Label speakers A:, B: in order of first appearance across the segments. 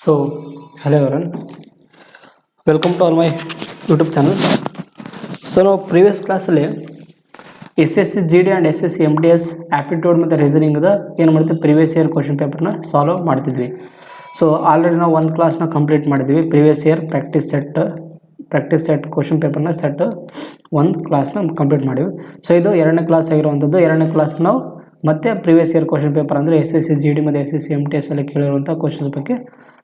A: So, hello everyone, welcome to all my YouTube channel. So, ನಾವು previous ಕ್ಲಾಸಲ್ಲಿ SSC GD and SSC MTS aptitude ಮತ್ತು ರೀಸನಿಂಗ್ದ ಏನು ಮಾಡ್ತೀವಿ, previous year question ಪೇಪರ್ನ solve ಮಾಡ್ತಿದ್ವಿ. ಸೊ ಆಲ್ರೆಡಿ ನಾವು ಒಂದು ಕ್ಲಾಸ್ನ ಕಂಪ್ಲೀಟ್ ಮಾಡಿದ್ವಿ. Previous year practice set question ಪೇಪರ್ನ ಸೆಟ್ ಒಂದು ಕ್ಲಾಸ್ನ ಕಂಪ್ಲೀಟ್ ಮಾಡಿವಿ. ಸೊ ಇದು ಎರಡನೇ ಕ್ಲಾಸ್ ಆಗಿರುವಂಥದ್ದು. ಎರಡನೇ ಕ್ಲಾಸ್ ನಾವು ಮತ್ತೆ ಪ್ರೀವಿಯಸ್ ಇಯರ್ ಕ್ವಶನ್ ಪೇಪರ್ ಅಂದರೆ SSC GD ಮತ್ತು SSC MTS ಅಲ್ಲಿ ಕೇಳಿರುವಂಥ ಕ್ವಶನ್ಸ್ ಬಗ್ಗೆ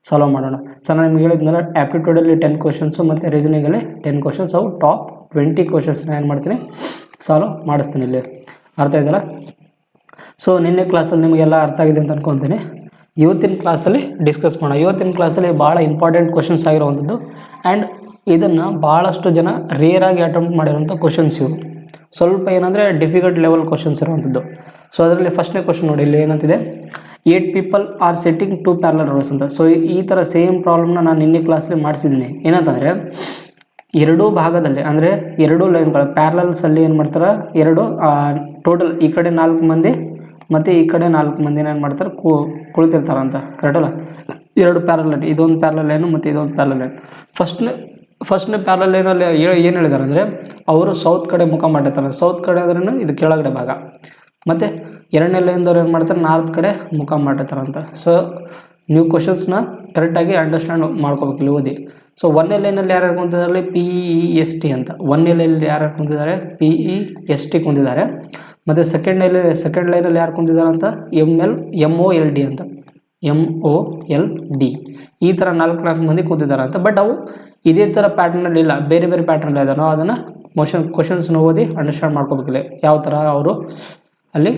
A: ಸಾಲ್ವ್ ಮಾಡೋಣ. ಸೊ ನಾನು ನಿಮ್ಗೆ ಹೇಳಿದ್ನಲ್ಲ, ಆ್ಯಪ್ಟಿಟ್ಯೂಡಲ್ಲಿ 10 ಕ್ವಶನ್ಸು ಮತ್ತು ರೀಸನಿಂಗಲ್ಲಿ 10 ಕ್ವಶನ್ಸ್, ಅವು ಟಾಪ್ 20 ಕ್ವಶನ್ಸ್ನ ಏನು ಮಾಡ್ತೀನಿ, ಸಾಲ್ವ್ ಮಾಡಿಸ್ತೀನಿ. ಇಲ್ಲಿ ಅರ್ಥ ಇದೆಯಲ್ಲ? ಸೊ ನಿನ್ನೆ ಕ್ಲಾಸಲ್ಲಿ ನಿಮಗೆಲ್ಲ ಅರ್ಥ ಆಗಿದೆ ಅಂತ ಅನ್ಕೊತೀನಿ. ಇವತ್ತಿನ ಕ್ಲಾಸಲ್ಲಿ ಡಿಸ್ಕಸ್ ಮಾಡೋಣ. ಇವತ್ತಿನ ಕ್ಲಾಸಲ್ಲಿ ಭಾಳ ಇಂಪಾರ್ಟೆಂಟ್ ಕ್ವಶನ್ಸ್ ಆಗಿರುವಂಥದ್ದು ಆ್ಯಂಡ್ ಇದನ್ನು ಭಾಳಷ್ಟು ಜನ ರೇರಾಗಿ ಅಟೆಂಪ್ಟ್ ಮಾಡಿರುವಂಥ ಕ್ವಶನ್ಸ್ ಇವು. ಸ್ವಲ್ಪ ಏನಂದರೆ ಡಿಫಿಕಲ್ಟ್ ಲೆವೆಲ್ ಕ್ವಶನ್ಸ್ ಇರುವಂಥದ್ದು. ಸೊ ಅದರಲ್ಲಿ ಫಸ್ಟ್ನೇ ಕ್ವಶನ್ ನೋಡಿ, ಇಲ್ಲಿ ಏನಂತಿದೆ, 8 people are sitting 2 parallel rows ಅಂತ. ಸೊ ಈ ಥರ ಸೇಮ್ ಪ್ರಾಬ್ಲಮ್ನ ನಾನು ನಿನ್ನೆ ಕ್ಲಾಸಲ್ಲಿ ಮಾಡಿಸಿದ್ದೀನಿ. ಏನಂತಂದರೆ ಎರಡೂ ಭಾಗದಲ್ಲಿ ಅಂದರೆ ಎರಡು ಲೈನ್ಗಳು ಪ್ಯಾರಲಲ್ಸಲ್ಲಿ ಏನು ಮಾಡ್ತಾರೆ, ಎರಡು ಟೋಟಲ್ ಈ ಕಡೆ 4 ಮಂದಿ ಮತ್ತು ಈ ಕಡೆ 4 ಮಂದಿನ ಏನು ಮಾಡ್ತಾರೆ, ಕುಳಿತಿರ್ತಾರಂತ. ಕರೆಕ್ಟಲ್ಲ? ಎರಡು ಪ್ಯಾರಲ್ ಲೈನ್, ಇದೊಂದು ಪ್ಯಾರಲ್ ಲೈನು ಮತ್ತು ಇದೊಂದು ಪ್ಯಾರಲ್ ಲೈನ್. ಫಸ್ಟ್ನೇ ಪ್ಯಾರಲ್ ಲೈನಲ್ಲಿ ಏನು ಹೇಳಿದ್ದಾರೆ ಅಂದರೆ, ಅವರು ಸೌತ್ ಕಡೆ ಮುಖ ಮಾಡಿರ್ತಾರೆ. ಸೌತ್ ಕಡೆ ಅಂದ್ರೆ ಇದು ಕೆಳಗಡೆ ಭಾಗ. ಮತ್ತು ಎರಡನೇ ಲೈನ್ದವ್ರು ಏನು ಮಾಡ್ತಾರೆ, ನಾರ್ತ್ ಕಡೆ ಮುಖ ಮಾಡಿರ್ತಾರಂತ. ಸೊ ನೀವು ಕ್ವಶನ್ಸ್ನ ಕರೆಕ್ಟಾಗಿ ಅಂಡರ್ಸ್ಟ್ಯಾಂಡ್ ಮಾಡ್ಕೋಬೇಕಿಲ್ಲ, ಓದಿ. ಸೊ ಒಂದನೇ ಲೈನಲ್ಲಿ ಯಾರ್ಯಾರು ಕುಂತಿದ್ದಾರೆ, PEST ಅಂತ. ಒಂದನೇ ಲೈನಲ್ಲಿ ಯಾರ್ಯಾರು ಕುಂತಿದ್ದಾರೆ, PEST ಕುಂತಿದ್ದಾರೆ. ಮತ್ತು ಸೆಕೆಂಡ್ ಲೈನಲ್ಲಿ ಯಾರು ಕುಂತಿದ್ದಾರೆ ಅಂತ, MOLD ಅಂತ. MOLD ಈ ಥರ 4 ಮಂದಿ ಕೂತಿದ್ದಾರೆ ಅಂತ. ಬಟ್ ಅವು ಇದೇ ಥರ ಪ್ಯಾಟರ್ನಲ್ಲಿ ಇಲ್ಲ, ಬೇರೆ ಬೇರೆ ಪ್ಯಾಟರ್ನಲ್ಲಿ ಇದೆ. ನಾವು ಅದನ್ನು ಕ್ವಶನ್ಸ್ನ ಓದಿ ಅಂಡರ್ಸ್ಟ್ಯಾಂಡ್ ಮಾಡ್ಕೋಬೇಕಿಲ್ಲ, ಯಾವ ಥರ ಅವರು ಅಲ್ಲಿ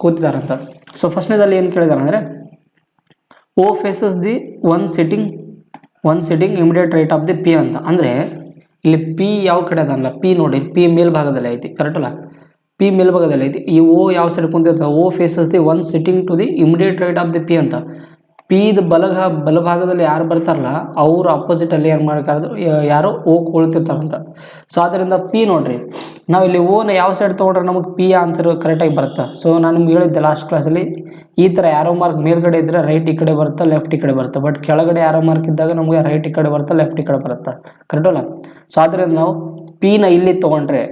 A: ಕೂತಿದ್ದಾರಂತ. ಸೊ ಫಸ್ಟ್ನೇದಲ್ಲಿ ಏನು ಕೇಳಿದ್ದಾರೆ ಅಂದರೆ, O faces the one sitting immediate right of the P ಅಂತ. ಅಂದರೆ ಇಲ್ಲಿ P ಯಾವ ಕಡೆ ಅದಲ್ಲ, P ನೋಡಿ, P ಮೇಲ್ಭಾಗದಲ್ಲಿ ಐತಿ. ಕರೆಕ್ಟಲ್ಲ? P ಮೇಲ್ಭಾಗದಲ್ಲಿ ಐತಿ. ಈ O ಯಾವ ಸೈಡ್ ಕುಂತಿರ್ತಾರೆ, O faces the one sitting to the immediate right of the P ಅಂತ. ಪಿದು ಬಲಭಾಗದಲ್ಲಿ ಯಾರು ಬರ್ತಾರಲ್ಲ, ಅವರು ಅಪೋಸಿಟಲ್ಲಿ ಏನು ಮಾಡ್ಕಾದ್ರು, ಯಾರು O ಕುಳಿತಿರ್ತಾರಂತ. ಸೊ ಆದ್ದರಿಂದ P ನೋಡ್ರಿ, ನಾವು ಇಲ್ಲಿ ಓನ ಯಾವ ಸೈಡ್ ತೊಗೊಂಡ್ರೆ ನಮಗೆ P ಆನ್ಸರ್ ಕರೆಕ್ಟಾಗಿ ಬರುತ್ತೆ. ಸೊ ನಾನು ನಿಮ್ಗೆ ಹೇಳಿದ್ದೆ ಲಾಸ್ಟ್ ಕ್ಲಾಸಲ್ಲಿ, ಈ ಥರ ಯಾರೋ ಮಾರ್ಕ್ ಮೇಲ್ಗಡೆ ಇದ್ದರೆ ರೈಟ್ ಈ ಕಡೆ ಬರುತ್ತೆ, ಲೆಫ್ಟ್ ಈ ಕಡೆ ಬರುತ್ತೆ. ಬಟ್ ಕೆಳಗಡೆ ಯಾರೋ ಮಾರ್ಕ್ ಇದ್ದಾಗ ನಮಗೆ ರೈಟ್ ಈ ಕಡೆ ಬರುತ್ತೆ, ಲೆಫ್ಟ್ ಈ ಕಡೆ ಬರುತ್ತೆ. ಕರೆಕ್ಟಲ್ಲ? ಸೊ ಆದ್ದರಿಂದ ನಾವು Pನ ಇಲ್ಲಿ ತೊಗೊಂಡ್ರೆ,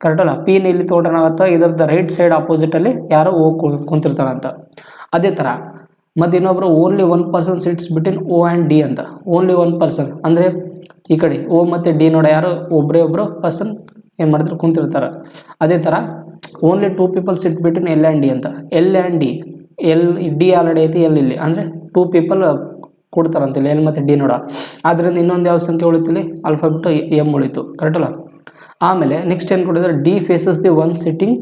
A: ಕರೆಕ್ಟಲ್ಲ, Pನ ಇಲ್ಲಿ ತೊಗೊಂಡ್ರೆ ಏನಾಗುತ್ತೆ, ಇದರದ್ದು ರೈಟ್ ಸೈಡ್ ಅಪೋಸಿಟಲ್ಲಿ ಯಾರೋ O ಕುಂತಿರ್ತಾರಂತ. ಅದೇ ಥರ ಮತ್ತು ಇನ್ನೊಬ್ಬರು only 1 person sits between O and D ಅಂತ. ಓನ್ಲಿ 1 person ಅಂದರೆ ಈ ಕಡೆ O ಮತ್ತು D ನೋಡಿ, ಯಾರು ಒಬ್ಬರು ಪರ್ಸನ್ ಏನು ಮಾಡ್ತಾರೆ, ಕುಂತಿರ್ತಾರೆ. ಅದೇ ಥರ only 2 people sit between L and D ಅಂತ. L and D, D already ಐತಿ, L ಇಲ್ಲಿ ಅಂದರೆ 2 people ಕೊಡ್ತಾರಂತಿಲ್ಲ, L ಮತ್ತು D ನೋಡ. ಆದ್ದರಿಂದ ಇನ್ನೊಂದು ಯಾವ ಸಂಖ್ಯೆ ಉಳಿತಿಲ್ಲಿ, ಆಲ್ಫಾಬೆಟ್ M ಉಳಿತು. ಕರೆಕ್ಟಲ್ಲ? ಆಮೇಲೆ ನೆಕ್ಸ್ಟ್ ಏನು ಕೊಟ್ಟಿದ್ದಾರೆ, D faces the one sitting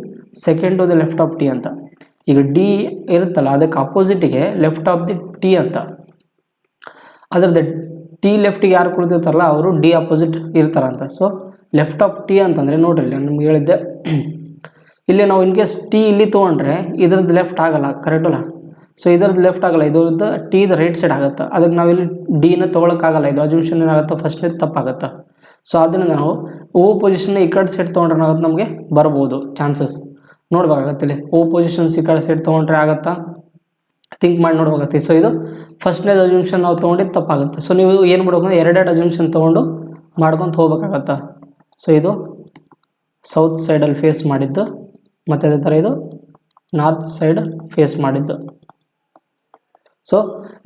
A: second to the left of T ಅಂತ. ಈಗ D ಇರುತ್ತಲ್ಲ, ಅದಕ್ಕೆ ಅಪೋಸಿಟಿಗೆ ಲೆಫ್ಟ್ ಆಫ್ ದಿ T ಅಂತ. ಅದರದ್ದು T ಲೆಫ್ಟಿಗೆ ಯಾರು ಕುಳಿತಿರ್ತಾರಲ್ಲ, ಅವರು D ಅಪೋಸಿಟ್ ಇರ್ತಾರಂತ. ಸೊ ಲೆಫ್ಟ್ ಆಫ್ T ಅಂತಂದರೆ ನೋಡ್ರಿ, ಇಲ್ಲಿ ನಿಮ್ಗೆ ಹೇಳಿದ್ದೆ, ಇಲ್ಲಿ ನಾವು ಇನ್ ಕೇಸ್ T ಇಲ್ಲಿ ತೊಗೊಂಡ್ರೆ ಇದ್ರದ್ದು ಲೆಫ್ಟ್ ಆಗಲ್ಲ. ಕರೆಕ್ಟಲ್ಲ? ಸೊ ಇದರದ್ದು ಲೆಫ್ಟ್ ಆಗಲ್ಲ, ಇದ್ರದ್ದು Tದು ರೈಟ್ ಸೈಡ್ ಆಗುತ್ತೆ. ಅದಕ್ಕೆ ನಾವು ಇಲ್ಲಿ Dನ ತೊಗೊಳಕ್ಕಾಗಲ್ಲ. ಇದು ಅಜಂಪ್ಷನ್ ಏನಾಗುತ್ತೆ, ಫಸ್ಟ್ನೇ ತಪ್ಪಾಗುತ್ತೆ. ಸೊ ಅದರಿಂದ ನಾವು O ಪೊಸಿಷನ್ನ ಈ ಕಡೆ ಸೈಡ್ ತೊಗೊಂಡ್ರೆ ಏನಾಗುತ್ತೆ, ನಮಗೆ ಬರ್ಬೋದು ಚಾನ್ಸಸ್ ನೋಡ್ಬೇಕಾಗತ್ತೆ. ಇಲ್ಲಿ O ಪೊಸಿಷನ್ಸ್ ಈ ಕಡೆ ಸೈಡ್ ತೊಗೊಂಡ್ರೆ ಆಗುತ್ತಾ, ಥಿಂಕ್ ಮಾಡಿ ನೋಡ್ಬೇಕಾಗತ್ತೆ. ಸೊ ಇದು ಫಸ್ಟ್ನೇದು ಅಜಂಪ್ಷನ್ ನಾವು ತೊಗೊಂಡಿದ್ದು ತಪ್ಪಾಗುತ್ತೆ. ಸೊ ನೀವು ಏನು ಮಾಡ್ಬೇಕಂದ್ರೆ, ಎರಡೆರಡು ಅಜಂಪ್ಷನ್ ತೊಗೊಂಡು ಮಾಡ್ಕೊತ ಹೋಗ್ಬೇಕಾಗತ್ತೆ. ಸೊ ಇದು ಸೌತ್ ಸೈಡಲ್ಲಿ ಫೇಸ್ ಮಾಡಿದ್ದು, ಮತ್ತು ಅದೇ ಥರ ಇದು ನಾರ್ತ್ ಸೈಡ್ ಫೇಸ್ ಮಾಡಿದ್ದು. ಸೊ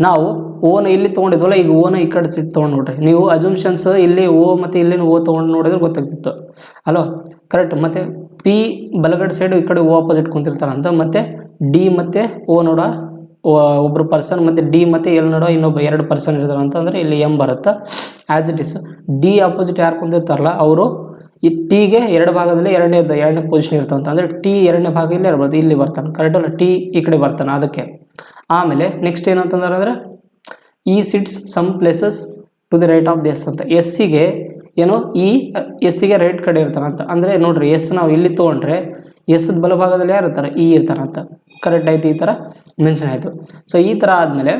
A: ನಾವು ಓನ ಇಲ್ಲಿ ತೊಗೊಂಡಿದ್ವಲ್ಲ, ಈಗ ಓನ ಈ ಕಡೆ ಸೈಡ್ ತೊಗೊಂಡು ನೋಡ್ರಿ. ನೀವು ಅಜಂಪ್ಷನ್ಸ್ ಇಲ್ಲಿ O ಮತ್ತು ಇಲ್ಲಿನ O ತೊಗೊಂಡು ನೋಡಿದ್ರೆ ಗೊತ್ತಾಗ್ತಿತ್ತು ಅಲ್ವಾ? ಕರೆಕ್ಟ್. ಮತ್ತು P ಬಲಗಡೆ ಸೈಡು ಈ ಕಡೆ O ಅಪೋಸಿಟ್ ಕುಂತಿರ್ತಾರಂತ. ಮತ್ತು D ಮತ್ತು O ನೋಡ ಒಬ್ಬರು ಪರ್ಸನ್, ಮತ್ತು D ಮತ್ತು L ನೋಡೋ ಇನ್ನೊಬ್ಬ 2 person ಇರ್ತಾರೆ ಅಂತಂದರೆ ಇಲ್ಲಿ M ಬರುತ್ತೆ. As it is D opposite ಯಾರು ಕುಂತಿರ್ತಾರಲ್ಲ, ಅವರು ಈ Tಗೆ ಎರಡು ಭಾಗದಲ್ಲಿ ಎರಡನೇ ಪೊಸಿಷನ್ ಇರ್ತಂತ. ಅಂದರೆ T ಎರಡನೇ ಭಾಗ ಇಲ್ಲಿ ಇರ್ಬೋದು, ಇಲ್ಲಿ ಬರ್ತಾನೆ. ಕರೆಕ್ಟಲ್ಲ? T ಈ ಕಡೆ ಬರ್ತಾನೆ ಅದಕ್ಕೆ. ಆಮೇಲೆ ನೆಕ್ಸ್ಟ್ ಏನಂತಂದ್ರೆ ಅಂದರೆ, ಈ sits some places to the right of the S ಅಂತ. ಎಸ್ಸಿಗೆ ಏನು, ಈ ಎಸ್ಸಿಗೆ ರೈಟ್ ಕಡೆ ಇರ್ತಾರಂತ. ಅಂದರೆ ನೋಡ್ರಿ, S ನಾವು ಇಲ್ಲಿ ತೊಗೊಂಡ್ರೆ ಎಸ್ದ ಬಲಭಾಗದಲ್ಲಿ ಯಾರು ಇರ್ತಾರೆ, E ಇರ್ತಾರಂತ. ಕರೆಕ್ಟ್ ಆಯಿತು, ಈ ಥರ ಮೆನ್ಷನ್ ಆಯಿತು. ಸೊ ಈ ಥರ ಆದಮೇಲೆ,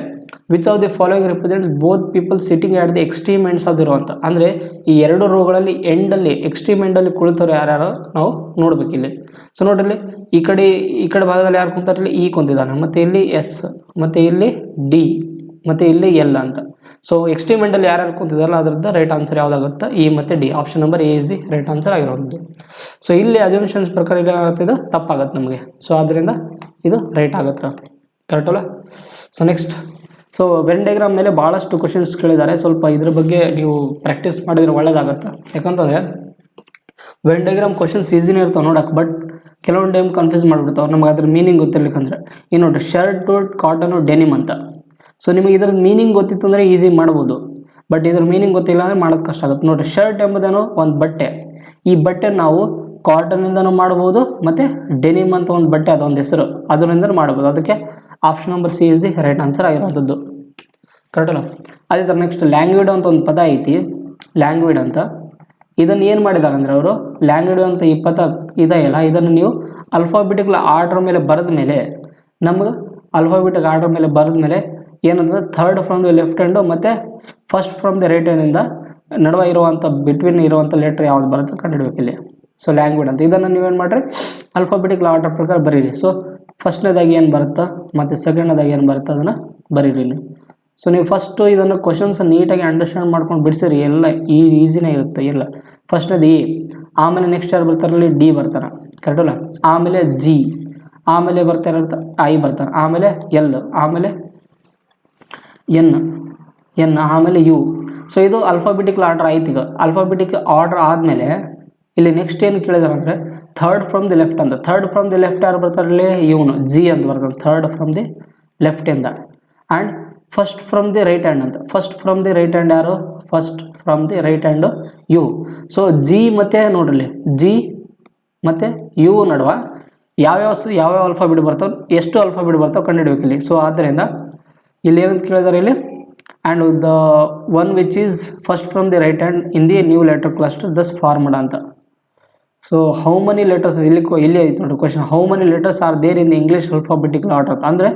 A: which of the following represent both people sitting at the extreme ends of ಇರುವಂಥ. ಅಂದರೆ ಈ ಎರಡು ರೋಗಳಲ್ಲಿ ಎಂಡಲ್ಲಿ, ಎಕ್ಸ್ಟ್ರೀಮ್ ಎಂಡಲ್ಲಿ ಕುಳಿತವ್ರು ಯಾರ್ಯಾರು ನಾವು ನೋಡ್ಬೇಕಿಲ್ಲಿ. ಸೊ ನೋಡ್ರಿ, ಈ ಕಡೆ ಭಾಗದಲ್ಲಿ ಯಾರು ಕುಂತಾರಲ್ಲಿ E ಕುಂತಿದ್ದಾನೆ, ಮತ್ತು ಇಲ್ಲಿ S, ಮತ್ತು ಇಲ್ಲಿ D, ಮತ್ತು ಇಲ್ಲಿ ಎಲ್ ಅಂತ. ಸೊ ಎಕ್ಸ್ಟಿಮೆಂಟಲ್ಲಿ ಯಾರ್ಯಾರು ಕೂತಿದಾರಲ್ಲ ಅದರದ್ದು ರೈಟ್ ಆನ್ಸರ್ ಯಾವುದಾಗುತ್ತೆ, ಇ ಮತ್ತು D. Option number A is the right answer ಆಗಿರೋದು. ಸೊ ಇಲ್ಲಿ ಅಜಂಪ್ಷನ್ಸ್ ಪ್ರಕಾರ ಏನಾಗುತ್ತೆ, ಇದು ತಪ್ಪಾಗುತ್ತೆ ನಮಗೆ. ಸೊ ಆದ್ದರಿಂದ ಇದು ರೈಟ್ ಆಗುತ್ತೆ, ಕರೆಕ್ಟ್ ಅಲ್ಲ. So next, so when diagram ಮೇಲೆ ಭಾಳಷ್ಟು ಕ್ವಶನ್ಸ್ ಕೇಳಿದ್ದಾರೆ. ಸ್ವಲ್ಪ ಇದ್ರ ಬಗ್ಗೆ ನೀವು ಪ್ರಾಕ್ಟೀಸ್ ಮಾಡಿದರೆ ಒಳ್ಳೆಯದಾಗುತ್ತೆ. ಯಾಕಂತಂದರೆ ವೆನ್ ಡಯಾಗ್ರಾಮ್ ಕ್ವಶನ್ಸ್ ಈಸಿನೇ ಇರ್ತಾವೆ ನೋಡೋಕೆ, ಬಟ್ ಕೆಲವೊಂದು ಟೈಮ್ ಕನ್ಫ್ಯೂಸ್ ಮಾಡಿಬಿಡ್ತಾವೆ ನಮಗೆ ಅದ್ರ ಮೀನಿಂಗ್ ಗೊತ್ತಿರ್ಲಿಕ್ಕಂದ್ರೆ. ಈಗ ನೋಡಿರಿ, ಶರ್ಟು, ಕಾಟನು, ಡೆನಿಮ್ ಅಂತ. ಸೊ ನಿಮಗೆ ಇದ್ರದ್ದು ಮೀನಿಂಗ್ ಗೊತ್ತಿತ್ತು ಅಂದರೆ ಈಸಿ ಮಾಡ್ಬೋದು, ಬಟ್ ಇದ್ರ ಮೀನಿಂಗ್ ಗೊತ್ತಿಲ್ಲ ಅಂದರೆ ಮಾಡೋದು ಕಷ್ಟ ಆಗುತ್ತೆ. ನೋಡಿರಿ, ಶರ್ಟ್ ಎಂಬುದೇನೋ ಒಂದು ಬಟ್ಟೆ. ಈ ಬಟ್ಟೆ ನಾವು ಕಾಟನಿಂದನೂ ಮಾಡ್ಬೋದು, ಮತ್ತು ಡೆನಿಮ್ ಅಂತ ಒಂದು ಬಟ್ಟೆ ಅದೊಂದು ಹೆಸರು, ಅದರಿಂದ ಮಾಡ್ಬೋದು. ಅದಕ್ಕೆ option number C is the right answer ಆಗಿರೋಂಥದ್ದು, ಕರೆಕ್ಟ್ ಅಲ್ಲ. ಅದೇ ಥರ ನೆಕ್ಸ್ಟ್, ಲ್ಯಾಂಗ್ವೇಡ್ ಅಂತ ಒಂದು ಪದ ಐತಿ, ಲ್ಯಾಂಗ್ವೇಡ್ ಅಂತ. ಇದನ್ನು ಏನು ಮಾಡಿದ್ದಾರೆ ಅಂದರೆ ಅವರು, ಲ್ಯಾಂಗ್ವೇಡ್ ಅಂತ ಈ ಪದ ಇದೆಯಲ್ಲ, ಇದನ್ನು ನೀವು ಅಲ್ಫಾಬೆಟಿಕಲ್ ಆರ್ಡ್ರ್ ಮೇಲೆ ಬರೆದ ಮೇಲೆ, ನಮ್ಗೆ ಅಲ್ಫಾಬೆಟಿಕ್ ಆರ್ಡ್ರ್ ಮೇಲೆ ಬರೆದ ಮೇಲೆ ಏನಂತಂದ್ರೆ third from the left hand ಮತ್ತು ಫಸ್ಟ್ ಫ್ರಮ್ ದಿ ರೈಟ್ ಹ್ಯಾಂಡಿಂದ ನಡುವೆ ಇರುವಂಥ ಬಿಟ್ವೀನ್ ಇರುವಂಥ ಲೆಟ್ರ್ ಯಾವ್ದು ಬರುತ್ತೆ ಕಂಡುಹಿಡಬೇಕು ಇಲ್ಲಿ. ಸೊ ಲ್ಯಾಂಗ್ವೇಡ್ ಅಂತ ಇದನ್ನು ನೀವೇನು ಮಾಡಿರಿ, ಅಲ್ಫಾಬೆಟಿಕಲ್ ಆರ್ಡರ್ ಪ್ರಕಾರ ಬರೀರಿ. ಸೊ ಫಸ್ಟ್ನೇದಾಗಿ ಏನು ಬರುತ್ತಾ ಮತ್ತು ಸೆಕೆಂಡ್ನೇದಾಗಿ ಏನು ಬರುತ್ತೆ ಅದನ್ನು ಬರೀರಿ ನೀವು. ಸೊ ನೀವು ಫಸ್ಟು ಇದನ್ನು ಕ್ವಶನ್ಸ್ ನೀಟಾಗಿ ಅಂಡರ್ಸ್ಟ್ಯಾಂಡ್ ಮಾಡ್ಕೊಂಡು ಬಿಡಿಸಿರಿ, ಎಲ್ಲ ಈಸಿನೇ ಇರುತ್ತೆ. ಇಲ್ಲ, ಫಸ್ಟ್ನೇದು ಎ, ಆಮೇಲೆ ನೆಕ್ಸ್ಟ್ ಯಾರು ಬರ್ತಾರಲ್ಲಿ ಡಿ ಬರ್ತಾರೆ, ಕರೆಕ್ಟ್ ಅಲ್ಲ. ಆಮೇಲೆ ಜಿ, ಆಮೇಲೆ ಬರ್ತಾರೆ ಐ ಬರ್ತಾರೆ, ಆಮೇಲೆ ಎಲ್, ಆಮೇಲೆ ಎನ್, ಆಮೇಲೆ ಯು. ಸೊ ಇದು ಅಲ್ಫಾಬೆಟಿಕಲ್ ಆರ್ಡರ್ ಆಯ್ತು. ಈಗ ಅಲ್ಫಾಬೆಟಿಕ್ ಆರ್ಡರ್ ಆದಮೇಲೆ ಇಲ್ಲಿ ನೆಕ್ಸ್ಟ್ ಏನು ಕೇಳಿದಾರೆ ಅಂದರೆ ಥರ್ಡ್ ಫ್ರಮ್ ದಿ ಲೆಫ್ಟ್ ಅಂತ. ಥರ್ಡ್ ಫ್ರಮ್ ದಿ ಲೆಫ್ಟ್ ಯಾರು ಬರ್ತಾರಲ್ಲಿ, ಇವನು ಜಿ ಅಂತ ಬರ್ತಾನೆ, ಥರ್ಡ್ ಫ್ರಮ್ ದಿ ಲೆಫ್ಟಿಂದ. And first from the right hand ಅಂತ. First from the right hand ಯಾರು, first from the right hand ಯು. ಸೊ ಜಿ ಮತ್ತು ನೋಡ್ರಿ, ಜಿ ಮತ್ತು ಯು ನಡುವೆ ಯಾವ್ಯಾವ ಅಲ್ಫಾಬೆಟ್ ಬರ್ತಾವೆ, ಎಷ್ಟು ಅಲ್ಫಾಬೆಟ್ ಬರ್ತಾವೆ ಕಂಡುಹಿಡಬೇಕು ಇಲ್ಲಿ. ಸೊ ಆದ್ದರಿಂದ ಇಲ್ಲಿ ಏನಂತ ಕೇಳಿದಾರೆ ಇಲ್ಲಿ, and the one which is first from the right hand in the new letter cluster thus formed ಅಂತ. ಸೊ ಹೌ ಮನಿ ಲೆಟರ್ಸ್, ಇಲ್ಲಿ ಐತೆ ನೋಡಿ question, how many letters are there in the English alphabetical order ಅಂತ. ಅಂದರೆ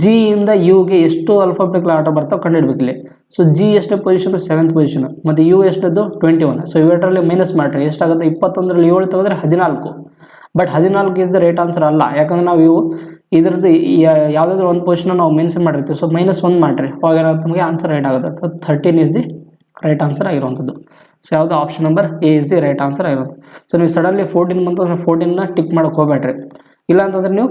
A: G ಇಂದ ಯುಗೆ ಎಷ್ಟು alphabetical order ಬರ್ತಾವೆ ಕಂಡುಹಿಡಬೇಕು ಇಲ್ಲಿ. ಸೊ ಜಿ ಎಷ್ಟನೇ ಪೊಸಿಷನು, 7th ಪೊಸಿಷನು, ಮತ್ತು ಯು ಎಷ್ಟದ್ದು 21. ಸೊ ಇವೆರಡರಲ್ಲಿ ಮೈನಸ್ ಮಾಡಿರಿ ಎಷ್ಟಾಗುತ್ತೆ, 21ರಲ್ಲಿ 7 ತೆಗೆದ್ರೆ 14. But 14 is the right answer ಅಲ್ಲ, ಯಾಕಂದ್ರೆ ನಾವು ಇವು ಇದ್ರದ್ದು ಯಾವುದಾದ್ರೂ ಒಂದು ಪೊಸಿಷನ್ ನಾವು ಮೆನ್ಷನ್ ಮಾಡಿರ್ತೀವಿ. ಸೊ -1 ಮಾಡಿರಿ, ಅವಾಗ ಏನಾಗುತ್ತೆ ನಮಗೆ ಆನ್ಸರ್ ರೈಟ್ ಆಗುತ್ತೆ. 13 ಇಸ್ ದಿ ರೈಟ್ ಆನ್ಸರ್ ಆಗಿರುವಂಥದ್ದು. ಸೊ ಯಾವುದು option number A is the right answer ಆಗಿರೋದು. ಸೊ ನೀವು ಸಡನ್ಲಿ 14 ಬಂತು 14ನ ಟಿಕ್ ಮಾಡೋಕೆ ಹೋಗ್ಬೇಡ್ರಿ. ಇಲ್ಲ ಅಂತಂದ್ರೆ ನೀವು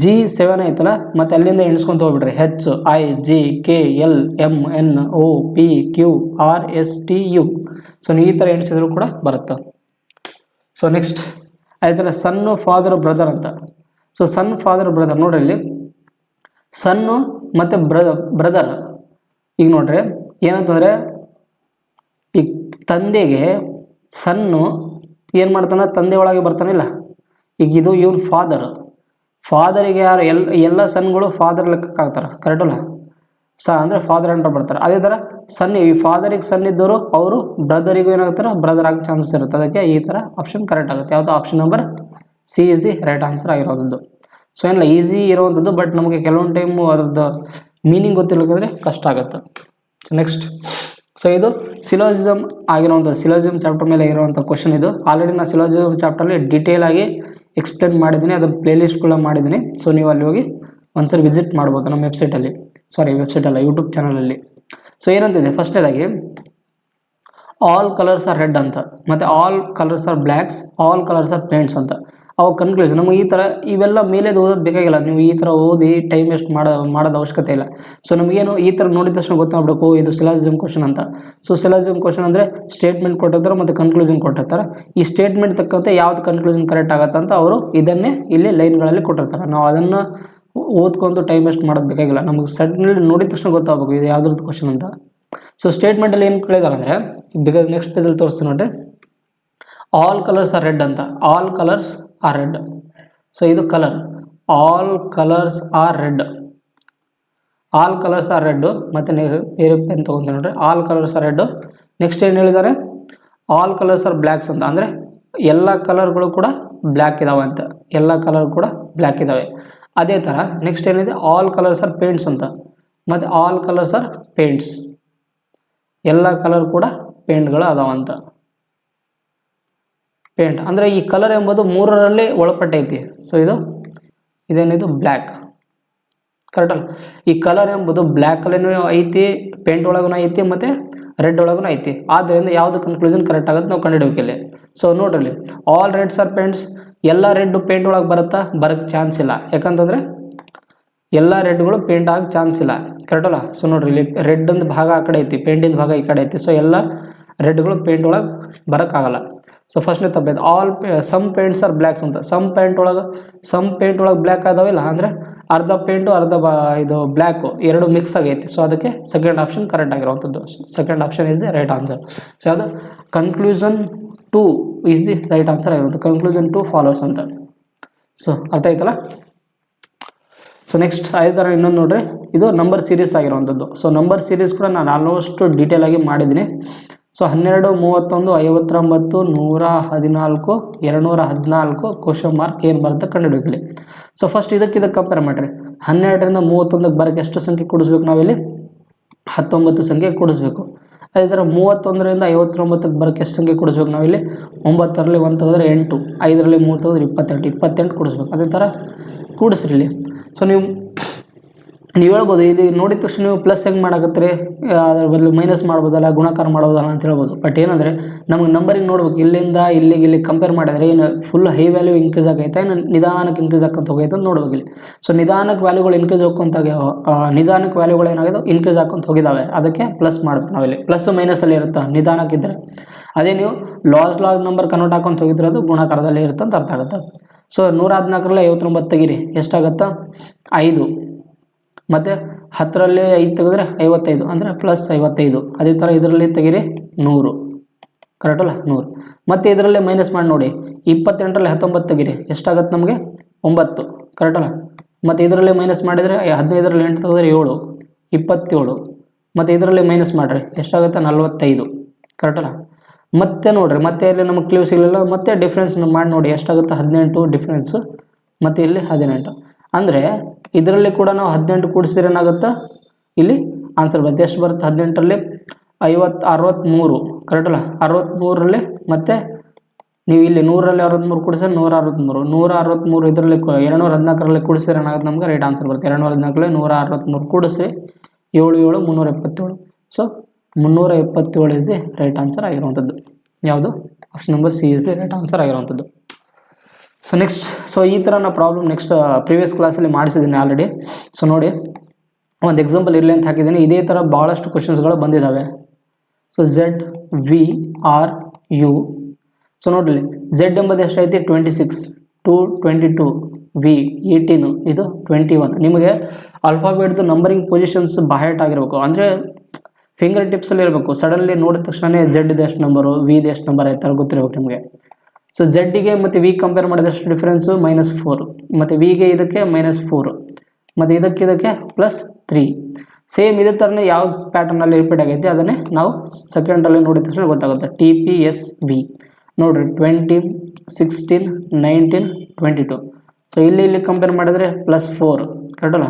A: G7 ಐತಲ್ಲ, ಮತ್ತು ಅಲ್ಲಿಂದ ಎಣಿಸ್ಕೊಂತ ಹೋಗ್ಬಿಡ್ರಿ, HIJKLMNOPQRSTU. ಸೊ ನೀವು ಈ ಥರ ಎಣಿಸಿದ್ರು ಕೂಡ ಬರುತ್ತೆ. ಸೊ ನೆಕ್ಸ್ಟ್ ಅದೇ ಥರ ಸನ್ನು, ಫಾದರ್, ಬ್ರದರ್ ಅಂತ. ಸೊ ಸನ್, ಫಾದರ್, ಬ್ರದರ್ ನೋಡ್ರಿ, ಇಲ್ಲಿ ಸನ್ನು ಮತ್ತು ಬ್ರದರ್. ಈಗ ನೋಡ್ರಿ ಏನಂತಂದರೆ, ಈಗ ತಂದೆಗೆ ಸನ್ನು ಏನು ಮಾಡ್ತಾನೆ, ತಂದೆ ಒಳಗೆ ಬರ್ತಾನಿಲ್ಲ. ಈಗ ಇದು ಇವನು ಫಾದರಿಗೆ ಯಾರು ಎಲ್ಲ ಸನ್ಗಳು ಫಾದರ್ ಲೆಕ್ಕಕ್ಕೆ ಆಗ್ತಾರೆ, ಕರೆಕ್ಟ್ ಅಲ್ಲ. ಅಂದರೆ ಫಾದರ್ ಅಂತ ಬರ್ತಾರೆ. ಅದೇ ಥರ ಸನ್, ಈ ಫಾದರಿಗೆ ಸನ್ ಇದ್ದವರು ಅವರು ಬ್ರದರಿಗೂ ಏನಾಗ್ತಾರೆ, ಬ್ರದರ್ ಆಗೋ ಚಾನ್ಸಸ್ ಇರುತ್ತೆ. ಅದಕ್ಕೆ ಈ ಥರ ಆಪ್ಷನ್ ಕರೆಕ್ಟ್ ಆಗುತ್ತೆ. ಯಾವುದು option number C is the right answer ಆಗಿರೋದು. ಸೊ ಏನಿಲ್ಲ, ಈಸಿ ಇರುವಂಥದ್ದು, ಬಟ್ ನಮಗೆ ಕೆಲವೊಂದು ಟೈಮು ಅದ್ರದ್ದು ಮೀನಿಂಗ್ ಗೊತ್ತಿರಲಿಕ್ಕಂದ್ರೆ ಕಷ್ಟ ಆಗುತ್ತೆ. ಸೊ ನೆಕ್ಸ್ಟ್, ಸೊ ಇದು ಸಿಲೋಜಿಸಮ್ ಆಗಿರುವಂಥ, ಸಿಲೋಜಿಸಮ್ ಚಾಪ್ಟರ್ ಮೇಲೆ ಇರುವಂಥ ಕ್ವಶನ್ ಇದು. ಆಲ್ರೆಡಿ ನಾನು ಸಿಲೋಜಿಸಮ್ ಚಾಪ್ಟರ್ಲಿ ಡೀಟೇಲ್ ಆಗಿ ಎಕ್ಸ್ಪ್ಲೇನ್ ಮಾಡಿದ್ದೀನಿ, ಅದರ ಪ್ಲೇಲಿಸ್ಟ್ಗಳ ಮಾಡಿದ್ದೀನಿ. ಸೊ ನೀವು ಅಲ್ಲಿ ಹೋಗಿ ಒಂದ್ಸರಿ ವಿಸಿಟ್ ಮಾಡ್ಬೋದು ನಮ್ಮ ವೆಬ್ಸೈಟಲ್ಲಿ, ವೆಬ್ಸೈಟಲ್ಲ, ಯೂಟ್ಯೂಬ್ ಚಾನಲಲ್ಲಿ. ಸೊ ಏನಂತಿದೆ, ಫಸ್ಟ್ನೇದಾಗಿ ಆಲ್ ಕಲರ್ಸ್ ಆರ್ ರೆಡ್ ಅಂತ, ಮತ್ತು all colours are blacks, all colours are paints ಅಂತ. ಅವು ಕನ್ಕ್ಲೂಷನ್ ನಮಗೆ ಈ ಥರ ಇವೆಲ್ಲ ಮೇಲೇದು ಓದೋದು ಬೇಕಾಗಿಲ್ಲ. ನೀವು ಈ ಥರ ಓದಿ ಟೈಮ್ ವೇಸ್ಟ್ ಮಾಡೋದು ಅವಶ್ಯಕತೆ ಇಲ್ಲ. ಸೊ ನಮಗೇನು ಈ ಥರ ನೋಡಿದ ತಕ್ಷಣ ಗೊತ್ತಾಗಬೇಕು, ಇದು ಸಿಲೋಜಿಸಮ್ ಕ್ವಶನ್ ಅಂತ. ಸೊ ಸಿಲೋಜಿಸಮ್ ಕ್ವಶನ್ ಅಂದರೆ ಸ್ಟೇಟ್ಮೆಂಟ್ ಕೊಟ್ಟಿರ್ತಾರೆ ಮತ್ತು ಕನ್ಕ್ಲೂಷನ್ ಕೊಟ್ಟಿರ್ತಾರೆ. ಈ ಸ್ಟೇಟ್ಮೆಂಟ್ ತಕ್ಕಂತೆ ಯಾವ್ದು ಕನ್ಕ್ಲೂಷನ್ ಕರೆಕ್ಟ್ ಆಗುತ್ತೆ ಅಂತ ಅವರು ಇದನ್ನೇ ಇಲ್ಲಿ ಲೈನ್ಗಳಲ್ಲಿ ಕೊಟ್ಟಿರ್ತಾರೆ. ನಾವು ಅದನ್ನು ಓದ್ಕೊಂಡು ಟೈಮ್ ವೇಸ್ಟ್ ಮಾಡೋದು ಬೇಕಾಗಿಲ್ಲ. ನಮಗೆ ಸಡನ್ಲಿ ನೋಡಿದ ತಕ್ಷಣ ಗೊತ್ತಾಗಬೇಕು ಇದು ಯಾವುದ್ರದ್ದು ಕ್ವಶನ್ ಅಂತ. ಸೊ ಸ್ಟೇಟ್ಮೆಂಟಲ್ಲಿ ಏನು ಕೇಳಿದಾರೆ ಅಂದರೆ, ಬೇಕಾದ್ರೆ ನೆಕ್ಸ್ಟ್ ಪೇಜಲ್ಲಿ ತೋರಿಸ್ತೀನಿ ನೋಡಿರಿ, ಆಲ್ ಕಲರ್ಸ್ ಆರ್ ರೆಡ್ ಅಂತ. All colours are red. So ಇದು colour, all colours are red, all colours are red. ಮತ್ತು ಬೇರೆ ಪೆನ್ ತೊಗೊತೀನಿ ನೋಡ್ರಿ, all colours are red. Next ಏನು ಹೇಳಿದ್ದಾರೆ, ಆಲ್ ಕಲರ್ಸ್ ಆರ್ ಬ್ಲ್ಯಾಕ್ಸ್ ಅಂತ. ಅಂದರೆ ಎಲ್ಲ ಕಲರ್ಗಳು ಕೂಡ ಬ್ಲ್ಯಾಕ್ ಇದ್ದಾವೆ ಅಂತ, ಎಲ್ಲ ಕಲರ್ ಕೂಡ ಬ್ಲ್ಯಾಕ್ ಇದ್ದಾವೆ. ಅದೇ ಥರ ನೆಕ್ಸ್ಟ್ ಏನಿದೆ, ಆಲ್ ಕಲರ್ಸ್ ಆರ್ ಪೇಂಟ್ಸ್ ಅಂತ, ಮತ್ತು ಆಲ್ ಕಲರ್ಸ್ ಆರ್ ಪೇಂಟ್ಸ್, ಎಲ್ಲ ಕಲರ್ ಕೂಡ ಪೇಂಟ್ಗಳು ಅದಾವಂತ. ಪೇಂಟ್ ಅಂದರೆ ಈ ಕಲರ್ ಎಂಬುದು 3ರಲ್ಲಿ ಒಳಪಟ್ಟೈತಿ. ಸೊ ಇದೇನಿದು ಬ್ಲ್ಯಾಕ್, ಕರೆಕ್ಟ್ ಅಲ್ಲ. ಈ ಕಲರ್ ಎಂಬುದು ಬ್ಲ್ಯಾಕ್ ಕಲರ್ನೂ ಐತಿ, ಪೇಂಟ್ ಒಳಗೂ ಐತಿ ಮತ್ತು ರೆಡ್ ಒಳಗೂ ಐತಿ. ಆದ್ದರಿಂದ ಯಾವುದು ಕನ್ಕ್ಲೂಷನ್ ಕರೆಕ್ಟ್ ಆಗುತ್ತೆ ನಾವು ಕಂಡುಹಿಡಬೇಕಿಲ್ಲಿ. ಸೊ ನೋಡ್ರಿ, ಆಲ್ ರೆಡ್ಸ್ ಆರ್ ಪೇಂಟ್ಸ್, ಎಲ್ಲ ರೆಡ್ ಪೇಂಟ್ ಒಳಗೆ ಬರೋಕ್ಕೆ ಚಾನ್ಸ್ ಇಲ್ಲ. ಯಾಕಂತಂದರೆ ಎಲ್ಲ ರೆಡ್ಗಳು ಪೇಂಟ್ ಆಗಿ ಚಾನ್ಸ್ ಇಲ್ಲ. ಕರೆಕ್ಟ್ ಅಲ್ಲ. ಸೊ ನೋಡ್ರಿ, ಇಲ್ಲಿ ರೆಡ್ಡಿಂದು ಭಾಗ ಆ ಕಡೆ ಐತಿ, ಪೇಂಟಿಂದ ಭಾಗ ಈ ಕಡೆ ಐತಿ. ಸೊ ಎಲ್ಲ ರೆಡ್ಗಳು ಪೇಂಟ್ ಒಳಗೆ ಬರೋಕ್ಕಾಗಲ್ಲ. ಸೊ ಫಸ್ಟ್ನೇ ತಪ್ಪೈತೆ, ಸಮ್ ಪೇಂಟ್ಸ್ ಆರ್ ಬ್ಲ್ಯಾಕ್ಸ್ ಅಂತ. ಸಮ್ ಪೇಂಟ್ ಒಳಗೆ ಬ್ಲ್ಯಾಕ್ ಆದಾವಿಲ್ಲ, ಅಂದರೆ ಅರ್ಧ ಪೇಂಟು ಅರ್ಧ ಇದು ಬ್ಲ್ಯಾಕು ಎರಡು ಮಿಕ್ಸ್ ಆಗೈತಿ. ಸೊ ಅದಕ್ಕೆ ಸೆಕೆಂಡ್ ಆಪ್ಷನ್ ಕರೆಕ್ಟ್ ಆಗಿರುವಂಥದ್ದು. Second option is the right answer. So ಅದು conclusion 2 is the right answer ಆಗಿರುತ್ತೆ. ಕನ್ಕ್ಲೂಷನ್ 2 ಫಾಲೋಸ್ ಅಂತ. ಸೊ ಅರ್ಥ ಆಯ್ತಲ್ಲ. ಸೊ ನೆಕ್ಸ್ಟ್ ಅದೇ ಥರ ಇನ್ನೊಂದು ನೋಡ್ರಿ, ಇದು ನಂಬರ್ ಸೀರೀಸ್ ಆಗಿರುವಂಥದ್ದು. ಸೊ ನಂಬರ್ ಸೀರೀಸ್ ಕೂಡ ನಾನು ಆಲ್ಮೋಸ್ಟ್ ಡೀಟೇಲ್ ಆಗಿ ಮಾಡಿದ್ದೀನಿ. ಸೊ 12, 31, 59, 114, 214 ಕ್ವಶನ್ ಮಾರ್ಕ್ ಏನು ಬರುತ್ತೆ ಕಂಡುಹಿಡಿಯಲಿ. ಸೊ ಫಸ್ಟ್ ಇದಕ್ಕೆ ಕಂಪೇರ್ ಮಾಡಿರಿ. 12ರಿಂದ 31ಕ್ಕೆ ಬರೋಕ್ಕೆ ಎಷ್ಟು ಸಂಖ್ಯೆ ಕೂಡಿಸ್ಬೇಕು ನಾವಿಲ್ಲಿ? 19 ಸಂಖ್ಯೆ ಕೂಡಿಸ್ಬೇಕು. ಅದೇ ಥರ 31ರಿಂದ 59ಕ್ಕೆ ಬರೋಕ್ಕೆ ಎಷ್ಟು ಸಂಖ್ಯೆ ಕೂಡಿಸ್ಬೇಕು ನಾವಿಲ್ಲಿ? 9ರಲ್ಲಿ 1 ತೆಗೆದ್ರೆ 8, 5ರಲ್ಲಿ 3 ತೆಗೆದ್ರೆ 28 ಕೂಡಿಸ್ಬೇಕು. ಅದೇ ಥರ ಕೂಡಿಸ್ರಿ ಇಲ್ಲಿ. ಸೊ ನೀವು ಹೇಳ್ಬೋದು, ಇಲ್ಲಿ ನೋಡಿದ ತಕ್ಷಣ ನೀವು ಪ್ಲಸ್ ಹೆಂಗೆ ಮಾಡಾಕತ್ತೀರಿ, ಅದ್ರ ಬದಲು ಮೈನಸ್ ಮಾಡ್ಬೋದಲ್ಲ, ಗುಣಾಕಾರ ಮಾಡ್ಬೋದಲ್ಲ ಅಂತ ಹೇಳ್ಬೋದು. ಬಟ್ ಏನಂದರೆ ನಮಗೆ ನಂಬರಿಂಗ್ ನೋಡ್ಬೇಕು. ಇಲ್ಲಿಂದ ಇಲ್ಲಿ ಕಂಪೇರ್ ಮಾಡಿದ್ರೆ ಏನು ಫುಲ್ ಹೈ ವ್ಯಾಲ್ಯೂ ಇನ್ಕ್ರೀಸ್ ಆಗೈತೆ, ನಿಧಾನಕ್ಕೆ ಇನ್ಕ್ರೀಸ್ ಆಕ್ಕಂತ ಹೋಗೈತೆ ಅಂತ ನೋಡ್ಬೇಕು ಇಲ್ಲಿ. ಸೊ ನಿಧಾನಕ್ಕೆ ವ್ಯಾಲ್ಯೂಗಳು ಇನ್ಕ್ರೀಸ್ ನಿಧಾನಕ್ಕೆ ವ್ಯಾಲ್ಯೂಗಳು ಏನಾಗಿದೆ ಇನ್ಕ್ರೀಸ್ ಹಾಕೊಂತ ಹೋಗಿದ್ದಾವೆ. ಅದಕ್ಕೆ ಪ್ಲಸ್ ಮಾಡ್ಬೇಕು ನಾವಿಲ್ಲಿ. ಪ್ಲಸ್ ಮೈನಸಲ್ಲಿ ಇರುತ್ತೆ ನಿಧಾನಕ್ಕಿದ್ರೆ. ಅದೇ ನೀವು ಲಾಸ್ಟ್ ನಂಬರ್ ಕನ್ವರ್ಟ್ ಹಾಕೊಂತ ಹೋಗಿದ್ರೆ ಗುಣಾಕಾರದಲ್ಲಿ ಇರುತ್ತೆ ಅಂತ ಅರ್ಥ ಆಗುತ್ತೆ. ಸೊ 114ರಲ್ಲಿ 59 ತೆಗೀರಿ, ಎಷ್ಟಾಗತ್ತಾ? 5. ಮತ್ತು 10ರಲ್ಲಿ 5 ತೆಗೆದ್ರೆ 55, ಅಂದರೆ ಪ್ಲಸ್ 55. ಅದೇ ಥರ ಇದರಲ್ಲಿ ತೆಗೀರಿ 100, ಕರೆಕ್ಟಲ್ಲ 100. ಮತ್ತು ಇದರಲ್ಲೇ ಮೈನಸ್ ಮಾಡಿ ನೋಡಿ, 28ರಲ್ಲಿ 19 ತೆಗೀರಿ, ಎಷ್ಟಾಗತ್ತೆ ನಮಗೆ? 9, ಕರೆಕ್ಟಲ್ಲ. ಮತ್ತು ಇದರಲ್ಲೇ ಮೈನಸ್ ಮಾಡಿದರೆ 15ರಲ್ಲಿ 8 ತೆಗೆದ್ರೆ 7, 27. ಮತ್ತು ಇದರಲ್ಲಿ ಮೈನಸ್ ಮಾಡಿರಿ, ಎಷ್ಟಾಗುತ್ತೆ? 45, ಕರೆಕ್ಟಲ್ಲ. ಮತ್ತೆ ನೋಡಿರಿ, ಮತ್ತೆ ಇಲ್ಲಿ ನಮಗೆ ಕ್ಲೂ ಸಿಗಲಿಲ್ಲ. ಮತ್ತೆ ಡಿಫ್ರೆನ್ಸ್ ಮಾಡಿ ನೋಡಿ, ಎಷ್ಟಾಗುತ್ತೆ? 18 ಡಿಫ್ರೆನ್ಸು, ಮತ್ತು ಇಲ್ಲಿ 18. ಅಂದರೆ ಇದರಲ್ಲಿ ಕೂಡ ನಾವು 18 ಕೂಡಿಸಿದ್ರೆ ಏನಾಗುತ್ತೆ? ಇಲ್ಲಿ ಆನ್ಸರ್ ಬರುತ್ತೆ. ಎಷ್ಟು ಬರುತ್ತೆ? 18ರಲ್ಲಿ 63, ಕರೆಕ್ಟಲ್ಲ. 63ರಲ್ಲಿ ಮತ್ತು ನೀವು ಇಲ್ಲಿ 100ರಲ್ಲಿ 63 ಕೂಡಿಸಿದ್ರೆ 163 ಇದರಲ್ಲಿ 214ರಲ್ಲಿ ಕೂಡಿಸಿದ್ರೆ ಏನಾಗುತ್ತೆ? ನಮ್ಗೆ ರೈಟ್ ಆನ್ಸರ್ ಬರುತ್ತೆ. 214ರಲ್ಲಿ 163 ಕೂಡಿಸಿ 7 377. So 377 is the right answer ಆಗಿರುವಂಥದ್ದು. ಯಾವುದು? Option number C is the right answer ಆಗಿರುವಂಥದ್ದು. ಸೊ ನೆಕ್ಸ್ಟ್, ಸೊ ಈ ಥರ ನಾನು ಪ್ರಾಬ್ಲಮ್ ನೆಕ್ಸ್ಟ್ ಪ್ರೀವಿಯಸ್ ಕ್ಲಾಸಲ್ಲಿ ಮಾಡಿಸಿದ್ದೀನಿ ಆಲ್ರೆಡಿ. ಸೊ ನೋಡಿ, ಒಂದು ಎಕ್ಸಾಂಪಲ್ ಇರಲಿ ಅಂತ ಹಾಕಿದ್ದೀನಿ. ಇದೇ ಥರ ಭಾಳಷ್ಟು ಕ್ವಶನ್ಸ್ಗಳು ಬಂದಿದ್ದಾವೆ. So ZVRU. ಸೊ ನೋಡಿರಿ, Z ಎಂಬುದು ಎಷ್ಟೈತಿ? 26, 22, V 18, ಇದು 21. ನಿಮಗೆ ಆಲ್ಫಾಬೆಟ್ದು ನಂಬರಿಂಗ್ ಪೊಸಿಷನ್ಸ್ ಬಾಹ್ಯಾಟ್ ಆಗಿರಬೇಕು, ಅಂದರೆ ಫಿಂಗರ್ ಟಿಪ್ಸಲ್ಲಿ ಇರಬೇಕು. ಸಡನ್ಲಿ ನೋಡಿದ ತಕ್ಷಣ Z ಇದು ಎಷ್ಟು ನಂಬರು, V ಇದು ಎಷ್ಟು ನಂಬರ್ ಆಯ್ತಾರೆ ಗೊತ್ತಿರಬೇಕು ನಿಮಗೆ. ಸೊ Z ಮತ್ತು V ಕಂಪೇರ್ ಮಾಡಿದಷ್ಟು ಡಿಫ್ರೆನ್ಸು -4, ಮತ್ತು Vಗೆ ಇದಕ್ಕೆ -4, ಮತ್ತು ಇದಕ್ಕೆ +3. ಸೇಮ್ ಇದೇ ಥರನೇ ಯಾವ್ದು ಪ್ಯಾಟರ್ನಲ್ಲಿ ರಿಪೀಟ್ ಆಗೈತೆ ಅದನ್ನೇ ನಾವು ಸೆಕೆಂಡಲ್ಲಿ ನೋಡಿದ ತಕ್ಷಣ ಗೊತ್ತಾಗುತ್ತೆ. TPSV ನೋಡಿರಿ, 20, 16, 19, 22. ಸೊ ಇಲ್ಲಿ ಕಂಪೇರ್ ಮಾಡಿದರೆ +4, ಕರೆಕ್ಟಲ್ಲ.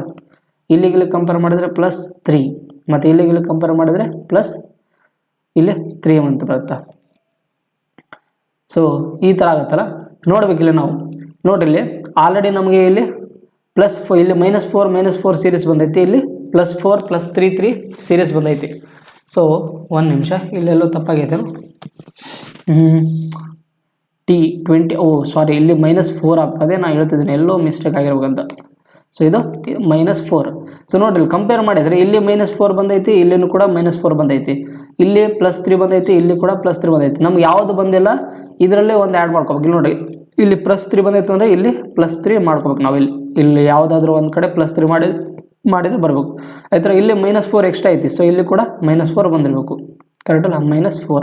A: ಇಲ್ಲಿಗೆ ಕಂಪೇರ್ ಮಾಡಿದರೆ +3, ಮತ್ತು ಇಲ್ಲಿಗೆ ಕಂಪೇರ್ ಮಾಡಿದರೆ ಇಲ್ಲಿ 3 ಅಂತ ಬರುತ್ತೆ. ಸೊ ಈ ಥರ ಆಗುತ್ತಲ್ಲ, ನೋಡಬೇಕಿಲ್ಲ ನಾವು. ನೋಡ್ರಿ, ಆಲ್ರೆಡಿ ನಮಗೆ ಇಲ್ಲಿ +4, ಇಲ್ಲಿ -4 ಸೀರೀಸ್ ಬಂದೈತಿ, ಇಲ್ಲಿ +4 +3 ಸೀರೀಸ್ ಬಂದೈತಿ. ಸೊ ಒಂದು ನಿಮಿಷ, ಇಲ್ಲೆಲ್ಲೋ ತಪ್ಪಾಗೈತೆ. T20, ಸಾರಿ, ಇಲ್ಲಿ -4 ಆಗ್ತದೆ. ನಾನು ಹೇಳ್ತಿದ್ದೀನಿ ಎಲ್ಲೋ ಮಿಸ್ಟೇಕ್ ಆಗಿರ್ಬೇಕಂತ. ಸೊ ಇದು -4. ಸೊ ನೋಡ್ರಿ, ಕಂಪೇರ್ ಮಾಡಿದರೆ ಇಲ್ಲಿ -4 ಬಂದೈತಿ, ಇಲ್ಲಿನೂ ಕೂಡ -4 ಬಂದೈತಿ. ಇಲ್ಲಿ +3 ಬಂದೈತಿ, ಇಲ್ಲಿ ಕೂಡ +3 ಬಂದೈತಿ. ನಮ್ಗೆ ಯಾವುದು ಬಂದಿಲ್ಲ ಇದರಲ್ಲೇ ಒಂದು ಆ್ಯಡ್ ಮಾಡ್ಕೋಬೇಕು. ಇಲ್ಲಿ ನೋಡಿ, ಇಲ್ಲಿ +3 ಬಂದೈತೆ ಅಂದರೆ ಇಲ್ಲಿ +3 ಮಾಡ್ಕೋಬೇಕು ನಾವು. ಇಲ್ಲಿ ಯಾವುದಾದ್ರೂ ಒಂದು ಕಡೆ +3 ಮಾಡಿದ್ರೆ ಬರಬೇಕು. ಅದೇ ಥರ ಇಲ್ಲಿ -4 ಎಕ್ಸ್ಟ್ರಾ ಐತಿ. ಸೊ ಇಲ್ಲಿ ಕೂಡ -4 ಬಂದಿರಬೇಕು, ಕರೆಕ್ಟಲ್ಲ. -4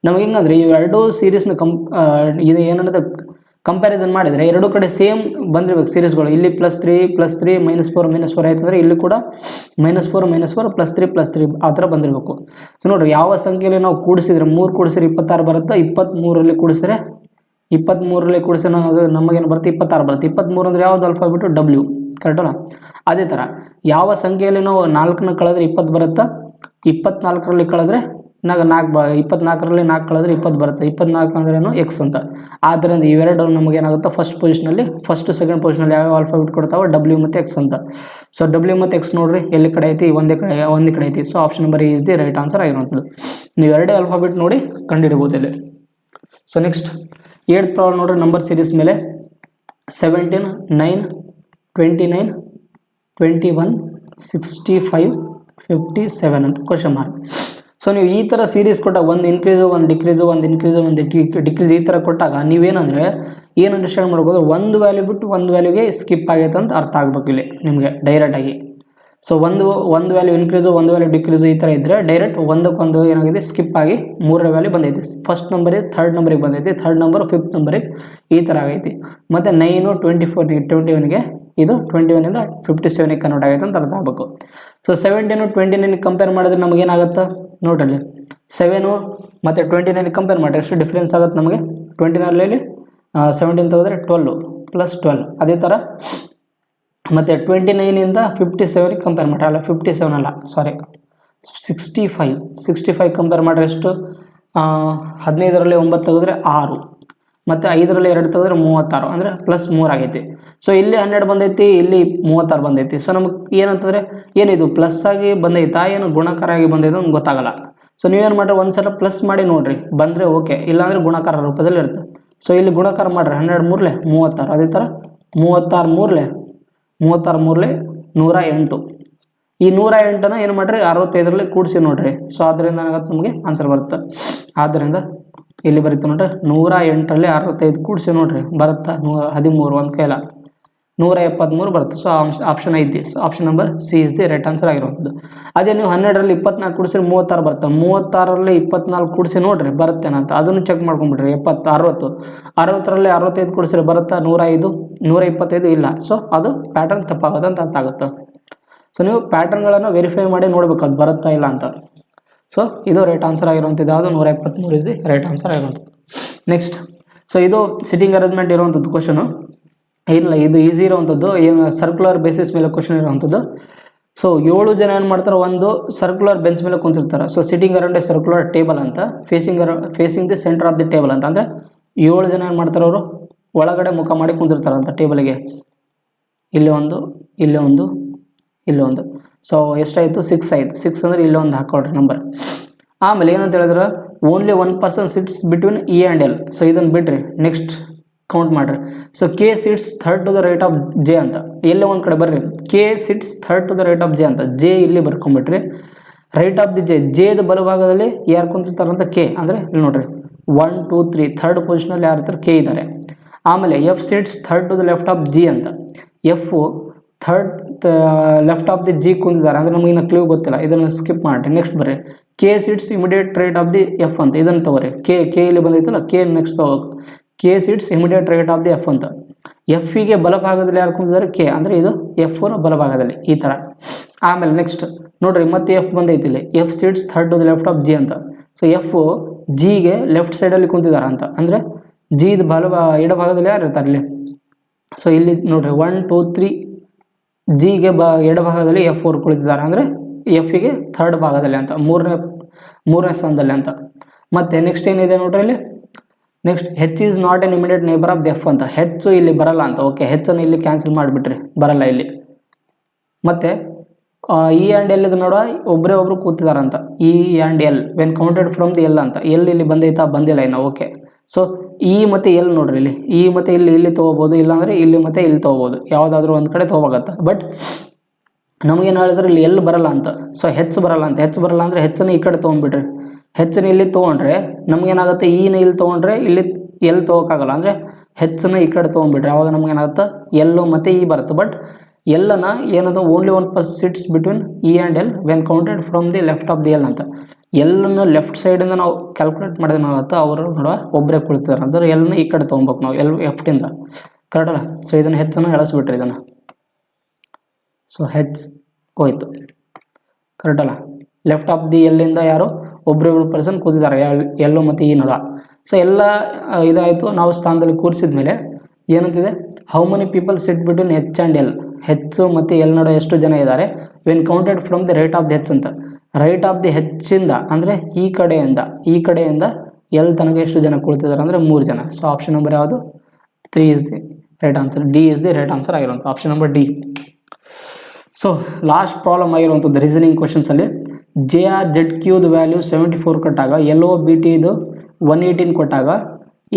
A: ನಮಗೆ ಹೆಂಗಂದ್ರೆ ಈ ಎರಡು ಸೀರೀಸ್ನ ಇದು ಏನನ್ನೋದು ಕಂಪ್ಯಾರಿಸನ್ ಮಾಡಿದರೆ ಎರಡು ಕಡೆ ಸೇಮ್ ಬಂದಿರಬೇಕು ಸೀರೀಸ್ಗಳು. ಇಲ್ಲಿ +3 -4 ಆಯ್ತಂದರೆ ಇಲ್ಲಿ ಕೂಡ -4 +3 ಆ ಥರ ಬಂದಿರಬೇಕು. ಸೊ ನೋಡಿರಿ, ಯಾವ ಸಂಖ್ಯೆಯಲ್ಲಿ ನಾವು ಕೂಡಿಸಿದ್ರೆ 3 ಕೂಡಿಸಿದ್ರೆ 26 ಬರುತ್ತೆ. 23ರಲ್ಲಿ ಕೂಡಿಸಿದ್ರೆ ನಮಗೇನು ಬರುತ್ತೆ? 26 ಬರುತ್ತೆ. 23 ಅಂದರೆ ಯಾವುದು ಆಲ್ಫಾಬೆಟು? W, ಕರೆಕ್ಟಲ್ಲ. ಅದೇ ಥರ ಯಾವ ಸಂಖ್ಯೆಯಲ್ಲಿ ನಾವು 4ನ ಕಳೆದ್ರೆ 20 ಬರುತ್ತಾ, 24ರಲ್ಲಿ ಕಳೆದ್ರೆ ನಾಲ್ಕು 24ರಲ್ಲಿ 4 ಕಳೆದ್ರೆ 20 ಬರುತ್ತೆ. 24 ಅಂದ್ರೇನು ಎಕ್ಸ್ ಅಂತ. ಆದ್ದರಿಂದ ಇವೆರಡು ನಮಗೆ ಏನಾಗುತ್ತೆ ಫಸ್ಟ್ ಪೊಸಿಷನಲ್ಲಿ ಫಸ್ಟ್ ಸೆಕೆಂಡ್ ಪೊಸಿಷನಲ್ಲಿ ಯಾವ ಆಲ್ಫಾಬೆಟ್ ಕೊಡ್ತಾವೆ ಡಬ್ಲ್ಯೂ ಮತ್ತು ಎಕ್ಸ್ ಅಂತ. ಸೊ ಡಬ್ಲ್ಯೂ ಮತ್ತು ಎಕ್ಸ್ ನೋಡ್ರಿ ಎಲ್ಲಿ ಕಡೆ ಐತಿ ಒಂದೇ ಕಡೆ ಐತಿ. So option number is the right answer ಆಗಿರುವಂಥದ್ದು. ನೀವು ಎರಡೇ ಆಲ್ಫಾಬೆಟ್ ನೋಡಿ ಕಂಡುಹಿಡಬಹುದು ಇಲ್ಲಿ. ಸೊ ನೆಕ್ಸ್ಟ್ 8th ಪ್ರಾಬ್ಲಮ್ ನೋಡ್ರಿ ನಂಬರ್ ಸೀರೀಸ್ ಮೇಲೆ 17, 9, 29, 21, 65, 57 ಅಂತ ಕ್ವಶನ್ ಮಾರ್ಕ್. ಸೊ ನೀವು ಈ ಥರ ಸೀರೀಸ್ ಕೊಟ್ಟಾಗ ಒಂದು ಇನ್ಕ್ರೀಸು ಒಂದು ಡಿಕ್ರೀಸು ಒಂದು ಇನ್ಕ್ರೀಸು ಒಂದು ಡಿಕ್ರೀಸ್ ಈ ಥರ ಕೊಟ್ಟಾಗ ನೀವೇನಂದರೆ ಏನು ಅಂಡರ್ಸ್ಟ್ಯಾಂಡ್ ಮಾಡ್ಬೋದು, ಒಂದು ವ್ಯಾಲ್ಯೂ ಬಿಟ್ಟು ಒಂದು ವ್ಯಾಲ್ಯೂಗೆ ಸ್ಕಿಪ್ ಆಗೈತೆ ಅಂತ ಅರ್ಥ ಆಗ್ಬೇಕು ಇಲ್ಲಿ ನಿಮಗೆ ಡೈರೆಕ್ಟಾಗಿ. ಸೊ ಒಂದು ವ್ಯಾಲ್ಯೂ ಇನ್ಕ್ರೀಸು ಒಂದು ವ್ಯಾಲ್ಯೂ ಡಿಕ್ರೀಸು ಈ ಥರ ಇದ್ದರೆ ಡೈರೆಕ್ಟ್ ಒಂದಕ್ಕೊಂದು ಏನಾಗಿದೆ ಸ್ಕಿಪ್ ಆಗಿ 3ನೇ ವ್ಯಾಲ್ಯೂ ಬಂದೈತಿ. ಫಸ್ಟ್ ನಂಬರಿಗೆ 3rd ನಂಬರಿಗೆ ಬಂದೈತಿ, 3rd ನಂಬರ್ 5th ನಂಬರಿಗೆ ಈ ಥರ ಆಗೈತಿ. ಮತ್ತು 9, 24, 21ಗೆ ಇದು 21ಇಂದ 57ಗೆ ಕನ್ವರ್ಟ್ ಆಗೈತೆ ಅಂತ ಅರ್ಥ ಆಗಬೇಕು. ಸೊ 17, 29 ಕಂಪೇರ್ ಮಾಡಿದ್ರೆ ನಮಗೇನಾಗುತ್ತೆ ನೋಡ್ರಿ, 7 ಮತ್ತು 29 ಕಂಪೇರ್ ಮಾಡಿದ್ರೆ ಎಷ್ಟು ಡಿಫ್ರೆನ್ಸ್ ಆಗುತ್ತೆ ನಮಗೆ. 29ರಲ್ಲಿ 17 ತೆಗೆದ್ರೆ 12 + 12. ಅದೇ ಥರ ಮತ್ತು 29ಇಂದ 57ಗೆ ಕಂಪೇರ್ ಮಾಡಿರಿ, ಅಲ್ಲ 57 ಅಲ್ಲ ಸಾರಿ 65 ಕಂಪೇರ್ ಮಾಡಿದ್ರೆ ಎಷ್ಟು, 15ರಲ್ಲಿ 9 ತೆಗೆದ್ರೆ 6 ಮತ್ತು 5ರಲ್ಲಿ 2 ತೆಗೆದ್ರೆ 36 ಅಂದರೆ +3 ಆಗೈತಿ. ಸೊ ಇಲ್ಲಿ 12 ಬಂದೈತಿ, ಇಲ್ಲಿ 36 ಬಂದೈತಿ. ಸೊ ನಮಗೆ ಏನಂತಂದರೆ ಏನಿದು ಪ್ಲಸ್ ಆಗಿ ಬಂದೈತಾ ಏನು ಗುಣಾಕಾರ ಆಗಿ ಬಂದೈತೆ ಅಂತ ಗೊತ್ತಾಗಲ್ಲ. ಸೊ ನೀವೇನು ಮಾಡಿರಿ ಒಂದ್ಸಲ ಪ್ಲಸ್ ಮಾಡಿ ನೋಡಿರಿ, ಬಂದರೆ ಓಕೆ, ಇಲ್ಲಾಂದರೆ ಗುಣಾಕಾರ ರೂಪದಲ್ಲಿ ಇರುತ್ತೆ. ಸೊ ಇಲ್ಲಿ ಗುಣಾಕಾರ ಮಾಡಿರಿ, 12 3 36. ಅದೇ ಥರ 36 3 108. ಈ 108ನ ಏನು ಮಾಡಿರಿ 65ರಲ್ಲಿ ಕೂಡಿಸಿ ನೋಡಿರಿ. ಸೊ ಆದ್ದರಿಂದ ಏನಾಗುತ್ತೆ ನಮಗೆ ಆನ್ಸರ್ ಬರುತ್ತೆ. ಆದ್ದರಿಂದ ಇಲ್ಲಿ ಬರುತ್ತೆ ನೋಡ್ರಿ 108ರಲ್ಲಿ 65 ಕೂಡಿಸಿ ನೋಡ್ರಿ ಬರುತ್ತಾ 13 ಒಂದು ಕೈಲ 173 ಬರುತ್ತೆ. ಸೊ ಆಪ್ಷನ್ ಐತಿ. So option number C is the right answer ಆಗಿರುವಂಥದ್ದು. ಅದೇ ನೀವು 12ರಲ್ಲಿ 24 ಕೂಡಿಸಿ 36 ಬರುತ್ತೆ, 36ರಲ್ಲಿ 24 ಕೂಡಿಸಿ ನೋಡ್ರಿ ಬರುತ್ತೇನಂತ ಅದನ್ನು ಚೆಕ್ ಮಾಡ್ಕೊಂಡ್ಬಿಡ್ರಿ. 60ರಲ್ಲಿ 65 ಕೂಡಿಸಿದ್ರೆ ಬರುತ್ತಾ 105, 125 ಇಲ್ಲ. ಸೊ ಅದು ಪ್ಯಾಟರ್ನ್ ತಪ್ಪಾಗುತ್ತೆ ಅಂತ ಅರ್ಥ ಆಗುತ್ತೆ. ಸೊ ನೀವು ಪ್ಯಾಟರ್ನ್ಗಳನ್ನು ವೆರಿಫೈ ಮಾಡಿ ನೋಡ್ಬೇಕು ಅದು ಬರುತ್ತಾ ಇಲ್ಲ ಅಂತ. ಸೊ ಇದು ರೈಟ್ ಆನ್ಸರ್ ಆಗಿರುವಂಥದ್ದು ಯಾವುದು 123 ಇಸ್ ದಿ ರೈಟ್ ಆನ್ಸರ್ ಆಗಿರುವಂಥದ್ದು. ನೆಕ್ಸ್ಟ್, ಸೊ ಇದು ಸಿಟ್ಟಿಂಗ್ ಅರೇಂಜ್ಮೆಂಟ್ ಇರುವಂಥದ್ದು ಕ್ವಶನು ಇಲ್ಲ, ಇದು ಈಸಿ ಇರುವಂಥದ್ದು, ಏನು ಸರ್ಕ್ಯುಲರ್ ಬೇಸಿಸ್ ಮೇಲೆ ಕ್ವಶನ್ ಇರುವಂಥದ್ದು. ಸೊ 7 ಜನ ಏನು ಮಾಡ್ತಾರೆ, ಒಂದು ಸರ್ಕ್ಯುಲರ್ ಬೆಂಚ್ ಮೇಲೆ ಕುಂತಿರ್ತಾರೆ. So sitting around a circular table ಅಂತ, facing the centre of the table ಅಂತ. ಅಂದರೆ 7 ಜನ ಏನು ಮಾಡ್ತಾರೆ, ಅವರು ಒಳಗಡೆ ಮುಖ ಮಾಡಿ ಕುಂತಿರ್ತಾರಂತ ಟೇಬಲ್ಗೆ. ಇಲ್ಲಿ ಒಂದು, ಇಲ್ಲಿ ಒಂದು, ಇಲ್ಲಿ ಒಂದು. ಸೊ ಎಷ್ಟಾಯಿತು 6 ಆಯಿತು. 6 ಅಂದರೆ ಇಲ್ಲಿ ಒಂದು ಹಾಕೊಳ್ರಿ ನಂಬರ್. ಆಮೇಲೆ ಏನಂತ ಹೇಳಿದ್ರೆ only 1 person sits between E and L. So ಇದನ್ನು ಬಿಡ್ರಿ, ನೆಕ್ಸ್ಟ್ ಕೌಂಟ್ ಮಾಡಿರಿ. So K sits 3rd to the right of J ಅಂತ. ಎಲ್ಲೇ ಒಂದು ಕಡೆ ಬರ್ರಿ, K sits 3rd to the right of J ಅಂತ. ಜೆ ಇಲ್ಲಿ ಬರ್ಕೊಂಬಿಟ್ರಿ, ರೈಟ್ ಆಫ್ ದಿ ಜೆದ ಬಲಭಾಗದಲ್ಲಿ ಯಾರು ಕುಂತಿರ್ತಾರಂತ ಕೆ. ಅಂದರೆ ಇಲ್ಲಿ ನೋಡ್ರಿ 1 2 3 3rd ಪೊಸಿಷನಲ್ಲಿ ಯಾರು ಇರ್ತಾರೆ ಕೆ ಇದ್ದಾರೆ. ಆಮೇಲೆ F sits 3rd to the left of G ಅಂತ. F 3rd left of the G ಕುಂತಿದ್ದಾರೆ. ಅಂದರೆ ನಮಗಿನ್ನ ಕ್ಲೂ ಗೊತ್ತಿಲ್ಲ, ಇದನ್ನು ಸ್ಕಿಪ್ ಮಾಡಿರಿ. ನೆಕ್ಸ್ಟ್ ಬರ್ರಿ, K sits immediate right of the F ಅಂತ. ಇದನ್ನು ತಗೋರಿ, ಕೆ ಇಲ್ಲಿ ಬಂದೈತಲ್ಲ, ಕೆ ನೆಕ್ಸ್ಟ್ ತಗೋಬೇಕು. K sits immediate right of the F ಅಂತ. ಎಫ್ಗೆ ಬಲಭಾಗದಲ್ಲಿ ಯಾರು ಕುಂತಿದ್ದಾರೆ ಕೆ, ಅಂದರೆ ಇದು ಎಫ್ನ ಬಲಭಾಗದಲ್ಲಿ ಈ ಥರ. ಆಮೇಲೆ ನೆಕ್ಸ್ಟ್ ನೋಡ್ರಿ, ಮತ್ತೆ ಎಫ್ ಬಂದೈತಿ ಇಲ್ಲಿ, F sits 3rd to the left of G ಅಂತ. ಸೊ ಎಫ್ ಜಿಗೆ ಲೆಫ್ಟ್ ಸೈಡಲ್ಲಿ ಕುಂತಿದ್ದಾರೆ ಅಂತ. ಅಂದರೆ ಜಿದ ಎಡಭಾಗದಲ್ಲಿ ಯಾರು ಇರ್ತಾರೆ ಇಲ್ಲಿ. ಸೊ ಇಲ್ಲಿ ನೋಡ್ರಿ 1 2 3 ಜಿಗೆ ಎಡಭಾಗದಲ್ಲಿ ಎಫ್ 4 ಕುಳಿತಿದ್ದಾರೆ. ಅಂದರೆ ಎಫ್ಗೆ 3rd ಭಾಗದಲ್ಲಿ ಅಂತ, ಮೂರನೇ ಸ್ಥಾನದಲ್ಲಿ ಅಂತ. ಮತ್ತು ನೆಕ್ಸ್ಟ್ ಏನಿದೆ ನೋಡ್ರಿ ಇಲ್ಲಿ, next H is not an immediate neighbour of the F ಅಂತ. ಹೆಚ್ಚು ಇಲ್ಲಿ ಬರಲ್ಲ ಅಂತ. ಓಕೆ, ಹೆಚ್ಚನ್ನು ಇಲ್ಲಿ ಕ್ಯಾನ್ಸಲ್ ಮಾಡಿಬಿಟ್ರಿ, ಬರಲ್ಲ ಇಲ್ಲಿ. ಮತ್ತು ಇ ಆ್ಯಂಡ್ ಎಲ್ಗೆ ನೋಡುವ ಒಬ್ಬರು ಕೂತಿದಾರಂತ. E and L when counted from the L ಅಂತ. ಎಲ್ ಇಲ್ಲಿ ಬಂದೈತಾ, ಬಂದಿಲ್ಲ ಇನ್ನು. ಓಕೆ, ಸೊ ಇ ಮತ್ತು ಎಲ್ ನೋಡ್ರಿ, ಇಲ್ಲಿ ಇ ಮತ್ತು ಇಲ್ಲಿ ತೊಗೋಬೋದು, ಇಲ್ಲಾಂದರೆ ಇಲ್ಲಿ ಮತ್ತು ಇಲ್ಲಿ ತೊಗೋಬೋದು, ಯಾವುದಾದ್ರೂ ಒಂದು ಕಡೆ ತೊಗೋಬೇಕತ್ತ. ಬಟ್ ನಮಗೇನು ಹೇಳಿದ್ರೆ ಇಲ್ಲಿ ಎಲ್ ಬರಲ್ಲ ಅಂತ. ಸೊ ಹೆಚ್ಚು ಬರಲ್ಲ ಅಂತ. ಹೆಚ್ಚು ಬರಲ್ಲ ಅಂದರೆ ಹೆಚ್ಚನ್ನು ಈ ಕಡೆ ತೊಗೊಂಡ್ಬಿಡ್ರಿ. ಹೆಚ್ಚನ್ನು ಇಲ್ಲಿ ತೊಗೊಂಡ್ರೆ ನಮಗೇನಾಗುತ್ತೆ, ಇನ ಇಲ್ಲಿ ತೊಗೊಂಡ್ರೆ ಇಲ್ಲಿ ಎಲ್ ತೊಗೋಕ್ಕಾಗಲ್ಲ. ಅಂದರೆ ಹೆಚ್ಚನ್ನು ಈ ಕಡೆ ತೊಗೊಂಡ್ಬಿಡ್ರಿ, ಆವಾಗ ನಮಗೇನಾಗುತ್ತೆ ಎಲ್ಲು ಮತ್ತು ಇ ಬರುತ್ತೆ. ಬಟ್ ಎಲ್ಲನ ಏನದು only 1 person sits between E and L when counted from the left of the L ಅಂತ. ಎಲ್ಲನ್ನು ಲೆಫ್ಟ್ ಸೈಡಿಂದ ನಾವು ಕ್ಯಾಲ್ಕುಲೇಟ್ ಮಾಡಿದ್ರೆ ಏನಾಗುತ್ತೆ, ಅವರು ನೋಡುವ ಒಬ್ಬರೇ ಕುಳಿತಿದ್ದಾರೆ. ಅಂದರೆ ಎಲ್ಲನೂ ಈ ಕಡೆ ತೊಗೊಬೇಕು ನಾವು, ಎಫ್ಟಿಂದ. ಕರೆಕ್ಟ್ ಅಲ್ಲ. ಸೊ ಇದನ್ನು ಹೆಚ್ಚನ್ನು ಎಳಿಸ್ಬಿಟ್ರಿ ಇದನ್ನು. ಸೊ ಹೆಚ್ ಹೋಯ್ತು, ಕರೆಕ್ಟ್ ಅಲ್ಲ. ಲೆಫ್ಟ್ ಆಫ್ ದಿ ಎಲ್ಲಿಂದ ಯಾರು ಒಬ್ಬರು ಪರ್ಸನ್ ಕೂತಿದ್ದಾರೆ, ಎಲ್ಲೋ ಮತ್ತು ಈ ನೋಡ. ಸೊ ಎಲ್ಲ ಇದಾಯಿತು. ನಾವು ಸ್ಥಾನದಲ್ಲಿ ಕೂರಿಸಿದ ಮೇಲೆ ಏನಂತಿದೆ, how many people sit between H and L. H ಮತ್ತು ಎಲ್ ನಡುವೆ ಎಷ್ಟು ಜನ ಇದ್ದಾರೆ when counted from the right of the H ಅಂತ. ರೈಟ್ ಆಫ್ ದಿ ಹೆಚ್ಚಿಂದ ಅಂದರೆ ಈ ಕಡೆಯಿಂದ ಎಲ್ ತನಕ ಎಷ್ಟು ಜನ ಕುಳಿತಿದ್ದಾರೆ ಅಂದರೆ 3 ಜನ. ಸೊ ಆಪ್ಷನ್ ನಂಬರ್ ಯಾವುದು? 3 is the right answer. D is the right answer ಆಗಿರುವಂಥ option number D. So last problem ಆಗಿರುವಂಥದ್ದು ರೀಸನಿಂಗ್ ಕ್ವಶನ್ಸಲ್ಲಿ JR/ZQದು ವ್ಯಾಲ್ಯೂ 74 ಕೊಟ್ಟಾಗ LOBTದು 118 ಕೊಟ್ಟಾಗ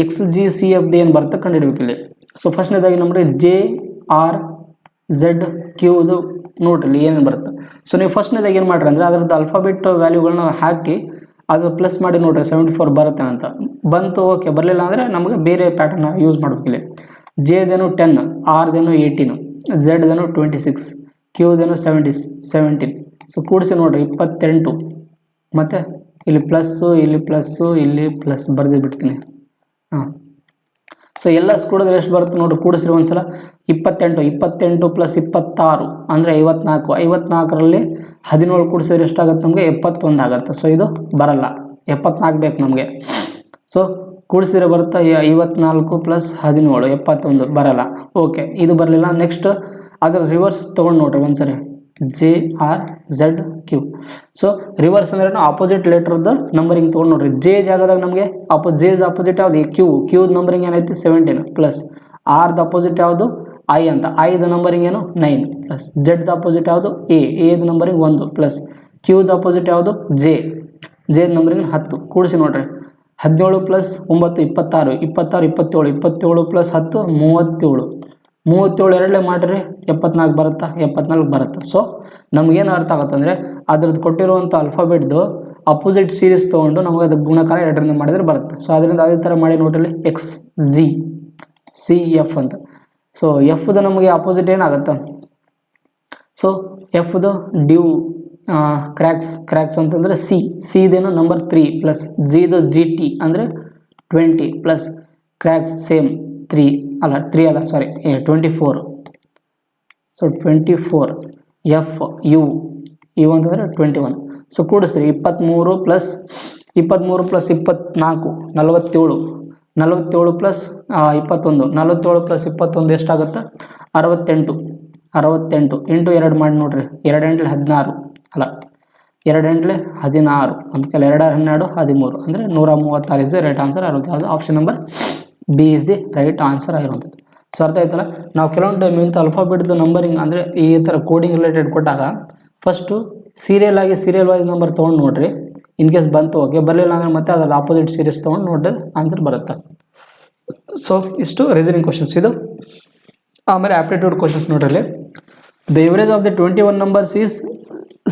A: XGCFದು ಏನು ಬರುತ್ತೆ ಕಂಡುಹಿಡಬೇಕು ಇಲ್ಲಿ. ಸೊ ಫಸ್ಟ್ನೇದಾಗಿ ನಮಗೆ JR/ZQದು ನೋಡ್ರಿ ಏನೇನು ಬರುತ್ತೆ. ಸೊ ನೀವು ಫಸ್ಟ್ನೇದಾಗಿ ಏನು ಮಾಡ್ರಿ ಅಂದರೆ ಅದರದ್ದು ಆಲ್ಫಾಬೆಟ್ ವ್ಯಾಲ್ಯೂಗಳನ್ನ ಹಾಕಿ ಅದು ಪ್ಲಸ್ ಮಾಡಿ ನೋಡ್ರಿ 74 ಬರುತ್ತೆ ಅಂತ. ಬಂತು ಓಕೆ, ಬರಲಿಲ್ಲ ಅಂದರೆ ನಮಗೆ ಬೇರೆ ಪ್ಯಾಟರ್ನ ಯೂಸ್ ಮಾಡಬೇಕಿಲ್ಲಿ. Jದೇನು 10, Rದೇನು 18, Zದೇನು 26, Qದೇನು 17. ಸೊ ಕೂಡಿಸಿ ನೋಡ್ರಿ 28 ಮತ್ತು ಇಲ್ಲಿ ಪ್ಲಸ್ಸು ಇಲ್ಲಿ ಪ್ಲಸ್ ಬರೆದು ಬಿಡ್ತೀನಿ. ಹಾಂ, ಸೊ ಎಲ್ಲ ಕೂಡಿದ್ರೆ ಎಷ್ಟು ಬರುತ್ತೆ ನೋಡಿರಿ, ಕೂಡಿಸ್ರಿ ಒಂದ್ಸಲ. 28 ಪ್ಲಸ್ 26 ಅಂದರೆ 54. 54ರಲ್ಲಿ 17 ಕೂಡಿಸಿದ್ರೆ ಎಷ್ಟಾಗುತ್ತೆ ನಮಗೆ? 71 ಆಗುತ್ತೆ. ಸೊ ಇದು ಬರಲ್ಲ, 74 ಬೇಕು ನಮಗೆ. ಸೊ ಕೂಡಿಸಿದ್ರೆ ಬರುತ್ತೆ 54 ಪ್ಲಸ್ 17 71 ಬರಲ್ಲ. ಓಕೆ, ಇದು ಬರಲಿಲ್ಲ. ನೆಕ್ಸ್ಟ್ ಅದರ ರಿವರ್ಸ್ ತೊಗೊಂಡು ನೋಡ್ರಿ ಒಂದ್ಸರಿ, JR/ZQ. ಸೊ ರಿವರ್ಸ್ ಅಂದ್ರೆ ಆಪೋಸಿಟ್ ಲೆಟರ್ದು ನಂಬರಿಂಗ್ ತೊಗೊಂಡು ನೋಡ್ರಿ. ಜೆ ಜಾಗದಾಗ ನಮಗೆ ಜೆ's ಆಪೋಸಿಟ್ ಯಾವುದು? ಕ್ಯೂದ ನಂಬರಿಂಗ್ ಏನೈತಿ? 17 ಪ್ಲಸ್ ಆರ್ದ ಅಪೋಸಿಟ್ ಯಾವುದು? ಐ ಅಂತ. ಐದು ನಂಬರಿಂಗ್ ಏನು? 9 ಪ್ಲಸ್ ಜೆಡ್ದ ಅಪೋಸಿಟ್ ಯಾವುದು? ಎದು ನಂಬರಿಂಗ್ 1 ಪ್ಲಸ್ ಕ್ಯೂದ ಅಪೋಸಿಟ್ ಯಾವುದು? ಜೆದ ನಂಬರಿಂಗ್ 10. ಕೂಡಿಸಿ ನೋಡ್ರಿ 17 ಪ್ಲಸ್ 9 26, 27 ಪ್ಲಸ್ 10 37 ಎರಡಲೇ ಮಾಡಿರಿ 74 ಬರುತ್ತಾ? 74 ಬರುತ್ತೆ. ಸೊ ನಮಗೇನು ಅರ್ಥ ಆಗುತ್ತೆ ಅಂದರೆ ಅದ್ರದ್ದು ಕೊಟ್ಟಿರುವಂಥ ಅಲ್ಫಾಬೆಟ್ದು ಅಪೋಸಿಟ್ ಸೀರೀಸ್ ತೊಗೊಂಡು ನಮಗೆ ಅದು ಗುಣಕಾರ 2ರಿಂದ ಮಾಡಿದ್ರೆ ಬರುತ್ತೆ. ಸೊ ಅದರಿಂದ ಅದೇ ಥರ ಮಾಡಿ ನೋಡ್ರಿ, XGCF ಅಂತ. ಸೊ ಎಫ್ದು ನಮಗೆ ಅಪೋಸಿಟ್ ಏನಾಗುತ್ತೆ? ಸೊ ಎಫ್ದು ಕ್ರ್ಯಾಕ್ಸ್ ಅಂತಂದರೆ ಸಿದೇನು ನಂಬರ್ 3 ಪ್ಲಸ್ ಜಿದು GT ಅಂದರೆ 20 plus cracks same 24. So 24 FU ಅಂತಂದರೆ 21. ಸೊ ಕೂಡಿಸ್ರಿ 23 ಪ್ಲಸ್ 24 47 ಪ್ಲಸ್ 21 47 ಪ್ಲಸ್ 21 ಎಷ್ಟಾಗುತ್ತೆ? 68 ಇಂಟು 2 ಮಾಡಿ ನೋಡ್ರಿ. 2 ಎಂಟ್ಲೆ 16 ಅಲ್ಲ, 2 ಎಂಟ್ಲೆ 16 ಅಂತ 2 12 13 ಅಂದರೆ 136 ಇಸ್ ದ ರೈಟ್ ಆನ್ಸರ್ ಆಗಿರುತ್ತೆ. ಅದು option number B is the right answer ಆಗಿರುವಂಥದ್ದು. ಸೊ ಅರ್ಥ ಆಯ್ತಲ್ಲ. ನಾವು ಕೆಲವೊಂದು ಟೈಮ್ ಇಂಥ ಅಲ್ಫಾಬೆಟ್ದು ನಂಬರಿಂಗ್ ಅಂದರೆ ಈ ಥರ ಕೋಡಿಂಗ್ ರಿಲೇಟೆಡ್ ಕೊಟ್ಟಾಗ ಫಸ್ಟು ಸೀರಿಯಲ್ ವೈಸ್ ನಂಬರ್ ತೊಗೊಂಡು ನೋಡ್ರಿ. ಇನ್ ಕೇಸ್ ಬಂತು ಓಕೆ, ಬರಲಿಲ್ಲ ಅಂದರೆ ಮತ್ತೆ ಅದರ ಆಪೋಸಿಟ್ ಸೀರೀಸ್ ತೊಗೊಂಡು ನೋಡಿದ್ರೆ ಆನ್ಸರ್ ಬರುತ್ತೆ. ಸೊ ಇಷ್ಟು ರೀಸನಿಂಗ್ ಕ್ವಶನ್ಸ್ ಇದು. ಆಮೇಲೆ ಆಪ್ಟಿಟ್ಯೂಡ್ ಕ್ವಶನ್ಸ್ ನೋಡ್ರಿ. The average of the 21 numbers is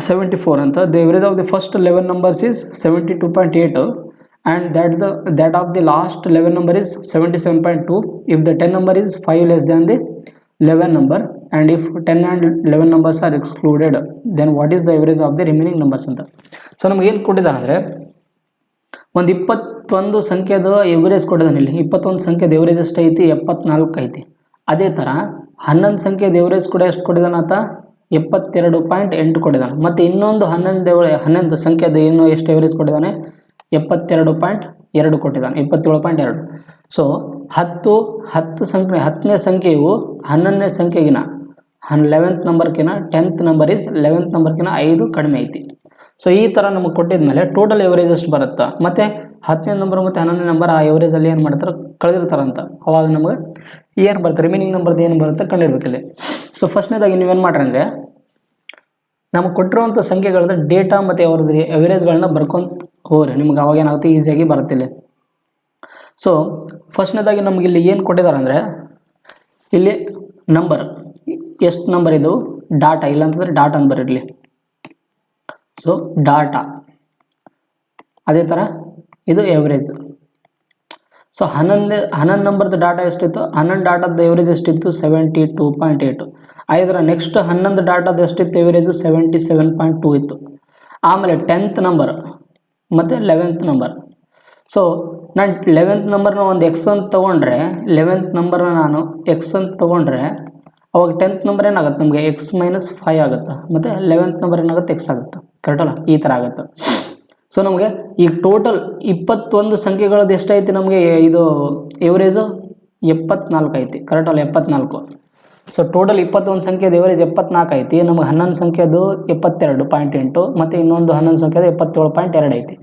A: 74 ಅಂತ. The average of the first 11 numbers is 72.8 and that of the last 11 number is 77.2. if the 10 number is 5 less than the 11 number and if 10 and 11 numbers are excluded, then what is the average of the remaining numbers ಅಂತ. So ನಮ್ಗೆ ಏನು ಕೊಟ್ಟಿದ್ದಾನೆ ಅಂದರೆ ಒಂದು 21 ಸಂಖ್ಯೆದ average ಕೊಟ್ಟಿದ್ದಾನೆ. ಇಲ್ಲಿ 21 ಸಂಖ್ಯೆದ average ಎಷ್ಟು ಐತಿ? 74 ಐತಿ. ಅದೇ ಥರ 11 ಸಂಖ್ಯೆದ ಎವರೇಜ್ ಕೂಡ ಎಷ್ಟು ಕೊಟ್ಟಿದ್ದಾನೆ ಆತ? 72.8 ಕೊಟ್ಟಿದ್ದಾನೆ. ಮತ್ತು ಇನ್ನೊಂದು 11 ಸಂಖ್ಯೆದ ಏನು ಎಷ್ಟು ಎವರೇಜ್ ಕೊಟ್ಟಿದ್ದಾನೆ? 72.2 ಕೊಟ್ಟಿದ್ದಾನೆ. 27.2. ಸೊ 10ನೇ ಸಂಖ್ಯೆಯು 11ನೇ ಸಂಖ್ಯೆಗಿನ 11th ನಂಬರ್ಕಿನ 10th number is 11th ನಂಬರ್ಕಿನ 5 ಕಡಿಮೆ ಐತಿ. ಸೊ ಈ ಥರ ನಮಗೆ ಕೊಟ್ಟಿದ ಮೇಲೆ ಟೋಟಲ್ ಎವರೇಜ್ ಎಷ್ಟು ಬರುತ್ತೆ? ಮತ್ತು 10ನೇ ನಂಬರ್ ಮತ್ತು 11ನೇ ನಂಬರ್ ಆ ಎವರೇಜಲ್ಲಿ ಏನು ಮಾಡ್ತಾರೆ? ಕಳೆದಿರ್ತಾರಂತ. ಅವಾಗ ನಮಗೆ ಏನು ಬರುತ್ತೆ? ರಿಮೈನಿಂಗ್ ನಂಬರ್ದು ಏನು ಬರುತ್ತೆ ಕಂಡಿರ್ಬೇಕಿಲ್ಲಿ. ಸೊ ಫಸ್ಟ್ನೇದಾಗಿ ನೀವೇನು ಮಾಡ್ರಿ ಅಂದರೆ ನಮಗೆ ಕೊಟ್ಟಿರುವಂಥ ಸಂಖ್ಯೆಗಳದ್ದು ಡೇಟಾ ಮತ್ತು ಅವ್ರದ್ದು ಎವರೇಜ್ಗಳನ್ನ ಬರ್ಕೊಂತ ಹೋಗ್ರಿ. ನಿಮ್ಗೆ ಅವಾಗ ಏನಾಗುತ್ತೆ? ಈಸಿಯಾಗಿ ಬರುತ್ತಿಲ್ಲ. ಸೊ ಫಸ್ಟ್ನೇದಾಗಿ ನಮ್ಗೆ ಇಲ್ಲಿ ಏನು ಕೊಟ್ಟಿದ್ದಾರೆ ಅಂದರೆ ಇಲ್ಲಿ ನಂಬರ್ ಎಷ್ಟು ನಂಬರ್ ಇದು? ಡಾಟಾ. ಇಲ್ಲಾಂತಂದರೆ ಡಾಟಾ ಅಂತ ಬರೀಲಿ. So data. ಅದೇ ಥರ ಇದು ಎವರೇಜ್. ಸೊ 11 ನಂಬರ್ದು ಡಾಟಾ ಎಷ್ಟಿತ್ತು? 11 ಡಾಟಾದ ಎವರೇಜ್ ಎಷ್ಟಿತ್ತು? 72.8. ಅದರ ನೆಕ್ಸ್ಟ್ 11 ಡಾಟಾದ ಎಷ್ಟಿತ್ತು ಎವರೇಜು? 77.2 ಇತ್ತು. ಆಮೇಲೆ 10th ನಂಬರ್ ಮತ್ತು 11th ನಂಬರ್. ಸೊ ನಾನು 11th ನಂಬರ್ನ ಒಂದು ಎಕ್ಸ್ ಅಂತ ತೊಗೊಂಡ್ರೆ 11th ನಂಬರ್ನ ನಾನು ಎಕ್ಸ್ ಅಂತ ತೊಗೊಂಡ್ರೆ ಅವಾಗ 10th ನಂಬರ್ ಏನಾಗುತ್ತೆ? ನಮಗೆ ಎಕ್ಸ್ ಮೈನಸ್ 5 ಆಗುತ್ತೆ. ಮತ್ತು 11th ನಂಬರ್ ಏನಾಗುತ್ತೆ? ಎಕ್ಸ್ ಆಗುತ್ತೆ. ಕರೆಕ್ಟಲ್ಲ? ಈ ಥರ ಆಗುತ್ತೆ. ಸೊ ನಮಗೆ ಈಗ ಟೋಟಲ್ 21 ಸಂಖ್ಯೆಗಳದ್ದು ಎಷ್ಟೈತಿ ನಮಗೆ? ಇದು ಎವರೇಜು 74 ಐತಿ. ಕರೆಕ್ಟಲ್ಲ? 74. ಸೊ ಟೋಟಲ್ 21 ಸಂಖ್ಯೆದು ಎವರೇಜ್ 74 ಐತಿ, ನಮಗೆ 11 ಸಂಖ್ಯೆದು 72.8 ಮತ್ತು ಇನ್ನೊಂದು 11 ಸಂಖ್ಯೆದು 77.2 ಐತಿ.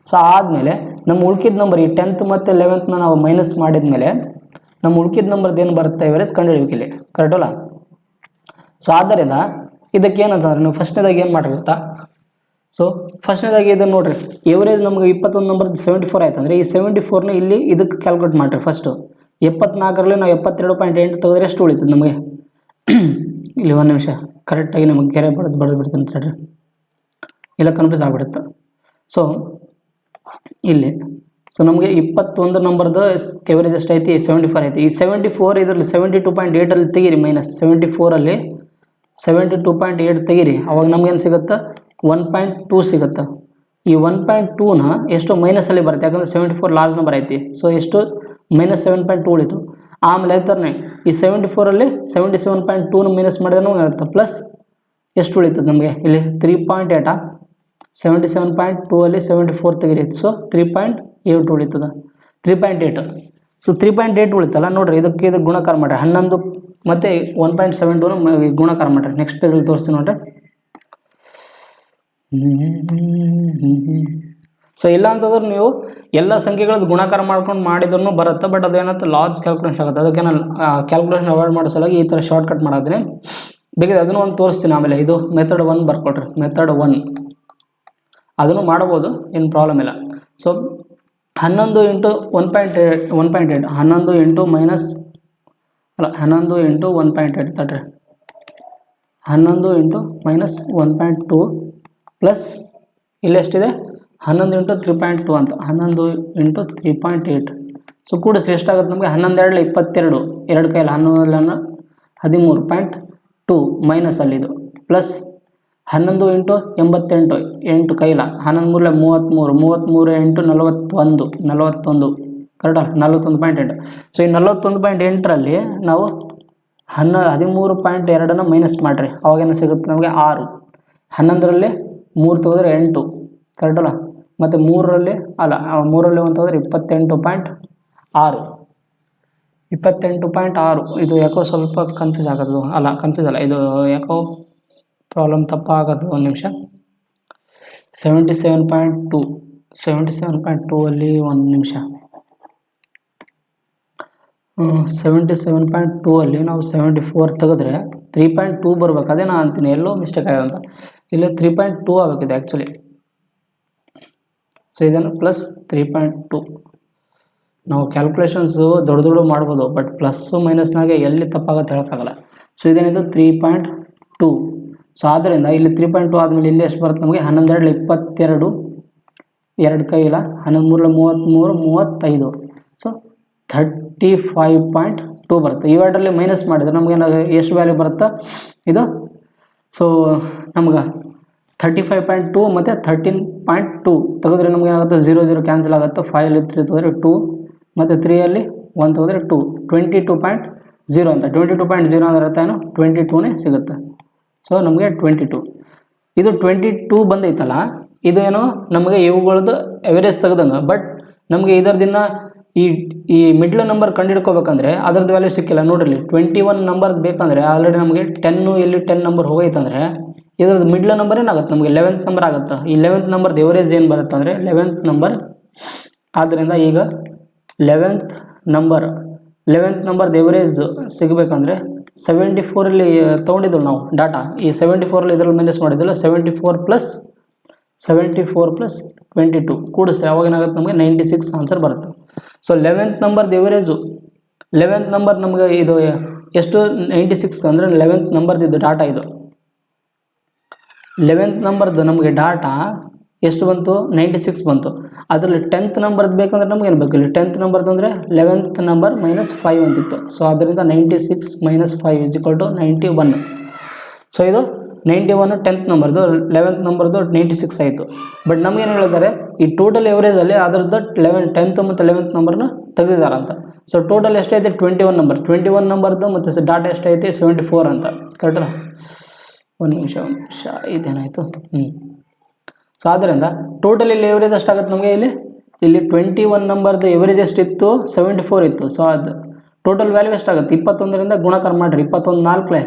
A: ಸೊ ಆದಮೇಲೆ ನಮ್ಮ ಉಳ್ಕಿದ ನಂಬರ್ ಈ 10th ಮತ್ತು 11th ನಾವು ಮೈನಸ್ ಮಾಡಿದ್ಮೇಲೆ ನಮ್ಮ ಉಳ್ಕಿದ ನಂಬರ್ದು ಏನು ಬರುತ್ತೆ ಎವರೇಜ್ ಕಂಡುಹಿಡಿಬೇಕು ಇಲ್ಲಿ, ಕರೆಕ್ಟಲ್ಲ. ಸೊ ಆದ್ದರಿಂದ ಇದಕ್ಕೆ ಏನಂತಂದ್ರೆ ನೀವು ಫಸ್ಟ್ನೇದಾಗಿ ಏನು ಮಾಡಿ ಗೊತ್ತಾ, ಸೊ ಫಸ್ಟ್ನೇದಾಗಿ ಇದನ್ನು ನೋಡಿರಿ, ಎವರೇಜ್ ನಮಗೆ 21 ನಂಬರ್ದು 74 ಆಯ್ತು ಅಂದರೆ ಈ 74ನ ಇಲ್ಲಿ ಇದಕ್ಕೆ ಕ್ಯಾಲ್ಕುಲೇಟ್ ಮಾಡಿರಿ. ಫಸ್ಟು 74ರಲ್ಲಿ ನಾವು 72.8 ತೆಗೆದ್ರೆ ಎಷ್ಟು ಉಳಿತದೆ ನಮಗೆ, ಇಲ್ಲಿ ಒಂದು ನಿಮಿಷ ಕರೆಕ್ಟಾಗಿ ನಮಗೆ ಗೆರೆ ಬರೆದು ಬಿಡ್ತೀನಿ ತಡ್ರಿ, ಇಲ್ಲ ಕನ್ಫ್ಯೂಸ್ ಆಗಿಬಿಡುತ್ತೆ. ಸೊ ಇಲ್ಲಿ ಸೊ ನಮಗೆ 21 ನಂಬರ್ದು ಎವರೇಜ್ ಎಷ್ಟು ಐತಿ 74 ಐತಿ. ಈ 74 ಇದರಲ್ಲಿ 72.8 ತೆಗೀರಿ, ಮೈನಸ್ 74ರಲ್ಲಿ 72.8 ತೆಗೀರಿ, ಅವಾಗ ನಮಗೇನು ಸಿಗುತ್ತೆ 1.2 ಸಿಗುತ್ತೆ. ಈ 1.2ನ ಎಷ್ಟು ಮೈನಸಲ್ಲಿ ಬರುತ್ತೆ, ಯಾಕಂದರೆ 74 ಲಾರ್ಜ್ ನಂಬರ್ ಐತಿ. ಸೊ ಎಷ್ಟು -7.2 ಉಳಿತು. ಆಮೇಲೆ ಐತರನೇ ಈ 74ರಲ್ಲಿ 77.2ನ ಮೈನಸ್ ಮಾಡಿದ್ರೆ ನಮಗೆ ಆಗುತ್ತೆ ಪ್ಲಸ್ ಎಷ್ಟು ಉಳಿತದೆ ನಮಗೆ ಇಲ್ಲಿ 3.8. 77.2 ಅಲ್ಲಿ 74 ತೆಗೀರಿ, ಸೊ 3.8 ಉಳಿತದೆ, 3.8. ಸೊ 3.8 ಉಳಿತಲ್ಲ ನೋಡಿರಿ, ಇದಕ್ಕೆ ಗುಣಾಕಾರ ಮಾಡಿರಿ 11 ಮತ್ತು 1.72 ಗುಣಾಕಾರ ಮಾಡಿರಿ. ನೆಕ್ಸ್ಟ್ ಪೇಜಲ್ಲಿ ತೋರಿಸ್ತೀನಿ ನೋಡಿರಿ. ಸೊ ಇಲ್ಲ ಅಂತಂದ್ರೆ ನೀವು ಎಲ್ಲ ಸಂಖ್ಯೆಗಳದ್ದು ಗುಣಾಕಾರ ಮಾಡ್ಕೊಂಡು ಮಾಡಿದ್ರೂ ಬರುತ್ತೆ, ಬಟ್ ಅದೇನಂತ ಲಾರ್ಜ್ ಕ್ಯಾಲ್ಕುಲೇಷನ್ ಆಗುತ್ತೆ. ಅದಕ್ಕೆ ನಾನು ಕ್ಯಾಲ್ಕುಲೇಷನ್ ಅವಾಯ್ಡ್ ಮಾಡೋ ಸಲುವಾಗಿ ಈ ಥರ ಶಾರ್ಟ್ಕಟ್ ಮಾಡಿದ್ರೆ ಬೇಕಿದೆ. ಅದನ್ನು ಒಂದು ತೋರಿಸ್ತೀನಿ. ಆಮೇಲೆ ಇದು ಮೆಥಡ್ 1 ಬರ್ಕೊಡ್ರಿ, ಮೆಥಡ್ 1 ಅದನ್ನು ಮಾಡ್ಬೋದು, ಏನು ಪ್ರಾಬ್ಲಮ್ ಇಲ್ಲ. ಸೊ 11 ಇಂಟು 1.8 11 ಇಂಟು ಮೈನಸ್ ಅಲ್ಲ 11 ಇಂಟು 1.8 ತಡ್ರಿ, 11 ಇಂಟು ಮೈನಸ್ 1.2 ಪ್ಲಸ್ ಇಲ್ಲಿ ಎಷ್ಟಿದೆ 11 ಇಂಟು 3.2 ಅಂತ, 11 ಇಂಟು 3.8. ಸೊ ಕೂಡಿಸಿ ಎಷ್ಟಾಗುತ್ತೆ ನಮಗೆ 11 22, 2 ಕೈಲಿ 11 13.2 ಮೈನಸ್ ಅಲ್ಲಿದು ಪ್ಲಸ್ 11 ಇಂಟು 88, 8 ಕೈಲ 11 33, 33 ಇಂಟು 41 ಕರೆಕ್ಟಲ್ಲ 41.8. ಸೊ ಈ 41.8ರಲ್ಲಿ ನಾವು 13.2ನ ಮೈನಸ್ ಮಾಡಿರಿ, ಅವಾಗೇನು ಸಿಗುತ್ತೆ ನಮಗೆ 6. 11ರಲ್ಲಿ 3 ತೆಗೆದ್ರೆ 8 ಕರೆಕ್ಟಲ್ಲ, ಮತ್ತು 3ರಲ್ಲಿ 1 ತೆಗೆದ್ರೆ 28.6. ಇದು ಯಾಕೋ ಸ್ವಲ್ಪ ಕನ್ಫ್ಯೂಸ್ ಆಗೋದು, ಕನ್ಫ್ಯೂಸ್ ಅಲ್ಲ, ಇದು ಯಾಕೋ ಪ್ರಾಬ್ಲಮ್ ತಪ್ಪಾಗೋದು. ಒಂದು ನಿಮಿಷ. 77.2 ಅಲ್ಲಿ ಒಂದು ನಿಮಿಷ. 77.2 ಅಲ್ಲಿ ನಾವು 74 ತೆಗೆದ್ರೆ 3.2 ಬರ್ಬೇಕು. ಅದೇ ನಾನು ಅಂತೀನಿ ಎಲ್ಲೋ ಮಿಸ್ಟೇಕ್ ಆಗಿದೆ ಅಂತ. ಇಲ್ಲಿ 3.2 ಆಗಬೇಕಿದೆ ಆ್ಯಕ್ಚುಲಿ. ಸೊ ಇದನ್ನು ಪ್ಲಸ್ 3.2. ನಾವು ಕ್ಯಾಲ್ಕುಲೇಷನ್ಸು ದೊಡ್ಡ ಮಾಡ್ಬೋದು, ಬಟ್ ಪ್ಲಸ್ಸು ಮೈನಸ್ನಾಗೆ ಎಲ್ಲಿ ತಪ್ಪಾಗುತ್ತೆ ಹೇಳೋಕ್ಕಾಗಲ್ಲ. ಸೊ ಇದೇನಿದು 3.2. ಸೊ ಆದ್ದರಿಂದ ಇಲ್ಲಿ 3.2 ಆದಮೇಲೆ ಇಲ್ಲಿ ಎಷ್ಟು ಬರುತ್ತೆ ನಮಗೆ 11 22, 2 ಕೈಲ 11 33, 35. ಸೊ 35.2 ಬರುತ್ತೆ. ಇವೆರಡರಲ್ಲಿ ಮೈನಸ್ ಮಾಡಿದ್ರೆ ನಮಗೆ ಎಷ್ಟು ವ್ಯಾಲ್ಯೂ ಬರುತ್ತೆ ಇದು. ಸೊ ನಮ್ಗೆ 35.2 ಮತ್ತು 13.2 ತೆಗೆದ್ರೆ ನಮ್ಗೆ ಏನಾಗುತ್ತೆ 0 ಕ್ಯಾನ್ಸಲ್ ಆಗುತ್ತೆ. 5 3 ತೆಗೆದ್ರೆ 2 ಮತ್ತು 3 1 ತೆಗೆದ್ರೆ 2, 22.0 ಅಂತ. 22.0 ಅಂದ್ರೆ ಅರ್ಥ ಏನು 22ನೇ ಸಿಗುತ್ತೆ. ಸೊ ನಮಗೆ 22. ಇದು 22 ಬಂದೈತಲ್ಲ, ಇದು ಏನೋ ನಮಗೆ ಇವುಗಳದ್ದು ಎವರೇಜ್ ತೆಗೆದಂಗೆ. ಬಟ್ ನಮಗೆ ಇದರದಿನ್ನ ಈ ಮಿಡ್ಲ್ ನಂಬರ್ ಕಂಡುಹಿಡ್ಕೋಬೇಕಂದ್ರೆ ಅದ್ರದ್ದು ವ್ಯಾಲ್ಯೂ ಸಿಕ್ಕಿಲ್ಲ. ನೋಡಿರಲಿ 21 ನಂಬರ್ದು ಬೇಕಂದರೆ ಆಲ್ರೆಡಿ ನಮಗೆ 10 ಇಲ್ಲಿ 10 ನಂಬರ್ ಹೋಗೈತಂದರೆ ಇದ್ರದ್ದು ಮಿಡ್ಲ್ ನಂಬರ್ ಏನಾಗುತ್ತೆ ನಮಗೆ 11th ನಂಬರ್ ಆಗುತ್ತೆ. ಈ 11th ನಂಬರ್ದು ಎವರೇಜ್ ಏನು ಬರುತ್ತೆ ಅಂದರೆ 11th ನಂಬರ್. ಆದ್ದರಿಂದ ಈಗ 11th ನಂಬರ್ದು ಎವರೇಜ್ ಸಿಗಬೇಕಂದ್ರೆ 74 ತೊಗೊಂಡಿದ್ದಳು ನಾವು ಡಾಟಾ. ಈ 74 ಇದರಲ್ಲಿ ಮೈನಸ್ ಮಾಡಿದ್ದಲ್ಲ, 74 ಪ್ಲಸ್ 22 ಕೂಡಿಸಿ ಅವಾಗ ಏನಾಗುತ್ತೆ ನಮಗೆ 96 ಆನ್ಸರ್ ಬರುತ್ತೆ. So 11th ನಂಬರ್ದು average 11th number ನಮಗೆ ಇದು ಎಷ್ಟು 96 ಅಂದರೆ 11th ನಂಬರ್ದು ಇದು ಡಾಟಾ. ಇದು 11th ನಂಬರ್ದು ನಮಗೆ ಡಾಟಾ ಎಷ್ಟು ಬಂತು 96 ಬಂತು. ಅದರಲ್ಲಿ 10th ನಂಬರ್ದು ಬೇಕಂದ್ರೆ ನಮ್ಗೆ ಏನು ಬೇಕು ಇಲ್ಲಿ 10th ನಂಬರ್ದು ಅಂದರೆ 11th ನಂಬರ್ -5 ಅಂತಿತ್ತು. ಸೊ ಅದರಿಂದ 96 - 5 = 91. ಸೊ ಇದು 91 10th ನಂಬರ್ದು, 11th ನಂಬರ್ದು 96 ಆಯಿತು. ಬಟ್ ನಮಗೇನು ಹೇಳಿದ್ದಾರೆ ಈ ಟೋಟಲ್ ಎವರೇಜಲ್ಲಿ ಅದರದ್ದು 10th ಮತ್ತು 11th ನಂಬರ್ನ ತೆಗೆದಿದ್ದಾರಂತ. ಸೊ ಟೋಟಲ್ ಎಷ್ಟೈತೆ 21 ನಂಬರ್. 21 ನಂಬರ್ದು ಮತ್ತು ಡಾಟಾ ಎಷ್ಟೈತೆ 74 ಅಂತ. ಕರೆಕ್ಟಲ್ಲ? ಒಂದು ನಿಮಿಷ ಇದೇನಾಯಿತು. ಸೊ ಆದ್ದರಿಂದ ಟೋಟಲ್ ಇಲ್ಲಿ ಎವರೇಜ್ ಎಷ್ಟಾಗುತ್ತೆ ನಮಗೆ ಇಲ್ಲಿ 21 ನಂಬರ್ದು ಎವರೇಜ್ ಎಷ್ಟಿತ್ತು 74 ಇತ್ತು. ಸೊ ಅದು ಟೋಟಲ್ ವ್ಯಾಲ್ಯೂ ಎಷ್ಟಾಗುತ್ತೆ 21ರಿಂದ ಗುಣಾಕಾರ ಮಾಡಿರಿ 21 4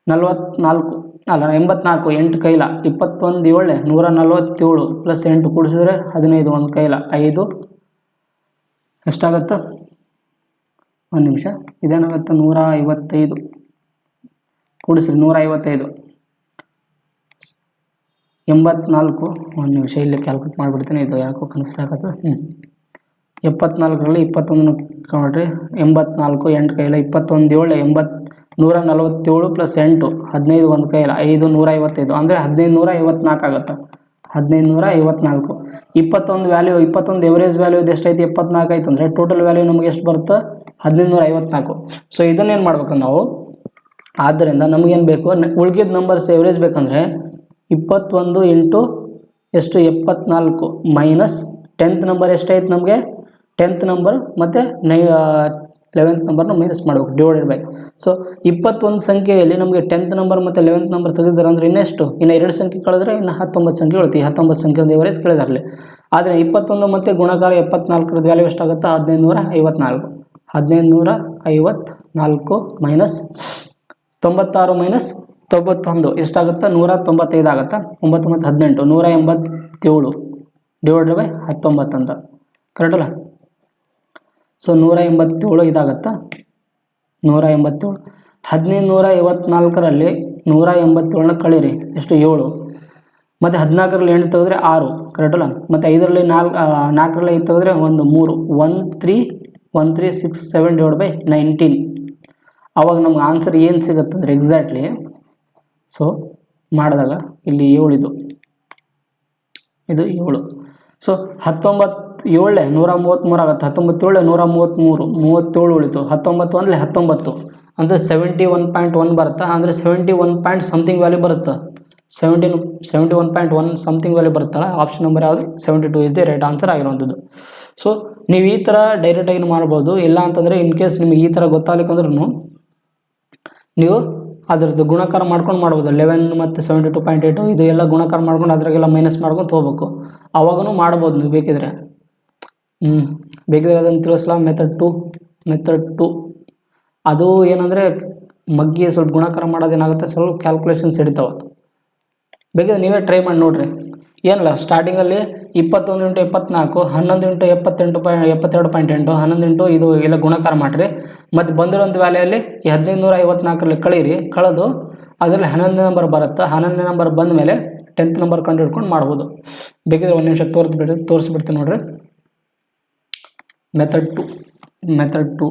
A: 44 ಅಲ್ಲ 84 8 ಕೈಲ 21 7 147 ಪ್ಲಸ್ 8 ಕೂಡಿಸಿದ್ರೆ 15 ಒಂದು ಕೈಲ 5 ಎಷ್ಟಾಗುತ್ತೆ ಒಂದು ನಿಮಿಷ ಇದೇನಾಗುತ್ತೆ 155 ಕೂಡಿಸ್ರಿ 155 84 ಒಂದು ನಿಮಿಷ ಇಲ್ಲಿ ಕ್ಯಾಲ್ಕುಲೇಟ್ ಮಾಡಿಬಿಡ್ತೀನಿ ಇದು ಯಾಕೋ ಕನ್ಫ್ಯೂಸ್ ಆಗುತ್ತೆ 74ರಲ್ಲಿ 21 ನೋಡ್ರಿ 84 8 ಕೈಲ 21 7 147 ಪ್ಲಸ್ 8 15 ಒಂದು ಕೈಲ 5 155 ಅಂದರೆ 1554 ಆಗುತ್ತೆ 1554 21 ವ್ಯಾಲ್ಯೂ 21 ಎವರೇಜ್ ವ್ಯಾಲ್ಯೂ ಇದು ಎಷ್ಟೈತಿ 74 ಆಯ್ತು ಅಂದರೆ ಟೋಟಲ್ ವ್ಯಾಲ್ಯೂ ನಮಗೆ ಎಷ್ಟು ಬರುತ್ತೆ 1554 ಸೊ ಇದನ್ನೇನು ಮಾಡ್ಬೇಕು ನಾವು ಆದ್ದರಿಂದ ನಮಗೇನು ಬೇಕು ಉಳ್ಕಿದ ನಂಬರ್ಸ್ ಎವರೇಜ್ ಬೇಕಂದರೆ 21 ಇಂಟು ಎಷ್ಟು 74 ಮೈನಸ್ 10th ನಂಬರ್ ಎಷ್ಟೈತೆ ನಮಗೆ 10th ನಂಬರ್ ಮತ್ತು 11th ನಂಬರ್ನ ಮೈನಸ್ ಮಾಡಬೇಕು ಡಿವೈಡೆಡ್ ಬೈ ಸೊ 21 ಸಂಖ್ಯೆಯಲ್ಲಿ ನಮಗೆ 10th ನಂಬರ್ ಮತ್ತು 11th ನಂಬರ್ ತೆಗೆದಿದ್ದಾರೆ ಅಂದರೆ ಇನ್ನೆಷ್ಟು ಇನ್ನು 2 ಸಂಖ್ಯೆ ಕಳೆದ್ರೆ ಇನ್ನು 19 ಸಂಖ್ಯೆ ಉಳಿತೀವಿ 19 ಸಂಖ್ಯೆ ಒಂದು ಎವರೇಜ್ ಕೇಳಿದಾರಲಿ ಆದರೆ 21 ಮತ್ತು ಗುಣಾಕಾರ 74 ವ್ಯಾಲ್ಯೂ ಎಷ್ಟಾಗುತ್ತೆ 1554 1554 ಮೈನಸ್ 96 ಮೈನಸ್ 91 ಎಷ್ಟಾಗುತ್ತೆ 195 ಆಗುತ್ತೆ 9 ಮತ್ತು 18 187 ಡಿವೈಡೆಡ್ ಬೈ 19 ಅಂತ ಕರೆಕ್ಟ್ ಅಲ್ಲ ಸೊ 187 ಇದಾಗುತ್ತೆ 187 1554ರಲ್ಲಿ 187ನ ಕಳೀರಿ ಎಷ್ಟು 7 ಮತ್ತು 14ರಲ್ಲಿ 8 ತೆಗೆದ್ರೆ 6 ಕರೆಕ್ಟ್ ಅಲ್ಲ ಮತ್ತು 5ರಲ್ಲಿ 4ರಲ್ಲಿ 5 ತೆಗೆದ್ರೆ 1 3 1367 ಡಿವೈಡ್ ಬೈ 19 ಆವಾಗ ನಮ್ಗೆ ಆನ್ಸರ್ ಏನು ಸಿಗುತ್ತೆ ಅಂದರೆ ಎಕ್ಸಾಕ್ಟ್ಲಿ ಸೊ ಮಾಡಿದಾಗ ಇಲ್ಲಿ 7 ಇದು 7 ಸೊ 19 7 133 ಆಗುತ್ತೆ 19 7 133 37 ಉಳಿತು 19 ಅಂದರೆ 19 ಅಂದರೆ 71.1 ಬರುತ್ತೆ ಅಂದರೆ 71 ಪಾಯಿಂಟ್ ಸಮಥಿಂಗ್ ವ್ಯಾಲ್ಯೂ ಬರುತ್ತೆ 71.1 ಸಮಥಿಂಗ್ ವ್ಯಾಲ್ಯೂ ಬರುತ್ತಲ್ಲ ಆಪ್ಷನ್ ನಂಬರ್ ಯಾವುದು 72 ಇದೆ ರೈಟ್ ಆನ್ಸರ್ ಆಗಿರುವಂಥದ್ದು ಸೊ ನೀವು ಈ ಥರ ಡೈರೆಕ್ಟಾಗಿ ಮಾಡ್ಬೋದು ಇಲ್ಲ ಅಂತಂದರೆ ಇನ್ ಕೇಸ್ ನಿಮಗೆ ಈ ಥರ ಗೊತ್ತಾಗಲಿಕ್ಕಂದ್ರೂ ನೀವು ಅದರದ್ದು ಗುಣಾಕಾರ ಮಾಡ್ಕೊಂಡು ಮಾಡ್ಬೋದು 11 ಮತ್ತು 72.8 ಇದು ಎಲ್ಲ ಗುಣಾಕಾರ ಮಾಡ್ಕೊಂಡು ಅದ್ರಾಗೆಲ್ಲ ಮೈನಸ್ ಮಾಡ್ಕೊಂಡು ಹೋಗ್ಬೇಕು ಅವಾಗೂ ಮಾಡ್ಬೋದು ನೀವು ಬೇಕಿದ್ರೆ ಬೇಕಿದ್ರೆ ಅದನ್ನು ತಿಳಿಸಲ ಮೆಥಡ್ 2 ಅದು ಏನಂದರೆ ಮಗ್ಗಿ ಸ್ವಲ್ಪ ಗುಣಾಕಾರ ಮಾಡೋದೇನಾಗುತ್ತೆ ಸ್ವಲ್ಪ ಕ್ಯಾಲ್ಕುಲೇಷನ್ಸ್ ಹಿಡಿತಾವೆ ಬೇಕಿದ್ರೆ ನೀವೇ ಟ್ರೈ ಮಾಡಿ ನೋಡಿರಿ ಏನಿಲ್ಲ ಸ್ಟಾರ್ಟಿಂಗಲ್ಲಿ 21 ಇಂಟು 74 11 ಇಂಟು 72.8 11 ಇಂಟು ಇದು ಎಲ್ಲ ಗುಣಾಕಾರ ಮಾಡಿರಿ ಮತ್ತು ಬಂದಿರೋಂಥ ವ್ಯಾಲ್ಯೂಯಲ್ಲಿ ಈ 1554ರಲ್ಲಿ ಕಳೀರಿ ಕಳೆದು ಅದರಲ್ಲಿ 11ನೇ ನಂಬರ್ ಬರುತ್ತೆ 11ನೇ ನಂಬರ್ ಬಂದ ಮೇಲೆ 10th ನಂಬರ್ ಕಂಡು ಹಿಡ್ಕೊಂಡು ಮಾಡ್ಬೋದು ಬೇಕಿದ್ರೆ ಒಂದು ನಿಮಿಷ ತೋರಿಸ್ಬಿಡ್ತೀನಿ ನೋಡಿರಿ ಮೆಥಡ್ 2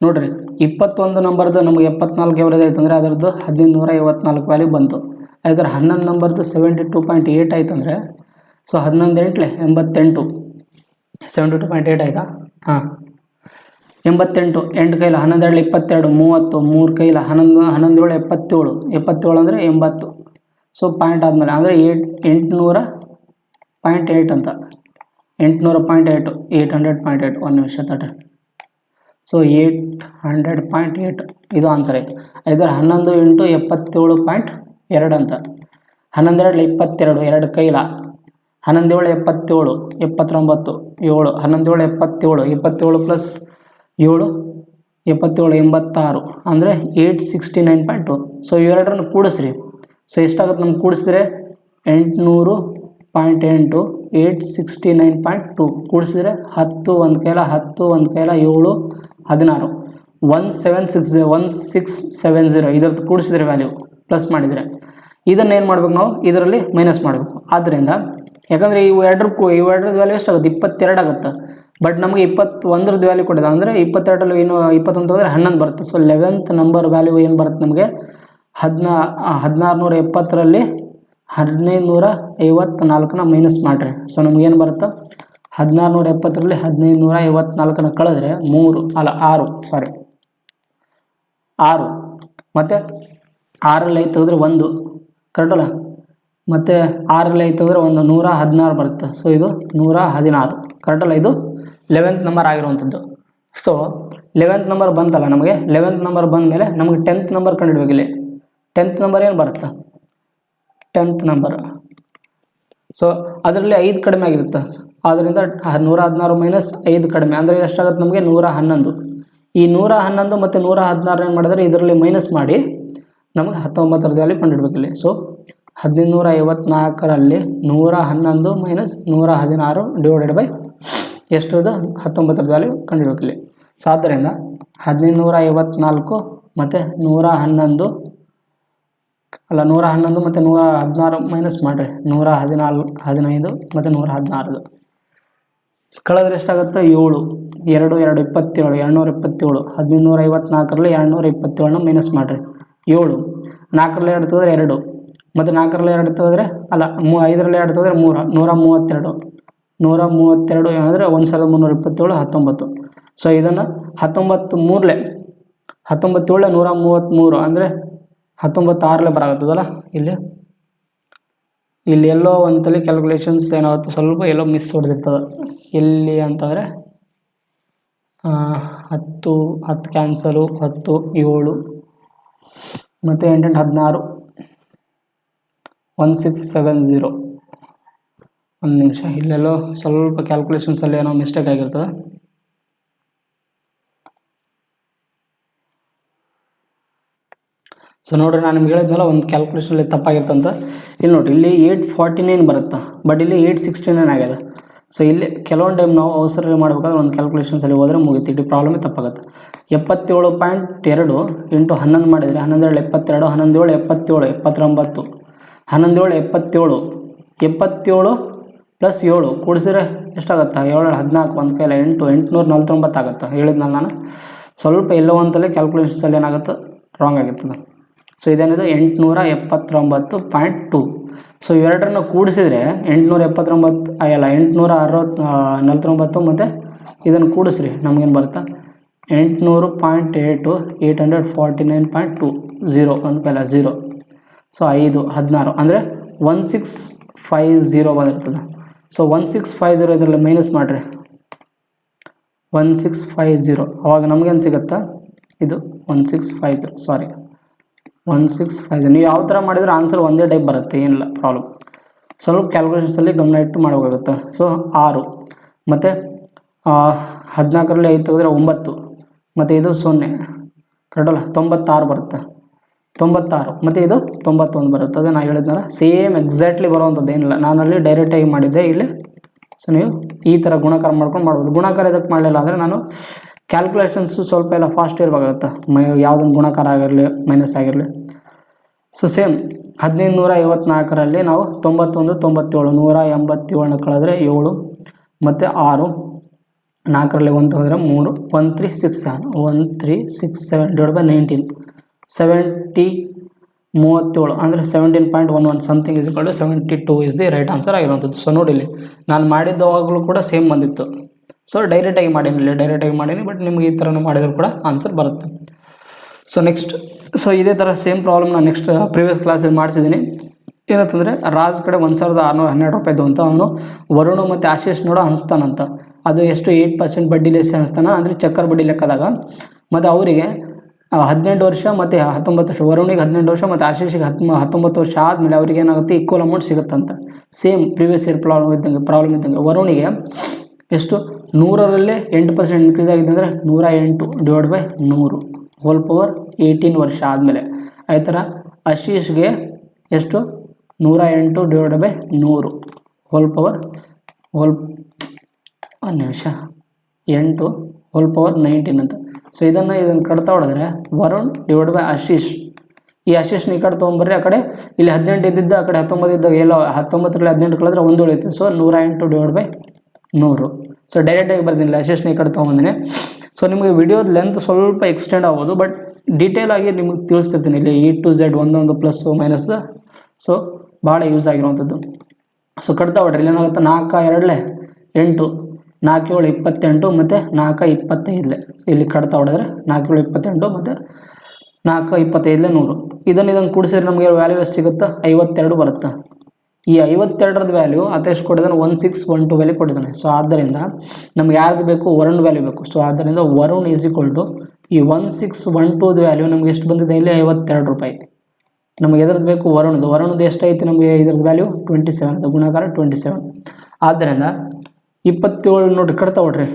A: ನೋಡಿರಿ 21 ನಂಬರ್ದು ನಮಗೆ 74 ಎವರೇಜ್ ಆಯ್ತು ಅಂದರೆ ಅದರದ್ದು 1554 ವ್ಯಾಲ್ಯೂ ಬಂತು ಅದರ 11 ನಂಬರ್ದು 72.8 ಆಯ್ತು ಅಂದರೆ ಸೊ 11 8 88 72.8 ಆಯಿತಾ ಹಾಂ 88 8 ಕೈಲ 11 22 30 3 ಕೈಲ 11 77 ಅಂದರೆ 80 ಸೊ ಪಾಯಿಂಟ್ ಆದಮೇಲೆ ಅಂದರೆ 800.8 ಅಂತ 800.8 800.8 ಒಂದು ನಿಮಿಷ ತಟ್ಟೆ ಸೊ 800.8 ಇದು ಆನ್ಸರ್ ಆಯಿತು ಇದರ 11 ಇಂಟು 77.2 ಅಂತ 11 22 2 ಕೈಲ 11 77 79 7 11 77 ಪ್ಲಸ್ 7 77 86 ಅಂದರೆ 869.2 ಸೊ ಇವೆರಡರನ್ನು ಕೂಡಿಸ್ರಿ ಸೊ ಎಷ್ಟಾಗುತ್ತೆ ನಮ್ಗೆ ಕೂಡಿಸಿದ್ರೆ 800.8 869.2 ಕೂಡಿಸಿದ್ರೆ 10 ಒಂದು ಕೈಲ 10 ಒಂದು ಕೈಲ 7 16 1670 ಇದರದ್ದು ಕೂಡಿಸಿದ್ರೆ ವ್ಯಾಲ್ಯೂ ಪ್ಲಸ್ ಮಾಡಿದರೆ ಇದನ್ನೇನು ಮಾಡ್ಬೇಕು ನಾವು ಇದರಲ್ಲಿ ಮೈನಸ್ ಮಾಡಬೇಕು ಆದ್ದರಿಂದ ಯಾಕಂದರೆ ಇವೆರಡರದ್ದು ವ್ಯಾಲ್ಯೂ ಎಷ್ಟಾಗುತ್ತೆ 22 ಆಗುತ್ತೆ ಬಟ್ ನಮಗೆ 21ರದ್ದು ವ್ಯಾಲ್ಯೂ ಕೊಟ್ಟಿದೆ ಅಂದರೆ 22ರಲ್ಲಿ ಏನು 21 ಅಂದರೆ 11 ಬರುತ್ತೆ ಸೊ 11th ನಂಬರ್ ವ್ಯಾಲ್ಯೂ ಏನು ಬರುತ್ತೆ ನಮಗೆ 1670ರಲ್ಲಿ 1554ನ ಮೈನಸ್ ಮಾಡಿರಿ ಸೊ ನಮಗೇನು ಬರುತ್ತೆ 1670ರಲ್ಲಿ 1554ನ ಕಳೆದ್ರೆ 6 ಮತ್ತು 6ರಲ್ಲಿ 5 ತೆಗೆದ್ರೆ 1 ಕರೆಕ್ಟಲ್ಲ ಮತ್ತು 6ರಲ್ಲಿ 5 ತೆಗೆದ್ರೆ 116 ಬರುತ್ತೆ ಸೊ ಇದು 116 ಕರೆಕ್ಟಲ್ಲ ಇದು 11th ನಂಬರ್ ಆಗಿರುವಂಥದ್ದು ಸೊ 11th ನಂಬರ್ ಬಂತಲ್ಲ ನಮಗೆ 11th ನಂಬರ್ ಬಂದ ಮೇಲೆ ನಮಗೆ 10th ನಂಬರ್ ಕಂಡುಹಿಡಬೇಕು ಇಲ್ಲಿ 10th ನಂಬರ್ ಏನು ಬರುತ್ತೆ 10th ನಂಬರ್ ಸೊ ಅದರಲ್ಲಿ 5 ಕಡಿಮೆ ಆಗಿರುತ್ತೆ ಆದ್ದರಿಂದ 116 ಮೈನಸ್ 5 ಕಡಿಮೆ ಅಂದರೆ ಎಷ್ಟಾಗುತ್ತೆ ನಮಗೆ 111 ಈ 111 ಮತ್ತು 116 ಏನು ಮಾಡಿದ್ರೆ ಇದರಲ್ಲಿ ಮೈನಸ್ ಮಾಡಿ ನಮಗೆ 19ರ ವ್ಯಾಲ್ಯೂ ಕಂಡುಹಿಡಬೇಕಿಲ್ಲಿ. ಸೊ 1554ರಲ್ಲಿ 111 ಮೈನಸ್ 116 ಡಿವೈಡೆಡ್ ಬೈ ಎಷ್ಟರದ 19ರ ವ್ಯಾಲ್ಯೂ ಕಂಡುಹಿಡಬೇಕಿಲ್ಲಿ. ಸೊ ಆದ್ದರಿಂದ 1554 ಮತ್ತು 111 ಮತ್ತು 116 ಮೈನಸ್ ಮಾಡಿರಿ 115 ಮತ್ತು 116 ಕಳೆದ್ರೆ ಎಷ್ಟಾಗುತ್ತೆ 7 2 2 27 227 1554ರಲ್ಲಿ 227ನ ಮೈನಸ್ ಮಾಡಿರಿ 7 4ರಲ್ಲಿ 2 ತೆಗೆದ್ರೆ 2 ಮತ್ತು 4ರಲ್ಲಿ 2 ತೆಗೆದ್ರೆ ಅಲ್ಲ 5ರಲ್ಲಿ 2 ತೆಗೆದ್ರೆ 3 132 ಏನಂದರೆ 1327 19. ಸೊ ಇದನ್ನು 19 133 ಅಂದರೆ 19 ಬರಾಗುತ್ತದಲ್ಲ. ಇಲ್ಲಿ ಎಲ್ಲೋ ಒಂತಲ್ಲಿ ಕ್ಯಾಲ್ಕುಲೇಷನ್ಸ್ ಏನಾಗುತ್ತೆ ಸ್ವಲ್ಪ ಎಲ್ಲೋ ಮಿಸ್ ಹೊಡೆದಿರ್ತದೆ. ಎಲ್ಲಿ ಅಂತಂದರೆ 10 ಕ್ಯಾನ್ಸಲು 10 7 ಮತ್ತು 8 16 1670. ಒಂದು ನಿಮಿಷ, ಇಲ್ಲೆಲ್ಲೋ ಸ್ವಲ್ಪ ಕ್ಯಾಲ್ಕುಲೇಷನ್ಸಲ್ಲಿ ಏನೋ ಮಿಸ್ಟೇಕ್ ಆಗಿರ್ತದೆ. ಸೊ ನೋಡಿರಿ, ನಾನು ನಿಮ್ಗೆ ಹೇಳಿದ್ನಲ್ಲ ಒಂದು ಕ್ಯಾಲ್ಕುಲೇಷನಲ್ಲಿ ತಪ್ಪಾಗಿರ್ತಂತ. ಇಲ್ಲಿ ನೋಡಿರಿ, ಇಲ್ಲಿ 849 ಬರುತ್ತೆ, ಬಟ್ ಇಲ್ಲಿ 869 ಆಗ್ಯದ. ಸೊ ಇಲ್ಲಿ ಕೆಲವೊಂದು ಟೈಮ್ ನಾವು ಅವಸರದಲ್ಲಿ ಮಾಡಬೇಕಾದ್ರೆ ಒಂದು ಕ್ಯಾಲ್ಕುಲೇಷನ್ಸಲ್ಲಿ ಹೋದರೆ ಮುಗಿತು, ಇಲ್ಲಿ ಪ್ರಾಬ್ಲಮೇ ತಪ್ಪಾಗುತ್ತೆ. 77.2 ಇಂಟು 11 ಮಾಡಿದರೆ 11 72 11 77 79 11 77 77 ಪ್ಲಸ್ 7 ಕೂಡಿಸಿದ್ರೆ ಎಷ್ಟಾಗುತ್ತೆ 7 14 ಒಂದು ಕೈಲ 8 849 ಆಗುತ್ತೆ. ಹೇಳಿದ್ನಲ್ಲ ನಾನು, ಸ್ವಲ್ಪ ಎಲ್ಲೋ ಅಂತಲೇ ಕ್ಯಾಲ್ಕುಲೇಷನ್ಸಲ್ಲಿ ಏನಾಗುತ್ತೆ ರಾಂಗ್ ಆಗಿರ್ತದೆ. ಸೊ ಇದೇನಿದೆ 879.2. ಸೊ ಇವೆರಡರನ್ನು ಕೂಡಿಸಿದರೆ 879 ಅಲ್ಲ 849 ಮತ್ತು ಇದನ್ನು ಕೂಡಿಸ್ರಿ ನಮಗೇನು ಬರುತ್ತೆ 800.8 849.2 0 ಒಂದು ಕೈಲ 0. ಸೊ 5 16 ಅಂದರೆ 1650 ಬಂದಿರ್ತದೆ. ಸೊ 1650 ಇದರಲ್ಲಿ ಮೈನಸ್ ಮಾಡಿರಿ 1650, ಅವಾಗ ನಮಗೇನು ಸಿಗುತ್ತಾ ಇದು 1650. ನೀವು ಯಾವ ಥರ ಮಾಡಿದ್ರೆ ಆನ್ಸರ್ ಒಂದೇ ಟೈಪ್ ಬರುತ್ತೆ, ಏನಿಲ್ಲ ಪ್ರಾಬ್ಲಮ್. ಸ್ವಲ್ಪ ಕ್ಯಾಲ್ಕುಲೇಷನ್ಸಲ್ಲಿ ಗಮನ ಇಟ್ಟು ಮಾಡಬೇಕಾಗುತ್ತೆ. ಸೊ 6 ಮತ್ತು 14ರಲ್ಲಿ 5 ತೆಗೆದ್ರೆ 9 ಮತ್ತು ಇದು 0 ಕರೆಕ್ಟಲ್ಲ 96 ಬರುತ್ತೆ 96 ಮತ್ತು ಇದು 91 ಬರುತ್ತೆ. ಅದೇ ನಾನು ಹೇಳಿದ್ನಲ್ಲ ಸೇಮ್ ಎಕ್ಸಾಕ್ಟ್ಲಿ ಬರುವಂಥದ್ದು ಏನಿಲ್ಲ, ನಾನಲ್ಲಿ ಡೈರೆಕ್ಟಾಗಿ ಮಾಡಿದ್ದೆ ಇಲ್ಲಿ. ಸೊ ನೀವು ಈ ಥರ ಗುಣಾಕಾರ ಮಾಡ್ಕೊಂಡು ಮಾಡ್ಬೋದು. ಗುಣಾಕಾರ ಇದಕ್ಕೆ ಮಾಡಲಿಲ್ಲ ಅಂದರೆ ನಾನು ಕ್ಯಾಲ್ಕುಲೇಷನ್ಸು ಸ್ವಲ್ಪ ಎಲ್ಲ ಫಾಸ್ಟ್ ಇರಬೇಕಾಗುತ್ತೆ, ಯಾವುದೊಂದು ಗುಣಾಕಾರ ಆಗಿರಲಿ ಮೈನಸ್ ಆಗಿರಲಿ. ಸೊ ಸೇಮ್ 1554ರಲ್ಲಿ ನಾವು 91 97 187 ಕಳೆದ್ರೆ 7 ಮತ್ತು 6 4ರಲ್ಲಿ 1 ತೆಗೆದ್ರೆ 3 1367 ಡಿವೈಡ್ ಬೈ 19 37 ಅಂದರೆ 17.11 something is equal to 72 is the right answer ಆಗಿರುವಂಥದ್ದು. ಸೊ ನೋಡಿ, ಇಲ್ಲಿ ನಾನು ಮಾಡಿದ್ದವಾಗಲೂ ಕೂಡ ಸೇಮ್ ಬಂದಿತ್ತು. ಸೊ ಡೈರೆಕ್ಟಾಗಿ ಮಾಡೀನಿ, ಬಟ್ ನಿಮ್ಗೆ ಈ ಥರನೂ ಮಾಡಿದ್ರು ಕೂಡ ಆನ್ಸರ್ ಬರುತ್ತೆ. ಸೊ ನೆಕ್ಸ್ಟ್, ಸೊ ಇದೇ ಥರ ಸೇಮ್ ಪ್ರಾಬ್ಲಮ್ ನಾನು ನೆಕ್ಸ್ಟ್ ಪ್ರೀವಿಯಸ್ ಕ್ಲಾಸಲ್ಲಿ ಮಾಡಿಸಿದ್ದೀನಿ. ಏನಂತಂದರೆ ರಾಜ್ ಕಡೆ 1612 ರೂಪಾಯಿದು ಅಂತ ಅವನು ವರುಣ್ ಮತ್ತು ಆಶೀಶ್ ನೋಡೋ ಹಂಚ್ತಾನಂತ. ಅದು ಎಷ್ಟು 8% ಬಡ್ಡಿ ಲೆಸ್ ಹಂಚ್ತಾನ, ಅಂದರೆ ಚಕ್ಕರ್ ಬಡ್ಡಿ ಲೆಕ್ಕದಾಗ. ಮತ್ತು ಅವರಿಗೆ 18 ವರ್ಷ ಮತ್ತು 19 ವರ್ಷ, ವರುಣಿಗೆ 18 ವರ್ಷ ಮತ್ತು ಆಶೀಶಿಗೆ 19 ವರ್ಷ ಆದಮೇಲೆ ಅವ್ರಿಗೆ ಏನಾಗುತ್ತೆ ಈಕ್ವಲ್ ಅಮೌಂಟ್ ಸಿಗುತ್ತಂತ. ಸೇಮ್ ಪ್ರೀವಿಯಸ್ ಇಯರ್ ಪ್ರಾಬ್ಲಮ್ ಇದ್ದಂಗೆ ವರುಣಿಗೆ ಎಷ್ಟು 100ರಲ್ಲೇ 8% ಇನ್ಕ್ರೀಸ್ ಆಗಿದೆ ಅಂದರೆ 108 ಡಿವೈಡ್ ಬೈ 100 ಹೋಲ್ ಪವರ್ 18 ವರ್ಷ ಆದಮೇಲೆ. ಅದೇ ಥರ ಆಶೀಶ್ಗೆ ಎಷ್ಟು 108 divide by 100 whole power 8 whole power 19 ಅಂತ. ಸೊ ಇದನ್ನು ಕಟ್ತಾ ಹೊಡೆದ್ರೆ ವರುಣ್ ಡಿವೈಡ್ ಬೈ ಆಶೀಶ್, ಈ ಆಶೀಶ್ನ ಈ ಕಡೆ ತೊಗೊಂಬರ್ರಿ, ಆ ಕಡೆ ಇಲ್ಲಿ 18 ಇದ್ದಿದ್ದ ಆ ಕಡೆ 19 ಇದ್ದಾಗ ಎಲ್ಲೋ 19ರಲ್ಲಿ 18 ಕಳೆದ್ರೆ 1 ಉಳಿಯುತ್ತೆ. So 108 divide by 100. ಸೊ ಡೈರೆಕ್ಟಾಗಿ ಬರ್ತೀನಿ, ಆಶೀಶ್ನ ಈ ಕಡೆ ತೊಗೊಂಬಂದಿನಿ. ಸೊ ನಿಮಗೆ ವಿಡಿಯೋದ ಲೆಂತ್ ಸ್ವಲ್ಪ ಎಕ್ಸ್ಟೆಂಡ್ ಆಗ್ಬೋದು, ಬಟ್ ಡೀಟೇಲ್ ಆಗಿ ನಿಮಗೆ ತಿಳಿಸ್ತಿರ್ತೀನಿ ಇಲ್ಲಿ A to Z ಒಂದೊಂದು ಪ್ಲಸ್ ಮೈನಸ್. ಸೊ ಭಾಳ ಯೂಸ್ ಆಗಿರುವಂಥದ್ದು. ಸೊ ಕಟ್ತಾ ಹೊಡ್ರಿ, ಇಲ್ಲಿ ಏನಾಗುತ್ತೆ 4 2 8 4 7 28 ಮತ್ತು 4 25 ಇಲ್ಲಿ ಕಟ್ತಾ ಹೊಡೆದ್ರೆ 4 7 28 ಮತ್ತು 4 25 100. ಇದನ್ನು ಕೂಡಿಸಿದ್ರೆ ನಮಗೆ ವ್ಯಾಲ್ಯೂ ಎಷ್ಟು ಸಿಗುತ್ತೆ 52 ಬರುತ್ತೆ. ಈ 52ರದ ವ್ಯಾಲ್ಯೂ ಅದೆಷ್ಟು ಕೊಟ್ಟಿದ್ದಾನೆ 1612 ವ್ಯಾಲ್ಯೂ ಕೊಟ್ಟಿದ್ದಾನೆ. ಸೊ ಆದ್ದರಿಂದ ನಮ್ಗೆ ಯಾರ್ದು ಬೇಕು ವರುಣ್ ವ್ಯಾಲ್ಯೂ ಬೇಕು. ಸೊ ಆದ್ದರಿಂದ ವರುಣ್ ಈಸ್ ಈಕ್ವಲ್ ಟು ಈ 1612 ವ್ಯಾಲ್ಯೂ ನಮಗೆ ಎಷ್ಟು ಬಂದಿದೆ ಇಲ್ಲಿ 52 ರೂಪಾಯಿ. ನಮಗೆ ಎದ್ರದ್ದು ಬೇಕು ವರುಣದ್ದು ಎಷ್ಟೈತಿ ನಮಗೆ ಇದ್ರದ್ದು ವ್ಯಾಲ್ಯೂ 27 ಗುಣಾಕಾರ 27. ಆದ್ದರಿಂದ 27 ನೋಡ್ರಿ ಕಟ್ತಾ ಹೊಡ್ರಿ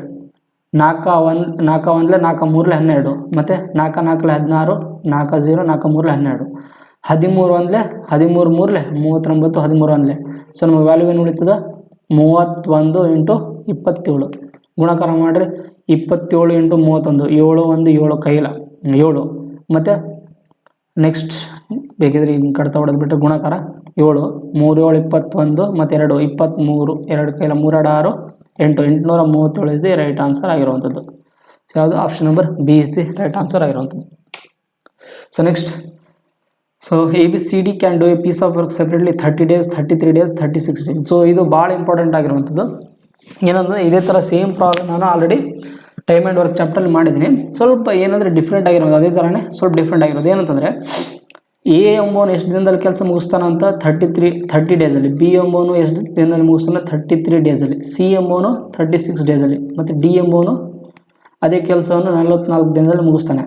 A: 4 1 4 3 12 ಮತ್ತು 4 4 16 4 0 4 3 12 13 1 13 3 39 13 1 ಸೊ ನಮಗೆ ವ್ಯಾಲ್ಯೂ ಏನು ಉಳಿತದ 31 ಇಂಟು 27 ಗುಣಾಕಾರ ಮಾಡಿರಿ 27 ಇಂಟು 31 7 1 7 ಕೈಲ 7 ಮತ್ತು ನೆಕ್ಸ್ಟ್ ಬೇಕಿದ್ರೆ ಹಿಂಗೆ ಕಡ್ತಾ ಹೊಡೆದ್ಬಿಟ್ಟು ಗುಣಾಕಾರ 7 3 7 21 ಮತ್ತು 2 23 2 ಕೈಲ 3 2 6 8 837 ಇಸ್ ದಿ ರೈಟ್ ಆನ್ಸರ್ ಆಗಿರುವಂಥದ್ದು. ಸೊ ಯಾವುದು option number B is the right answer ಆಗಿರುವಂಥದ್ದು. So next so ABCD can do a piece of work separately 30 days 33 days 36 days. So ಇದು ಭಾಳ ಇಂಪಾರ್ಟೆಂಟ್ ಆಗಿರುವಂಥದ್ದು. ಏನಂದರೆ ಇದೇ ಥರ ಸೇಮ್ ಪ್ರಾಬ್ಲಮ್ ನಾನು ಆಲ್ರೆಡಿ ಟೈಮ್ ಆ್ಯಂಡ್ ವರ್ಕ್ ಚಾಪ್ಟರ್ಲಿ ಮಾಡಿದ್ದೀನಿ. ಸ್ವಲ್ಪ ಏನಂದರೆ ಡಿಫ್ರೆಂಟ್ ಆಗಿರೋದು ಅದೇ ಥರನೇ ಸ್ವಲ್ಪ ಡಿಫ್ರೆಂಟ್ ಆಗಿರೋದು ಏನಂತಂದರೆ ಎ ಎಂಬೋನು ಎಷ್ಟು ದಿನದಲ್ಲಿ ಕೆಲಸ ಮುಗಿಸ್ತಾನಂತ 30 ಡೇಸಲ್ಲಿ, ಬಿ ಎಂಬೋನು ಎಷ್ಟು ದಿನದಲ್ಲಿ ಮುಗಿಸ್ತಾನೆ 33 ಡೇಸಲ್ಲಿ, ಸಿ ಎಂಬೋನು 36 ಡೇಸಲ್ಲಿ ಮತ್ತು ಡಿ ಎಂಬೋನು ಅದೇ ಕೆಲಸವನ್ನು 44 ದಿನದಲ್ಲಿ ಮುಗಿಸ್ತಾನೆ.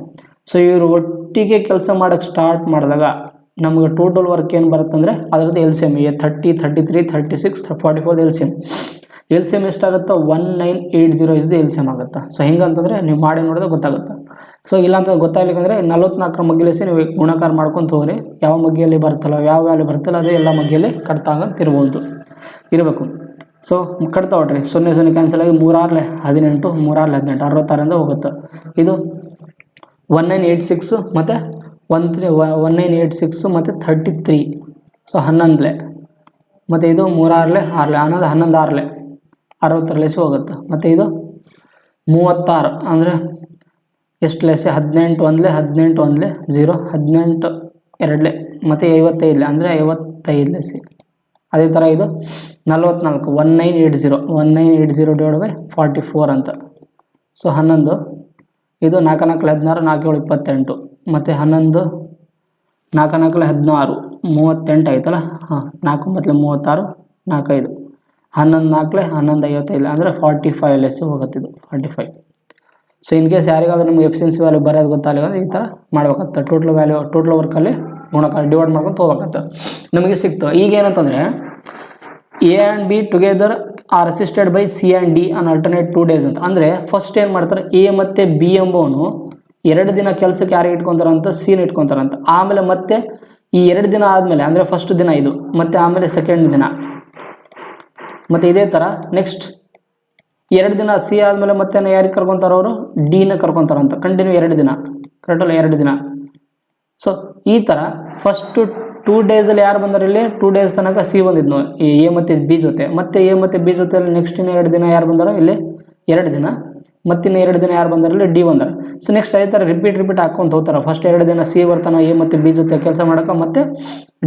A: ಸೊ ಇವರು ಒಟ್ಟಿಗೆ ಕೆಲಸ ಮಾಡೋಕ್ಕೆ ಸ್ಟಾರ್ಟ್ ಮಾಡಿದಾಗ ನಮಗೆ ಟೋಟಲ್ ವರ್ಕ್ ಏನು ಬರುತ್ತಂದರೆ ಅದರದ್ದು LCM 30 33 36 44 LCM ಎಷ್ಟಾಗುತ್ತೆ 1980 ಇಸ್ ದಿ LCM ಆಗುತ್ತೆ. ಸೊ ಹಿಂಗಂತಂದರೆ ನೀವು ಮಾಡಿ ನೋಡಿದ್ರೆ ಗೊತ್ತಾಗುತ್ತೆ. ಸೊ ಇಲ್ಲಾಂತ ಗೊತ್ತಾಗಲಿಕ್ಕಂದರೆ 44ರ ಮಗ್ಗಿಲೇಸಿ ನೀವು ಗುಣಾಕಾರ ಮಾಡ್ಕೊಂಡು ಹೋಗ್ರಿ, ಯಾವ ಮಗ್ಗಿಯಲ್ಲಿ ಬರ್ತಲ್ಲ ಯಾವ ವ್ಯಾಲ್ಯೂ ಬರ್ತಲ್ಲ ಅದು ಎಲ್ಲ ಮಗ್ಗಿಯಲ್ಲಿ ಕಟ್ತಾಗಂತಿರ್ಬೋದು ಇರಬೇಕು. ಸೊ ಕಟ್ತಾ ಹೊಟ್ರಿ 0 0 ಕ್ಯಾನ್ಸಲ್ ಆಗಿ 3 6 18 3 6 18 66ರಿಂದ ಹೋಗುತ್ತೆ. ಇದು 1986 ಮತ್ತು 1986 ಮತ್ತು 33 ಸೊ 11 ಮತ್ತು ಇದು 3 6 6 ಅನ್ನೋದು 11 6 60 ಹೋಗುತ್ತೆ. ಮತ್ತು ಇದು 36 ಅಂದರೆ ಎಷ್ಟು ಲೆಸೆ 18 1 18 1 0 18 2 ಮತ್ತು 55 ಅಂದರೆ 55 ಲೆಸಿ. ಅದೇ ಥರ ಇದು 44 1980 ಡಿವೈಡ್ ಬೈ 44 ಅಂತ. ಸೊ 11 ಇದು 4 4 16 4 7 28 ಮತ್ತು 11 4 4 16 38 ಆಯ್ತಲ್ಲ. ಹಾಂ 4 9 36 4 5 11 4 11 55 ಅಂದರೆ 45 ಲೆಸ್ ಹೋಗುತ್ತಿದ್ದು 45. ಸೊ ಇನ್ ಕೇಸ್ ಯಾರಿಗಾದ್ರೂ ನಿಮ್ಗೆ ಎಫಿಷಿಯನ್ಸಿ ವ್ಯಾಲ್ಯೂ ಬರೋದು ಗೊತ್ತಾಗಲಿಲ್ಲ ಈ ಥರ ಮಾಡ್ಬೇಕಂತ ಟೋಟಲ್ ವರ್ಕಲ್ಲಿ ಗುಣಕಾರ ಡಿವೈಡ್ ಮಾಡ್ಕೊಂಡು ಹೋಗ್ಬೇಕಂತ ನಮಗೆ ಸಿಕ್ತು. ಈಗ ಏನಂತಂದರೆ A and B together are assisted by C and D on alternate 2 days ಅಂತ. ಅಂದರೆ ಫಸ್ಟ್ ಏನು ಮಾಡ್ತಾರೆ A ಮತ್ತು B ಎಂಬವನು 2 ದಿನ ಕೆಲಸಕ್ಕೆ ಯಾರಿಗೆ ಇಟ್ಕೊತಾರಂತ C ಇಟ್ಕೊತಾರಂತ. ಆಮೇಲೆ ಮತ್ತೆ ಈ 2 ದಿನ ಆದಮೇಲೆ ಅಂದರೆ ಫಸ್ಟ್ ದಿನ ಇದು ಮತ್ತು ಆಮೇಲೆ ಸೆಕೆಂಡ್ ದಿನ ಮತ್ತು ಇದೇ ಥರ ನೆಕ್ಸ್ಟ್ 2 ದಿನ C ಆದಮೇಲೆ ಮತ್ತೆ ಯಾರಿಗೆ ಕರ್ಕೊತಾರೆ ಅವರು ಡಿನ ಕರ್ಕೊತಾರಂತ. ಕಂಟಿನ್ಯೂ 2 ದಿನ ಕರೆಕ್ಟಲ್ಲ 2 ದಿನ. ಸೊ ಈ ಥರ ಫಸ್ಟು 2 ಡೇಸಲ್ಲಿ ಯಾರು ಬಂದಾರೆ ಇಲ್ಲಿ 2 ಡೇಸ್ ತನಕ C ಬಂದಿದ್ದು A ಮತ್ತು B ಜೊತೆ, ಮತ್ತು A ಮತ್ತು B ಜೊತೆಯಲ್ಲಿ ನೆಕ್ಸ್ಟ್ ಇನ್ನು 2 ದಿನ ಯಾರು ಬಂದಾರೋ ಇಲ್ಲಿ 2 ದಿನ, ಮತ್ತಿನ್ನು 2 ದಿನ ಯಾರು ಬಂದಾರಲ್ಲಿ D ಬಂದಾರೆ. ಸೊ ನೆಕ್ಸ್ಟ್ ಅದೇ ಥರ ರಿಪೀಟ್ ಹಾಕ್ಕೊಂತ ಹೋಗ್ತಾರೆ. ಫಸ್ಟ್ 2 ದಿನ C ಬರ್ತಾನೆ A ಮತ್ತು B ಜೊತೆ ಕೆಲಸ ಮಾಡೋಕೆ, ಮತ್ತು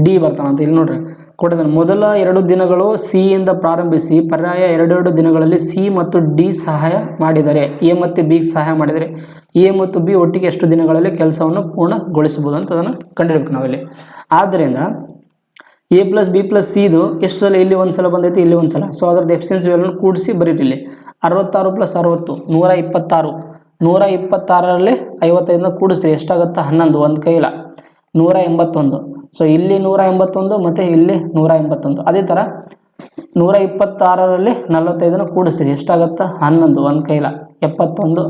A: D ಬರ್ತಾನಂತ. ಇಲ್ಲಿ ನೋಡ್ರಿ ಕೊಟ್ಟಿದ್ದಾನೆ ಮೊದಲ 2 ದಿನಗಳು C ಇಂದ ಪ್ರಾರಂಭಿಸಿ ಪರ್ಯಾಯ 2 ದಿನಗಳಲ್ಲಿ C ಮತ್ತು D ಸಹಾಯ ಮಾಡಿದರೆ A ಮತ್ತು B ಸಹಾಯ ಮಾಡಿದರೆ A ಮತ್ತು B ಒಟ್ಟಿಗೆ ಎಷ್ಟು ದಿನಗಳಲ್ಲಿ ಕೆಲಸವನ್ನು ಪೂರ್ಣಗೊಳಿಸಬಹುದು ಅಂತ ಅದನ್ನು ಕಂಡುಹಿಡಬೇಕು ನಾವಿಲ್ಲಿ. ಆದ್ದರಿಂದ A + B + C ಇದು ಎಷ್ಟು ಸಲ ಇಲ್ಲಿ ಒಂದು ಸಲ ಬಂದೈತಿ ಇಲ್ಲಿ ಒಂದು ಸಲ. ಸೊ ಅದರದ್ದು ಎಫಿಷಿಯನ್ಸಿ ವ್ಯಾಲ್ಯೂನ ಕೂಡಿಸಿ ಬರೀರಿ. ಇಲ್ಲಿ 66 + 60 126 126ರಲ್ಲಿ 55ನ ಕೂಡಿಸಿ ಎಷ್ಟಾಗುತ್ತೆ 11 ಒಂದು ಕೈಲ 181. ಸೊ ಇಲ್ಲಿ 181 ಮತ್ತು ಇಲ್ಲಿ 181. ಅದೇ ಥರ 126ರಲ್ಲಿ 45ನ ಕೂಡಿಸ್ರಿ ಎಷ್ಟಾಗುತ್ತೆ 11 ಒಂದು ಕೈಲ 71.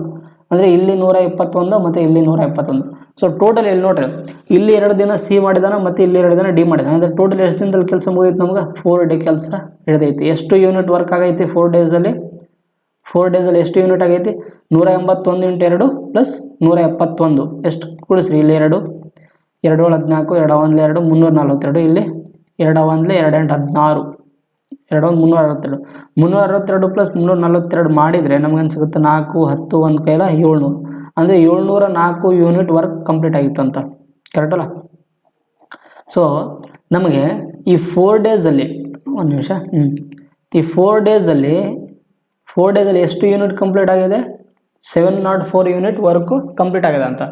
A: ಅಂದರೆ ಇಲ್ಲಿ 121 ಮತ್ತು ಇಲ್ಲಿ 171. ಸೊ ಟೋಟಲ್ ಇಲ್ಲಿ ನೋಡ್ರಿ ಇಲ್ಲಿ 2 ದಿನ C ಮಾಡಿದಾನ ಮತ್ತು ಇಲ್ಲಿ 2 ದಿನ D ಮಾಡಿದಾನೆ. ಅಂದರೆ ಟೋಟಲ್ ಎಷ್ಟು ದಿನದಲ್ಲಿ ಕೆಲಸ ಮುಗಿದೈತೆ ನಮ್ಗೆ 4 ಡೇ ಕೆಲಸ ಹಿಡಿದೈತಿ. ಎಷ್ಟು ಯೂನಿಟ್ ವರ್ಕ್ ಆಗೈತಿ 4 ಡೇಸಲ್ಲಿ ಎಷ್ಟು ಯೂನಿಟ್ ಆಗೈತಿ 181 × 2 + 171 ಎಷ್ಟು ಕೂಡಿಸ್ರಿ ಇಲ್ಲಿ 2 2 14 2 1 2 342 ಇಲ್ಲಿ 2 1 2 8 16 2 1 362 + 342 ಮಾಡಿದರೆ ನಮಗೇನು ಸಿಗುತ್ತೆ 4 10 ಒಂದು ಕೈಲ 700. ಅಂದರೆ 704 ಯೂನಿಟ್ ವರ್ಕ್ ಕಂಪ್ಲೀಟ್ ಆಗಿತ್ತು ಅಂತ ಕರೆಕ್ಟಲ್ಲ. ಸೊ ನಮಗೆ ಈ 4 ಡೇಸಲ್ಲಿ ಒಂದು ನಿಮಿಷ ಈ 4 ಡೇಸಲ್ಲಿ ಎಷ್ಟು ಯೂನಿಟ್ ಕಂಪ್ಲೀಟ್ ಆಗಿದೆ 704 ಯೂನಿಟ್ ವರ್ಕು ಕಂಪ್ಲೀಟ್ ಆಗಿದೆ ಅಂತ.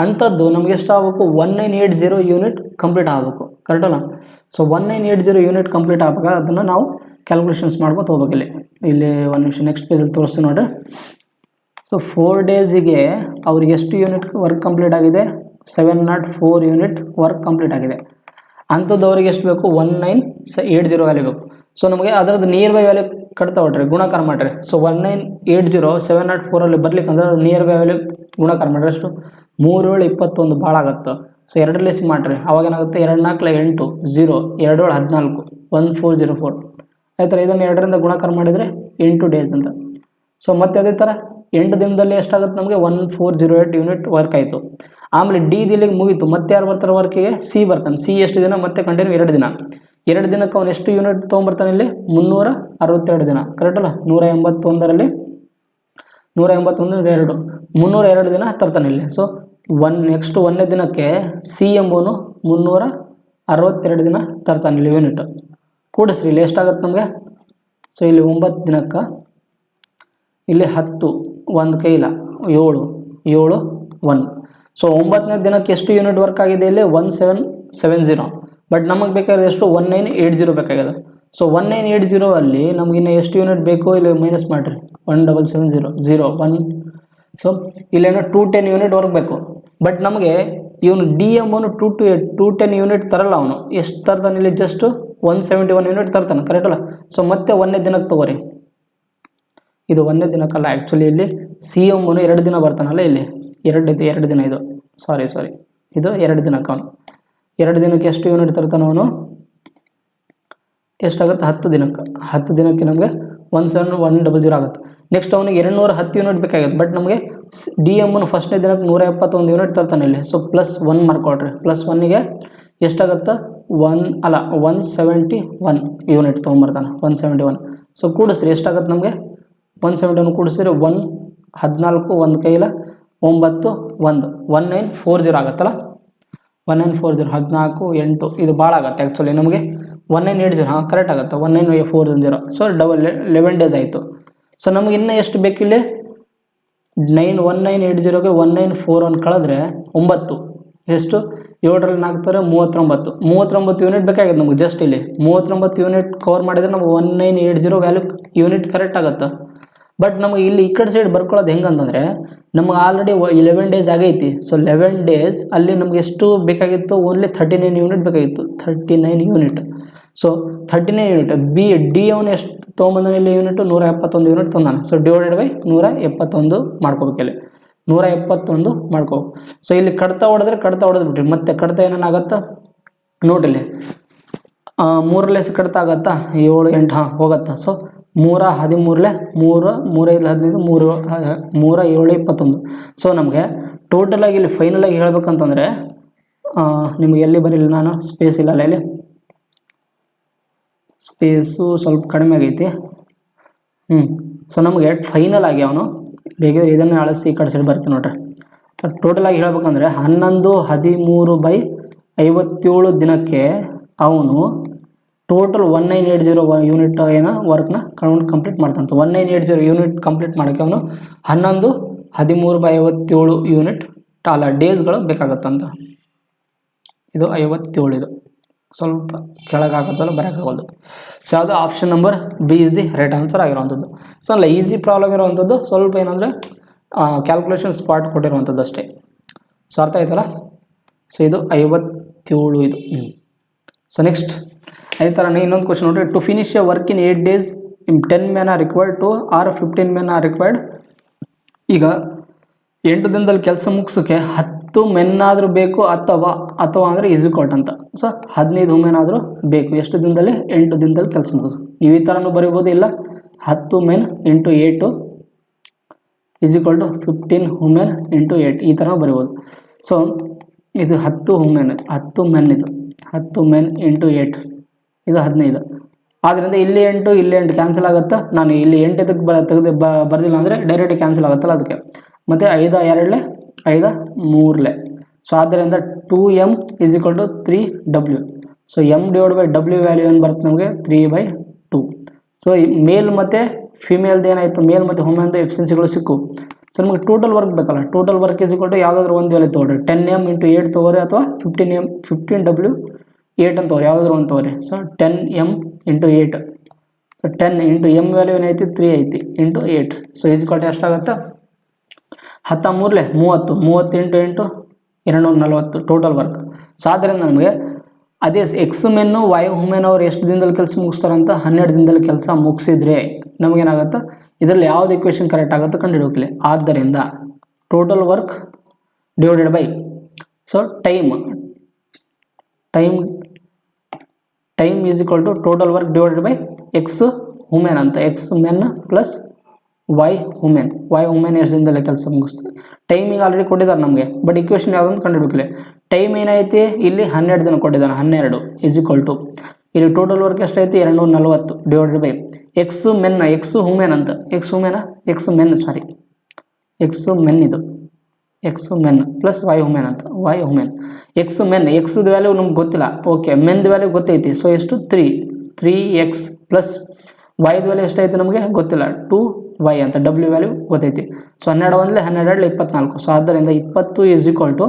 A: ಅಂಥದ್ದು ನಮಗೆ ಎಷ್ಟು ಆಗಬೇಕು 1980 ಯೂನಿಟ್ ಕಂಪ್ಲೀಟ್ ಆಗಬೇಕು ಕರೆಕ್ಟಲ್ಲ. ಸೊ 1980 ಯೂನಿಟ್ ಕಂಪ್ಲೀಟ್ ಆಗಬೇಕಾದ್ರೆ ಅದನ್ನು ನಾವು ಕ್ಯಾಲ್ಕುಲೇಷನ್ಸ್ ಮಾಡ್ಕೊಂಡು ಹೋಗ್ಬೇಕು. ಇಲ್ಲಿ ಒಂದು ನಿಮಿಷ ನೆಕ್ಸ್ಟ್ ಪೇಜಲ್ಲಿ ತೋರಿಸ್ತೀನಿ ನೋಡಿರಿ. ಸೊ 4 ಡೇಸಿಗೆ ಅವ್ರಿಗೆ ಎಷ್ಟು ಯೂನಿಟ್ ವರ್ಕ್ ಕಂಪ್ಲೀಟ್ ಆಗಿದೆ 704 ಯೂನಿಟ್ ವರ್ಕ್ ಕಂಪ್ಲೀಟ್ ಆಗಿದೆ. ಅಂಥದ್ದು ಅವ್ರಿಗೆ ಎಷ್ಟು ಬೇಕು 1980 ವ್ಯಾಲ್ಯೂ ಬೇಕು. ಸೊ ನಮಗೆ ಅದರದ್ದು ನಿಯರ್ ಬೈ ವ್ಯಾಲ್ಯೂ ಕಟ್ತಾ ಹೊಟ್ರಿ ಗುಣಾಕಾರ ಮಾಡಿರಿ. ಸೊ 1980 704 ಬರ್ಲಿಕ್ಕೆ ಅಂದ್ರೆ ಅದು ನಿಯರ್ ಬೈ ವ್ಯಾಲ್ಯೂ ಗುಣಾಕಾರ ಮಾಡಿರಿ. ಅಷ್ಟು 3 7 21 ಭಾಳ ಆಗುತ್ತೆ. ಸೊ 2 ಲೆಸ್ ಮಾಡಿರಿ, ಅವಾಗ ಏನಾಗುತ್ತೆ 2 4 8 0 2 7 14 1404 ಆಯ್ತು. ಇದನ್ನು 2ರಿಂದ ಗುಣಾಕಾರ ಮಾಡಿದರೆ 8 ಡೇಸ್ ಅಂತ. ಸೊ ಮತ್ತೆ ಅದೇ ಥರ 8 ದಿನದಲ್ಲಿ ಎಷ್ಟಾಗುತ್ತೆ ನಮಗೆ 1408 ಯೂನಿಟ್ ವರ್ಕ್ ಆಯಿತು. ಆಮೇಲೆ ಡಿ ಇಲ್ಲಿಗೆ ಮುಗೀತು. ಮತ್ತೆ ಯಾರು ಬರ್ತಾರೆ ವರ್ಕಿಗೆ? ಸಿ ಬರ್ತಾನೆ. ಸಿ ಎಷ್ಟು ದಿನ? ಮತ್ತೆ ಕಂಟಿನ್ಯೂ 2 ದಿನ. 2 ದಿನಕ್ಕೆ ಅವನು ಎಷ್ಟು ಯೂನಿಟ್ ತೊಗೊಂಬರ್ತಾನೆ? ಇಲ್ಲಿ 362 ದಿನ, ಕರೆಕ್ಟ್ ಅಲ್ಲ? 181ರಲ್ಲಿ 181 2 302 ದಿನ ತರ್ತಾನೆ ಇಲ್ಲಿ. ಸೊ ನೆಕ್ಸ್ಟ್ 1ನೇ ದಿನಕ್ಕೆ ಸಿ ಎಂಬವನು 362 ದಿನ ತರ್ತಾನೆ ಇಲ್ಲಿ ಯೂನಿಟ್. ಕೂಡಿಸ್ರಿ, ಇಲ್ಲಿ ಎಷ್ಟಾಗುತ್ತೆ ನಮಗೆ? ಸೊ ಇಲ್ಲಿ 9 ದಿನಕ್ಕೆ ಇಲ್ಲಿ 10 ಒಂದು ಕೈಲ 7 7 1. ಸೊ 9ನೇ ದಿನಕ್ಕೆ ಎಷ್ಟು ಯೂನಿಟ್ ವರ್ಕ್ ಆಗಿದೆ? ಇಲ್ಲಿ 1770. ಬಟ್ ನಮಗೆ ಬೇಕಾಗಿದೆ ಎಷ್ಟು? 1980 ಬೇಕಾಗಿದೆ. ಸೊ 1980 ಅಲ್ಲಿ ನಮಗಿನ್ನು ಎಷ್ಟು ಯೂನಿಟ್ ಬೇಕು? ಇಲ್ಲಿ ಮೈನಸ್ ಮಾಡಿರಿ, 1770 0 1. ಸೊ ಇಲ್ಲೇನೋ 210 ಯೂನಿಟ್ ವರ್ಕ್ ಬೇಕು. ಬಟ್ ನಮಗೆ ಇವನು ಡಿ ಎಂಬನು 210 ಯೂನಿಟ್ ತರಲ್ಲ. ಅವನು ಎಷ್ಟು ತರ್ತಾನೆ? ಇಲ್ಲಿ ಜಸ್ಟ್ 171 ಯೂನಿಟ್ ತರ್ತಾನೆ, ಕರೆಕ್ಟ್ ಅಲ್ಲ? ಸೊ ಮತ್ತೆ 1ನೇ ದಿನಕ್ಕೆ ತಗೋರಿ. ಇದು 1ನೇ ದಿನಕ್ಕಲ್ಲ, ಆ್ಯಕ್ಚುಲಿ ಇಲ್ಲಿ ಸಿ ಎಂಬನು 2 ದಿನ ಬರ್ತಾನಲ್ಲ, ಇಲ್ಲಿ 2 ದಿನ ಇದು ಸಾರಿ ಇದು 2 ದಿನಕ್ಕೆ ಅವನು 2 ದಿನಕ್ಕೆ ಎಷ್ಟು ಯೂನಿಟ್ ತರ್ತಾನೆ ಅವನು? ಎಷ್ಟಾಗುತ್ತೆ? 10 ದಿನಕ್ಕೆ ನಮಗೆ 17100 ಆಗುತ್ತೆ. ನೆಕ್ಸ್ಟ್ ಅವನಿಗೆ 210 ಯೂನಿಟ್ ಬೇಕಾಗುತ್ತೆ. ಬಟ್ ನಮಗೆ ಡಿ ಎಂಬನು ಫಸ್ಟ್ನೇ ದಿನಕ್ಕೆ 171 ಯೂನಿಟ್ ತರ್ತಾನೆ ಇಲ್ಲಿ. ಸೊ +1 ಮಾಡ್ಕೊಳ್ರಿ. +1ಗೆ ಎಷ್ಟಾಗುತ್ತೆ? 171 ಯೂನಿಟ್ ತೊಗೊಂಬರ್ತಾನೆ, 171. ಸೊ ಕೂಡಿಸ್ರಿ, ಎಷ್ಟಾಗುತ್ತೆ ನಮಗೆ? 171 ಕೂಡಿಸಿದ್ರೆ 1 14 ಒಂದು ಕೈಲ 9 1 1940 ಆಗುತ್ತಲ್ಲ. 1940 14 8 ಇದು ಭಾಳ ಆಗುತ್ತೆ ಆ್ಯಕ್ಚುಲಿ ನಮಗೆ. 1980 ಹಾಂ ಕರೆಕ್ಟ್ ಆಗುತ್ತೆ, 1940. ಸೊ 11 ಡೇಸ್ ಆಯಿತು. ಸೊ ನಮಗೆ ಇನ್ನೂ ಎಷ್ಟು ಬೇಕಿಲ್ಲಿ? 1980ಗೆ 1941 ಕಳೆದ್ರೆ 9 ಎಷ್ಟು? 7ರಲ್ಲಿ 4 ತಾರೆ 39 ಯೂನಿಟ್ ಬೇಕಾಗಿದೆ ನಮಗೆ. ಜಸ್ಟ್ ಇಲ್ಲಿ 39 ಯೂನಿಟ್ ಕವರ್ ಮಾಡಿದರೆ ನಮಗೆ 1980 ವ್ಯಾಲ್ಯೂ ಯೂನಿಟ್ ಕರೆಕ್ಟ್ ಆಗುತ್ತೆ. ಬಟ್ ನಮಗೆ ಇಲ್ಲಿ ಈ ಕಡೆ ಸೈಡ್ ಬರ್ಕೊಳ್ಳೋದು ಹೆಂಗಂತಂದರೆ ನಮಗೆ ಆಲ್ರೆಡಿ 11 ಡೇಸ್ ಆಗೈತಿ. ಸೊ 11 ಡೇಸ್ ಅಲ್ಲಿ ನಮಗೆ ಎಷ್ಟು ಬೇಕಾಗಿತ್ತು? ಓನ್ಲಿ 39 ಯೂನಿಟ್ ಬೇಕಾಗಿತ್ತು, 39 ಯೂನಿಟ್. ಸೊ 39 ಯೂನಿಟ್ ಡಿ ಅವನು ಎಷ್ಟು ತೊಗೊಂಬಂದಾನೆ ಇಲ್ಲಿ ಯೂನಿಟ್? 171 ಯೂನಿಟ್ ತೊಂದಾನೆ. ಸೊ ಡಿವೈಡೆಡ್ ಬೈ 171 ಮಾಡ್ಕೋಬೇಕು. ಇಲ್ಲಿ 171 ಮಾಡ್ಕೋಬೇಕು. ಸೊ ಇಲ್ಲಿ ಕಡ್ತಾ ಹೊಡೆದ್ಬಿಟ್ರಿ. ಮತ್ತೆ ಕಡ್ತಾ ಏನೇನಾಗತ್ತಾ ನೋಡಿಲ್ಲಿ, 3 ಲೆಸ್ ಕಡ್ತಾ ಆಗತ್ತಾ? 7 8 ಹಾಂ ಹೋಗತ್ತಾ. ಸೊ 3 13 3 3 5 15 3 7 21. ಸೊ ನಮಗೆ ಟೋಟಲಾಗಿ ಇಲ್ಲಿ ಫೈನಲಾಗಿ ಹೇಳ್ಬೇಕಂತಂದರೆ ನಿಮಗೆ ಎಲ್ಲಿ ಬರೀಲ್ಲ ನಾನು, ಸ್ಪೇಸ್ ಇಲ್ಲ ಅಲ್ಲ, ಇಲ್ಲಿ ಸ್ಪೇಸು ಸ್ವಲ್ಪ ಕಡಿಮೆ ಆಗೈತಿ. ಸೊ ನಮಗೆ ಫೈನಲ್ ಆಗಿ ಅವನು ಬೇಕಿದ್ರೆ ಇದನ್ನು ಅಳಿಸಿ ಈ ಕಡೆ ಸೈಡ್ ಬರ್ತೀನಿ ನೋಡ್ರಿ. ಟೋಟಲಾಗಿ ಹೇಳ್ಬೇಕಂದ್ರೆ 11 13/57 ದಿನಕ್ಕೆ ಅವನು ಟೋಟಲ್ 1980 ಯೂನಿಟ್ ಏನೋ ವರ್ಕ್ನ ಕಂಪ್ಲೀಟ್ ಮಾಡ್ತಾನಂತ. 1980 ಯೂನಿಟ್ ಕಂಪ್ಲೀಟ್ ಮಾಡೋಕ್ಕೆ ಅವನು 11 13/57 ಯೂನಿಟ್ ಡೇಸ್ಗಳು ಬೇಕಾಗತ್ತಂತ. ಇದು 57, ಇದು ಸ್ವಲ್ಪ ಕೆಳಗಾಗುತ್ತಲ್ಲ, ಬರೋಕ್ಕಾಗೋದು. ಸೊ ಅದು option number B is the right answer ಆಗಿರುವಂಥದ್ದು. ಸೊ ಅಲ್ಲ ಈಸಿ ಪ್ರಾಬ್ಲಮ್ ಇರುವಂಥದ್ದು, ಸ್ವಲ್ಪ ಏನಂದರೆ ಕ್ಯಾಲ್ಕುಲೇಷನ್ ಸ್ಪಾಟ್ ಕೊಟ್ಟಿರುವಂಥದ್ದು ಅಷ್ಟೇ. ಸೊ ಅರ್ಥ ಆಯ್ತಲ್ಲ. ಸೊ ಇದು 57 ಇದು. ಸೊ ನೆಕ್ಸ್ಟ್ ಅದೇ ಥರನೇ ಇನ್ನೊಂದು ಕ್ವಶನ್ ನೋಡಿರಿ. To finish a work in 8 days 10 men are required to or 15 men are required. ಈಗ 8 ದಿನದಲ್ಲಿ ಕೆಲಸ ಮುಗಿಸೋಕ್ಕೆ 10 men ಆದರೂ ಬೇಕು, ಅಥವಾ ಅಂದರೆ ಈಸಿಕ್ವಲ್ಟ್ ಅಂತ. ಸೊ 15 women ಆದರೂ ಬೇಕು. ಎಷ್ಟು ದಿನದಲ್ಲಿ? 8 ದಿನದಲ್ಲಿ ಕೆಲಸ ಮುಗಿಸು. ನೀವು ಈ ಥರನೂ ಬರೀಬೋದು, ಇಲ್ಲ 10 men × 8 ಈಸಿಕ್ವಲ್ ಟು 15 women × 8 ಈ ಥರ ಬರೀಬೋದು. ಸೊ ಇದು 10 women, 10 men, ಇದು 10 men × 8 ಇದು 15. ಆದ್ದರಿಂದ ಇಲ್ಲಿ 8 ಇಲ್ಲಿ 8 ಕ್ಯಾನ್ಸಲ್ ಆಗುತ್ತಾ? ನಾನು ಇಲ್ಲಿ 8 ಇದಕ್ಕೆ ಬರ್ದಿಲ್ಲ ಅಂದರೆ ಡೈರೆಕ್ಟ್ ಕ್ಯಾನ್ಸಲ್ ಆಗುತ್ತಲ್ಲ ಅದಕ್ಕೆ. ಮತ್ತು 5 2 5 3. ಸೊ ಆದ್ದರಿಂದ 2m = 3w. So m/w value ಏನು ಬರುತ್ತೆ ನಮಗೆ? 3/2. ಸೊ ಮೇಲ್ ಮತ್ತು ಫಿಮೇಲ್ದು ಏನಾಯಿತು? ಮೇಲ್ ಮತ್ತು ವುಮೆನ್ದು ಎಫಿಷಿಯನ್ಸಿಗಳು ಸಿಕ್ಕು. ಸೊ ನಮಗೆ ಟೋಟಲ್ ವರ್ಕ್ ಬೇಕಲ್ಲ. ಟೋಟಲ್ ವರ್ಕ್ = ಯಾವುದಾದ್ರೂ ಒಂದು ವ್ಯಾಲ್ಯೂ ತೊಗೊಳ್ರಿ. 10m × 8 ತೊಗೊಳ್ರಿ, ಅಥವಾ 15w 8 ಅಂತ ತೊಗೊಳ್ರಿ, ಯಾವುದಾದ್ರೂ ಒಂದು ತೊಗೊಳ್ರಿ. So 10m × 8. So 10 × m value ಏನೈತಿ? 3 ಐತಿ, × 8. ಸೊ ಎಷ್ಟಾಗುತ್ತೆ? 10 3 30, 30 × 8 240 ಟೋಟಲ್ ವರ್ಕ್. ಸೊ ಆದ್ದರಿಂದ ನಮಗೆ ಅದೇ ಎಕ್ಸ್ ಮೆನ್ನು ವೈ ವುಮೆನ್ ಅವ್ರು ಎಷ್ಟು ದಿನದಲ್ಲಿ ಕೆಲಸ ಮುಗಿಸ್ತಾರಂತ? 12 ದಿನದಲ್ಲಿ ಕೆಲಸ ಮುಗಿಸಿದ್ರೆ ನಮಗೇನಾಗುತ್ತೆ ಇದರಲ್ಲಿ ಯಾವ್ದು ಇಕ್ವೇಷನ್ ಕರೆಕ್ಟ್ ಆಗುತ್ತೆ ಕಂಡುಹಿಡಿಯೋಕ್ಲೆ. ಆದ್ದರಿಂದ total work divided by so time is equal to total work divided by X women ಅಂತ. X men plus Y women ಎಷ್ಟು ದಿನದಲ್ಲಿ ಕೆಲಸ ಮುಗಿಸ್ತೀವಿ. ಟೈಮಿಂಗ್ ಆಲ್ರೆಡಿ ಕೊಟ್ಟಿದ್ದಾರೆ ನಮಗೆ, ಬಟ್ ಇಕ್ವೇಷನ್ ಯಾವುದಂತ ಕಂಡುಹಿಡಬೇಕಿಲ್ಲ. ಟೈಮ್ ಏನೈತಿ ಇಲ್ಲಿ 12 ದಿನ ಕೊಟ್ಟಿದ್ದಾನೆ, 12 ಈಸ್ ಈಕ್ವಲ್ ಟು ಇಲ್ಲಿ ಟೋಟಲ್ ವರ್ಕ್ ಎಷ್ಟೈತಿ 240 ಡಿವೈಡೆಡ್ ಬೈ ಎಕ್ಸ್ ವುಮೆನ್ ಅಂತ. X men plus Y women ಅಂತ. ಎಕ್ಸ್ದು ವ್ಯಾಲ್ಯೂ ನಮ್ಗೆ ಗೊತ್ತಿಲ್ಲ, ಓಕೆ. ಮೆನ್ದು ವ್ಯಾಲ್ಯೂ ಗೊತ್ತೈತಿ, ಸೊ ಎಷ್ಟು 3x ಪ್ಲಸ್ ವೈದು ವ್ಯಾಲ್ಯೂ ಎಷ್ಟೈತಿ ನಮಗೆ ಗೊತ್ತಿಲ್ಲ, 2y ಅಂತ. ಡಬ್ಲ್ಯೂ ವ್ಯಾಲ್ಯೂ ಗೊತ್ತೈತಿ. ಸೊ 12 ಒಂದಲೇ 12 24. ಸೊ ಆದ್ದರಿಂದ 20 is equal to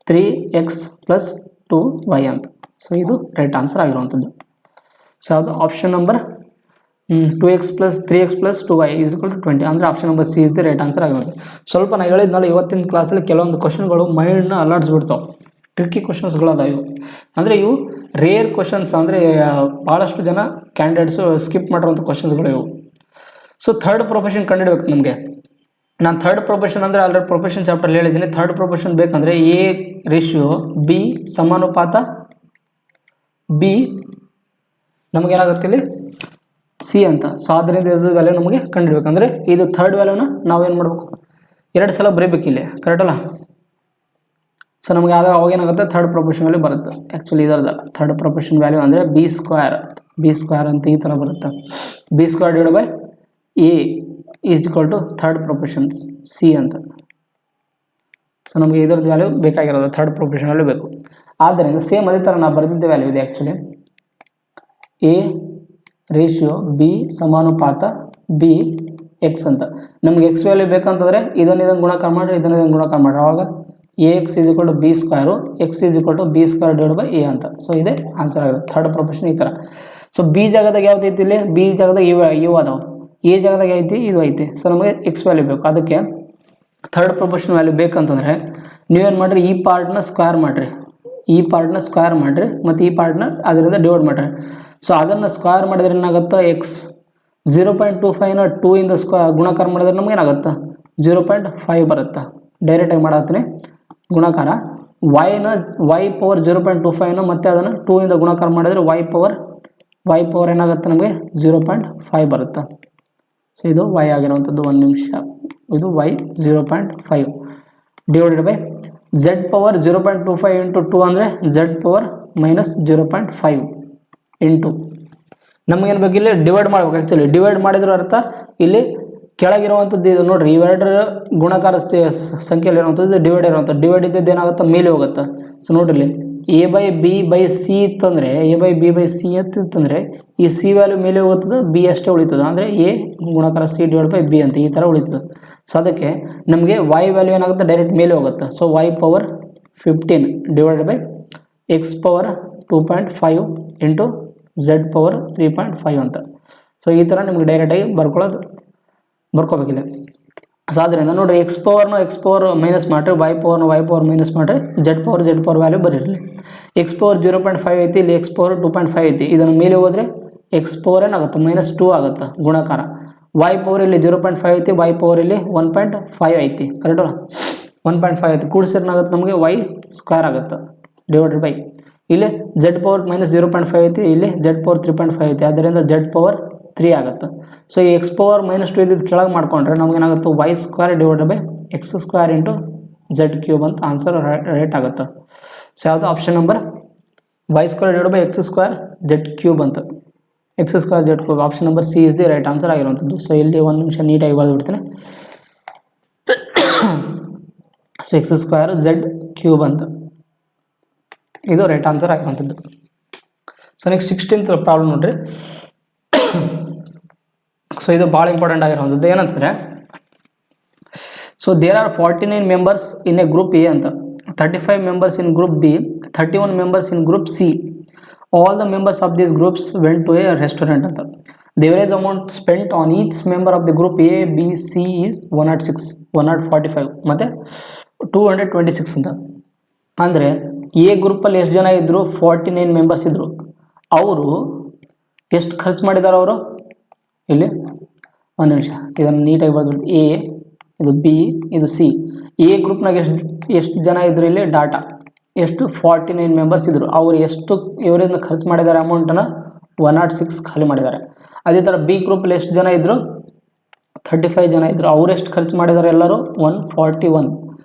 A: 3x plus 2y ಅಂತ. ಸೊ ಇದು ರೈಟ್ ಆನ್ಸರ್ ಆಗಿರುವಂಥದ್ದು. ಸೊ ಅದು option number 3x plus 2y is equal to 20 ಅಂದರೆ option number C is the right answer ಆಗಿರುತ್ತೆ. ಸ್ವಲ್ಪ ನಾನು ಹೇಳಿದ್ನಲ್ಲ ಇವತ್ತಿನ ಕ್ಲಾಸಲ್ಲಿ ಕೆಲವೊಂದು ಕ್ವಶನ್ಗಳು ಮೈಂಡ್ನ ಅಲ್ಲಾಡಿಸ್ಬಿಡ್ತಾವೆ. ಟ್ರಿಕ್ಕಿ ಕ್ವಶನ್ಸ್ಗಳದಾವ ಇವು. ಅಂದರೆ ಇವು ರೇರ್ ಕ್ವಶನ್ಸ್, ಅಂದರೆ ಭಾಳಷ್ಟು ಜನ ಕ್ಯಾಂಡಿಡೇಟ್ಸು ಸ್ಕಿಪ್ ಮಾಡಿರೋಂಥ ಕ್ವಶನ್ಸ್ಗಳು ಇವು. ಸೊ ಥರ್ಡ್ ಪ್ರೊಫೆಷನ್ ಕಂಡುಹಿಡಬೇಕು ನಮಗೆ. ನಾನು ಥರ್ಡ್ ಪ್ರೊಫೆಷನ್ ಅಂದರೆ ಆಲ್ರೆಡಿ ಪ್ರೊಫೆಷನ್ ಚಾಪ್ಟರ್ಲ್ಲಿ ಹೇಳಿದ್ದೀನಿ. ಥರ್ಡ್ ಪ್ರೊಫೆಷನ್ ಬೇಕಂದರೆ A ರೇಷಿಯೋ B ಸಮಾನುಪಾತ B ನಮಗೇನಾಗುತ್ತೆ ಇಲ್ಲಿ ಸಿ ಅಂತ. ಸೊ ಆದ್ದರಿಂದ ಇದ್ರ ವ್ಯಾಲ್ಯೂ ನಮಗೆ ಕಂಡುಹಿಡಬೇಕಂದ್ರೆ ಇದು ಥರ್ಡ್ ವ್ಯಾಲ್ಯೂನ ನಾವೇನು ಮಾಡಬೇಕು, 2 ಸಲ ಬರೀಬೇಕು ಇಲ್ಲಿ, ಕರೆಕ್ಟ್ ಅಲ್ಲ. ಸೊ ನಮಗೆ ಅವಾಗ ಏನಾಗುತ್ತೆ ಥರ್ಡ್ ಪ್ರೊಫೆಷನ್ ವ್ಯಾಲ್ಯೂ ಬರುತ್ತೆ. ಆ್ಯಕ್ಚುಲಿ ಇದರದಲ್ಲ, ಥರ್ಡ್ ಪ್ರೊಫೆಷನ್ ವ್ಯಾಲ್ಯೂ ಅಂದರೆ ಬಿ ಸ್ಕ್ವೇರ್ ಅಂತ ಈ ಥರ ಬರುತ್ತೆ. B² divide by A is equal to third profession C ಅಂತ. ಸೊ ನಮಗೆ ಇದರದ್ದು ವ್ಯಾಲ್ಯೂ ಬೇಕಾಗಿರೋದು, ಥರ್ಡ್ ಪ್ರೊಫೆಷನ್ ವ್ಯಾಲ್ಯೂ ಬೇಕು. ಆದ್ದರಿಂದ ಸೇಮ್ ಅದೇ ಥರ ನಾವು ಬರೆದಿದ್ದ ವ್ಯಾಲ್ಯೂ ಇದೆ actually. A ratio B ಸಮಾನುಪಾತ B X ಅಂತ. ನಮ್ಗೆ ಎಕ್ಸ್ ವ್ಯಾಲ್ಯೂ ಬೇಕಂತಂದರೆ ಇದನ್ನು ಗುಣಾಕಾರ ಮಾಡಿರಿ, ಇದನ್ನು ಗುಣಾಕಾರ ಮಾಡಿರಿ. ಆವಾಗ AX is equal to B square, X is equal to B² divide by A ಅಂತ. ಸೊ ಇದೇ ಆನ್ಸರ್ ಆಗುತ್ತೆ ಥರ್ಡ್ ಪ್ರೊಫೆಷನ್ ಈ ಥರ. ಸೊ B ಜಾಗದಾಗ ಯಾವ್ದು ಐತಿ ಇಲ್ಲಿ, B ಜಾಗದಾಗ ಇವು ಅದಾವೆ, A ಜಾಗದಾಗ ಐತಿ ಇದು ಐತಿ. ಸೊ ನಮಗೆ ಎಕ್ಸ್ ವ್ಯಾಲ್ಯೂ ಬೇಕು. ಅದಕ್ಕೆ ಥರ್ಡ್ ಪ್ರೊಫೆಷನ್ ವ್ಯಾಲ್ಯೂ ಬೇಕಂತಂದರೆ ನೀವೇನು ಮಾಡಿರಿ, ಈ ಪಾರ್ಟ್ನ ಸ್ಕ್ವೇರ್ ಮಾಡಿರಿ, ಮತ್ತು ಈ ಪಾರ್ಟ್ನ ಅದರಿಂದ ಡಿವೈಡ್ ಮಾಡಿರಿ. ಸೊ ಅದನ್ನು ಸ್ಕ್ವೇರ್ ಮಾಡಿದ್ರೆ ಏನಾಗುತ್ತೆ, ಎಕ್ಸ್ 0.25ನ 2ಇಂದ ಗುಣಾಕಾರ ಮಾಡಿದ್ರೆ ನಮ್ಗೆ ಏನಾಗುತ್ತೆ 0.5 ಬರುತ್ತೆ. ಡೈರೆಕ್ಟಾಗಿ ಮಾಡತ್ತೀನಿ ಗುಣಾಕಾರ. y ಪವರ್ 0.25ನ ಮತ್ತೆ ಅದನ್ನು 2ಇಂದ ಗುಣಾಕಾರ ಮಾಡಿದರೆ y ಪವರ್ ಏನಾಗುತ್ತೆ ನಮಗೆ 0.5 ಬರುತ್ತೆ. ಸೊ ಇದು y ಆಗಿರುವಂಥದ್ದು. 1 ನಿಮಿಷ, ಇದು y 0.5 divided by z power 0.25 into 2 ಅಂದರೆ z ಪವರ್ ಮೈನಸ್ 0.5 ಇಂಟು ನಮಗೇನು ಬೇಕು ಇಲ್ಲಿ ಡಿವೈಡ್ ಮಾಡ್ಬೇಕು. ಆ್ಯಕ್ಚುಲಿ ಡಿವೈಡ್ ಮಾಡಿದ್ರ ಅರ್ಥ ಇಲ್ಲಿ ಕೆಳಗಿರುವಂಥದ್ದು ಇದು ನೋಡಿರಿ, ಇವೆರಡರ ಗುಣಾಕಾರ ಸಂಖ್ಯೆಯಲ್ಲಿ ಇರುವಂಥದ್ದು ಡಿವೈಡ್ ಇರುವಂಥದ್ದು. ಡಿವೈಡ್ ಇದ್ದದ್ದು ಏನಾಗುತ್ತೆ ಮೇಲೆ ಹೋಗುತ್ತೆ. ಸೊ ನೋಡಿರಿ A/B/C ಇತ್ತಂದರೆ A/B/C ಇತ್ತಂದರೆ ಈ ಸಿ ವ್ಯಾಲ್ಯೂ ಮೇಲೆ ಹೋಗ್ತದೆ, ಬಿ ಅಷ್ಟೇ ಉಳಿತದೆ. ಅಂದರೆ A ಗುಣಾಕಾರ C ಡಿವೈಡ್ ಬೈ B ಅಂತ ಈ ಥರ ಉಳಿತದೆ. ಸೊ ಅದಕ್ಕೆ ನಮಗೆ y ವ್ಯಾಲ್ಯೂ ಏನಾಗುತ್ತೆ ಡೈರೆಕ್ಟ್ ಮೇಲೆ ಹೋಗುತ್ತೆ. So y power 15 divide by X power 2.5 into z power 3.5 ಅಂತ. ಸೊ ಈ ಥರ ನಿಮ್ಗೆ ಡೈರೆಕ್ಟಾಗಿ ಬರ್ಕೋಬೇಕಿಲ್ಲ. ಸೊ ಆದ್ದರಿಂದ ನೋಡಿರಿ ಎಕ್ಸ್ ಪವರ್ ಮೈನಸ್ ಮಾಡಿರಿ, y ಪವರ್ ಮೈನಸ್ ಮಾಡಿರಿ, z ಪವರ್ ವ್ಯಾಲ್ಯೂ ಬರೀರಲಿ. ಎಕ್ಸ್ ಪವರ್ 0.5 ಐತಿ, ಇಲ್ಲಿ ಎಕ್ಸ್ ಪವರ್ 2.5 ಐತಿ. ಇದನ್ನು ಮೇಲೆ ಹೋದರೆ ಎಕ್ಸ್ ಪವರ್ ಏನಾಗುತ್ತೆ -2 ಆಗುತ್ತೆ ಗುಣಾಕಾರ. y ಪವರ್ ಇಲ್ಲಿ 0.5 ಐತಿ, y ಪವರ್ ಇಲ್ಲಿ 1.5 ಐತಿ, ಕರೆಕ್ಟಲ್ಲ. 1.5 ಐತಿ ಕೂಡಿಸಿದ್ರೆ ಏನಾಗುತ್ತೆ ನಮಗೆ y ಸ್ಕ್ವೇರ್ ಆಗುತ್ತೆ ಡಿವೈಡೆಡ್ ಬೈ ಇಲ್ಲಿ z ಪವರ್ -0.5 ಐತಿ, ಇಲ್ಲಿ z ಪವರ್ 3.5 ಐತಿ. ಆದ್ದರಿಂದ z ಪವರ್ 3 ಆಗುತ್ತೆ. ಸೊ ಈ ಎಕ್ಸ್ ಪವರ್ -2 ಇದ್ದಿದ್ದು ಕೆಳಗೆ ಮಾಡ್ಕೊಂಡ್ರೆ ನಮಗೇನಾಗುತ್ತೆ y square divided by X square into z³ ಅಂತ ಆನ್ಸರ್ ರೈಟ್ ಆಗುತ್ತೆ. ಸೊ ಯಾವುದು option number y square divide by X square z³ ಅಂತ. X square z³ option number C is the right answer ಆಗಿರುವಂಥದ್ದು. So ಇಲ್ಲಿ 1 ನಿಮಿಷ ನೀಟಾಗಿ ಬರೆದುಬಿಡ್ತೀನಿ. So X square z³ ಅಂತ ಇದು ರೈಟ್ ಆನ್ಸರ್ ಆಗಿರುವಂಥದ್ದು. ಸೊ ನೆಕ್ಸ್ಟ್ 16th ಪ್ರಾಬ್ಲಮ್ ನೋಡ್ರಿ. ಸೊ ಇದು ಭಾಳ ಇಂಪಾರ್ಟೆಂಟ್ ಆಗಿರುವಂಥದ್ದು. ಏನಂತಂದರೆ so there are 49 members in a group A ಅಂತ, 35 members in group B, 31 members in group C. All the members of these groups went to a restaurant ಅಂತ. The average amount spent on each member of the group A B C is 106, 145 ಮತ್ತು 226 ಅಂತ. ಅಂದರೆ A ಗ್ರೂಪಲ್ಲಿ ಎಷ್ಟು ಜನ ಇದ್ದರು, 49 members ಇದ್ದರು. ಅವರು ಎಷ್ಟು ಖರ್ಚು ಮಾಡಿದ್ದಾರೆ, ಅವರು ಇಲ್ಲಿ ಒಂದು ನಿಮಿಷ ಇದನ್ನು ನೀಟಾಗಿ ಬರೆದ್ಬಿಡ್ತೀವಿ. ಎ, ಇದು ಬಿ, ಇದು ಸಿ. ಎ ಗ್ರೂಪ್ನಾಗ ಎಷ್ಟು ಜನ ಇದ್ರು ಇಲ್ಲಿ ಡಾಟಾ ಎಷ್ಟು 49 ಮೆಂಬರ್ಸ್ ಇದ್ದರು. ಅವರು ಎಷ್ಟು ಇವರಿಂದ ಖರ್ಚು ಮಾಡಿದ್ದಾರೆ ಅಮೌಂಟನ್ನು 106 ಖಾಲಿ ಮಾಡಿದ್ದಾರೆ. ಅದೇ ಥರ ಬಿ ಗ್ರೂಪಲ್ಲಿ ಎಷ್ಟು ಜನ ಇದ್ದರು 35 ಜನ ಇದ್ದರು. ಅವ್ರು ಎಷ್ಟು ಖರ್ಚು ಮಾಡಿದ್ದಾರೆ ಎಲ್ಲರೂ 141.